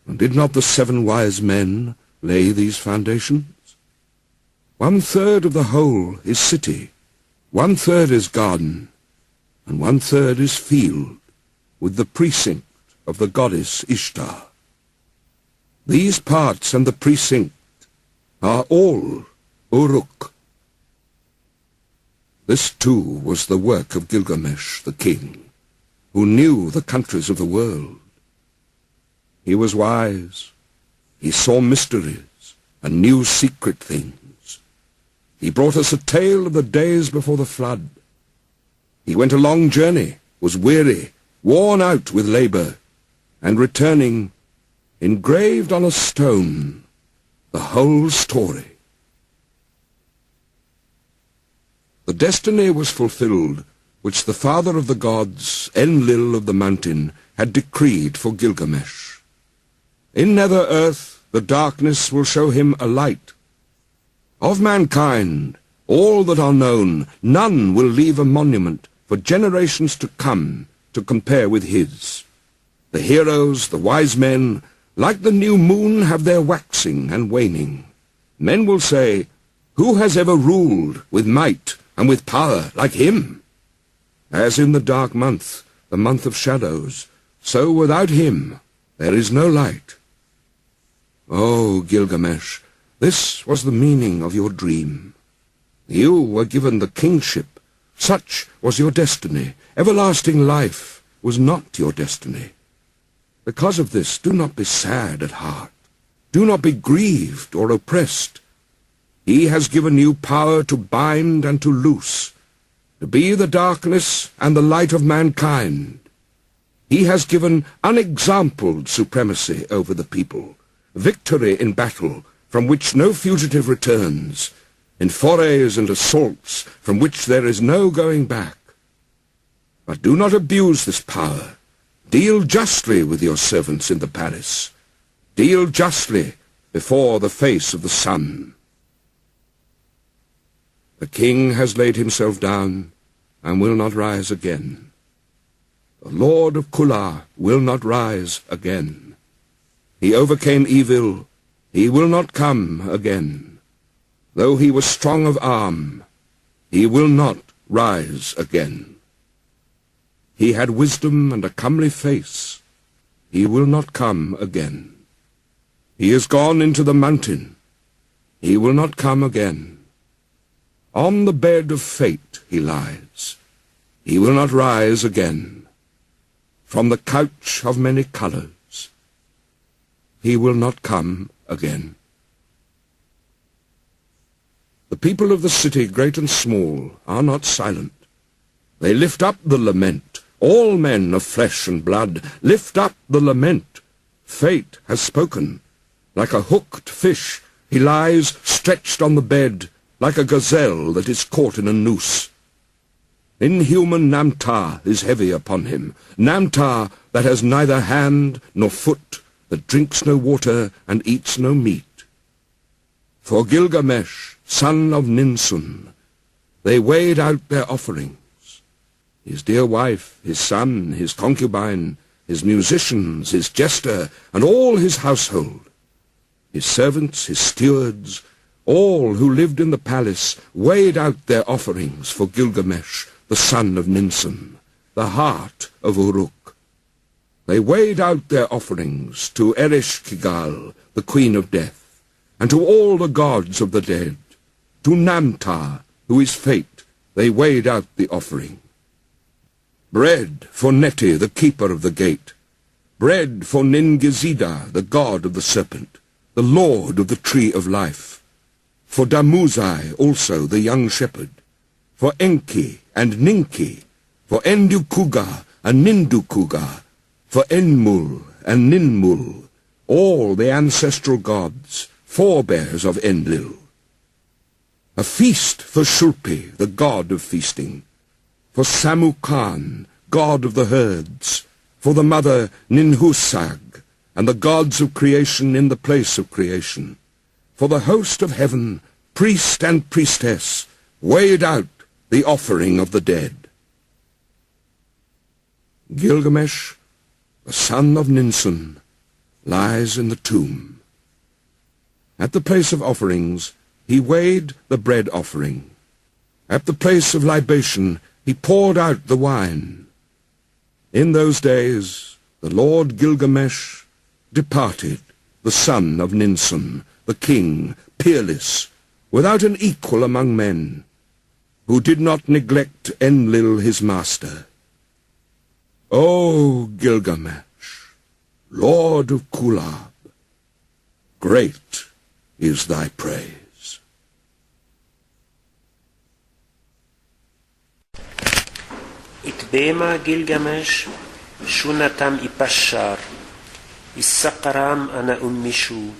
And did not the 7 wise men lay these foundations? 1/3 of the whole is city, 1/3 is garden, and 1/3 is field, with the precinct of the goddess Ishtar. These parts and the precinct are all Uruk." This too was the work of Gilgamesh the king, who knew the countries of the world. He was wise. He saw mysteries and knew secret things. He brought us a tale of the days before the flood. He went a long journey, was weary, worn out with labor, and returning, engraved on a stone the whole story. The destiny was fulfilled which the father of the gods, Enlil of the mountain, had decreed for Gilgamesh. In nether earth the darkness will show him a light. Of mankind, all that are known, none will leave a monument for generations to come to compare with his. The heroes, the wise men, like the new moon, have their waxing and waning. Men will say, "Who has ever ruled with might and with power like him?" As in the dark month, the month of shadows, so without him there is no light. O Gilgamesh, this was the meaning of your dream. You were given the kingship. Such was your destiny. Everlasting life was not your destiny. Because of this, do not be sad at heart. Do not be grieved or oppressed. He has given you power to bind and to loose, to be the darkness and the light of mankind. He has given unexampled supremacy over the people, victory in battle from which no fugitive returns, in forays and assaults from which there is no going back. But do not abuse this power. Deal justly with your servants in the palace. Deal justly before the face of the sun. The king has laid himself down and will not rise again. The Lord of Kula will not rise again. He overcame evil. He will not come again. Though he was strong of arm, he will not rise again. He had wisdom and a comely face. He will not come again. He is gone into the mountain. He will not come again. On the bed of fate he lies. He will not rise again. From the couch of many colors, he will not come again. The people of the city, great and small, are not silent. They lift up the lament. All men of flesh and blood, lift up the lament. Fate has spoken. Like a hooked fish, he lies stretched on the bed, like a gazelle that is caught in a noose. Inhuman Namtar is heavy upon him, Namtar that has neither hand nor foot, that drinks no water and eats no meat. For Gilgamesh, son of Ninsun, they weighed out their offerings. his dear wife, his son, his concubine, his musicians, his jester, and all his household, his servants, his stewards, all who lived in the palace weighed out their offerings for Gilgamesh, the son of Ninsun, the heart of Uruk. They weighed out their offerings to Ereshkigal, the queen of death, and to all the gods of the dead. To Namtar, who is fate, they weighed out the offering. Bread for Neti, the keeper of the gate. Bread for Ningizida, the god of the serpent, the lord of the tree of life. For Damuzai also, the young shepherd. For Enki and Ninki. For Endukuga and Nindukuga. For Enmul and Ninmul, all the ancestral gods, forebears of Enlil. A feast for Shulpi, the god of feasting. For Samukan, god of the herds. For the mother Ninhusag, and the gods of creation in the place of creation. For the host of heaven, priest and priestess, weighed out the offering of the dead. Gilgamesh, the son of Ninsun, lies in the tomb. At the place of offerings, he weighed the bread offering. At the place of libation, he poured out the wine. In those days, the Lord Gilgamesh departed, the son of Ninsun, the king, peerless, without an equal among men, who did not neglect Enlil his master. O Gilgamesh, Lord of Kulab, great is thy praise. Itbema Gilgamesh, shunatam ipashar, issaqaram ana ummishu,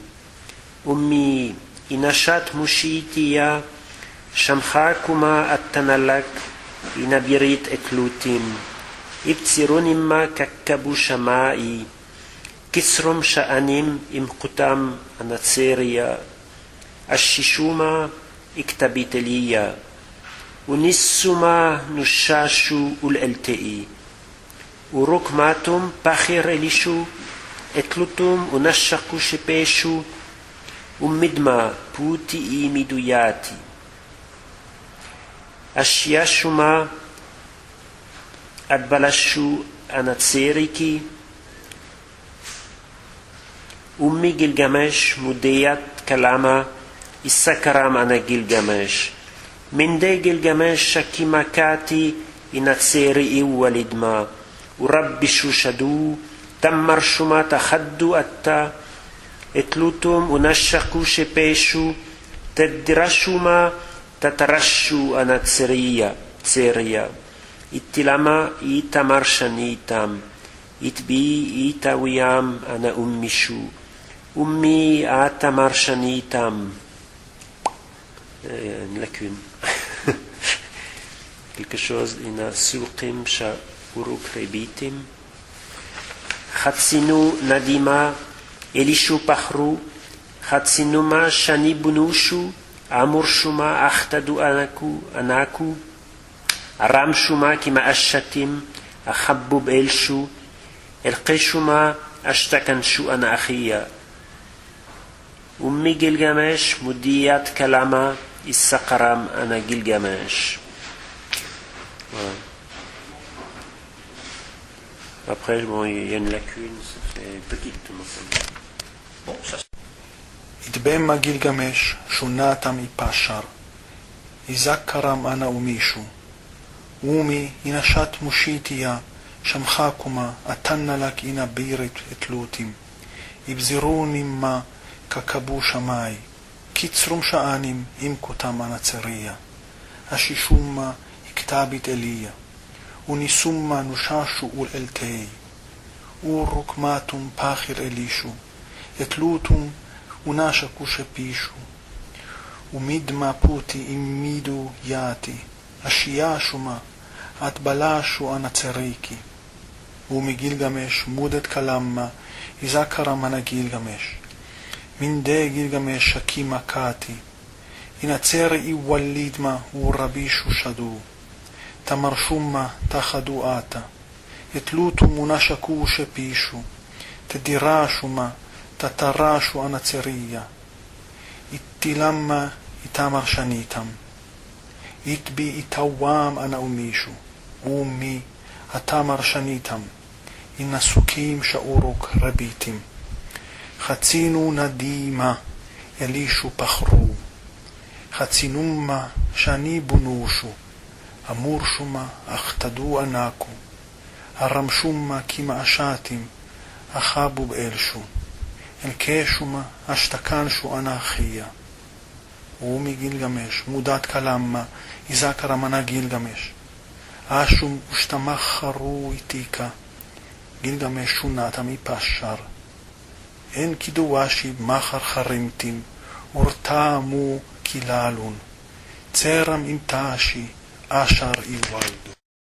ummi inashat mushitiya, shamchakuma attanalak, inabirit eklutim, ibtsirunimma kakkabu shamai, kisrum sha'anim imqutam anatseria, ashishuma iktabiteliya, unissuma nushashu ul'eltei, urukmatum pachir elishu, etlutum unashaku shepeshu, ummidma puti miduyati. Ashiashuma adbalashu anatseriki, ummi Gilgamesh mudeyat kalama, issakaram ana Gilgamesh. Minde Gilgamesh shakimakati inatseri walidma, urabbishu shadu, tammar shuma takhaddu atta, etlutum unashaku shepeshu, teddirashuma tatarashu anatseriya, tseria. Ittilama itamar shanitam, itbi itawiyam ana ummishu, ummi atamar shanitam. Une lacune. Quelque chose, ina suqim sha uruk rebitim. Khatsinu nadima elishu pahru, khatsinuma shani bunushu, amurshuma akhtadu anaku, aramshuma kima ashatim, akhabbub elshu, elqeshuma ashtakanshu ana akhiya. Ummi Gilgamesh mudiyat kalama, issaqaram ana Gilgamesh. Voilà. Après, bon, il y a une lacune, c'est petite. Bon, ça. Itbema Gilgamesh, shunatam ipashar, izakaram ana umishu, umi inashat mushitiya, shamchakuma, atannalak ina birit etlutim, ibzirunim ma kakabu shamai, kitzrum sha'anim imkutam anatseria, ashishumma iktabit eliya, unisumma nushashu ul eltei, urukmatum pachir elishu, etlutum unashaku shepishu, umidma puti imidu yati, ashiyashuma atbalashu anatseriki, umi Gilgamesh mudet kalamma, izakaram ana Gilgamesh. Minde Gilgamesh shakimakati, inatseri iwalidma urabishu shadu, tamarshumma tachaduata, etlutu munashaku shepishu, tedirashuma tatarashu anatseriya, ittilamma itamarshanitam, itbi itawam anaumishu, umi atamarsanitam, inasukim shauruk rabitim, חצינו נדימה, אלישו פחרו, חצינומה שאני בונושו, אמורשומה אך תדו ענקו, הרמשומה כמעשתים, אחבו באלשו, אלקשומה אשתקנשו אנכיה. ומגילגמש, מודת כלמה, איזקר המנה גילגמש, אשום ושתמחרו איתיקה, גילגמש שונת מפשר, אין קידואשי מחר חרימתים, ורתמו כללון, צרם עם תאשי, אשר איוולדו.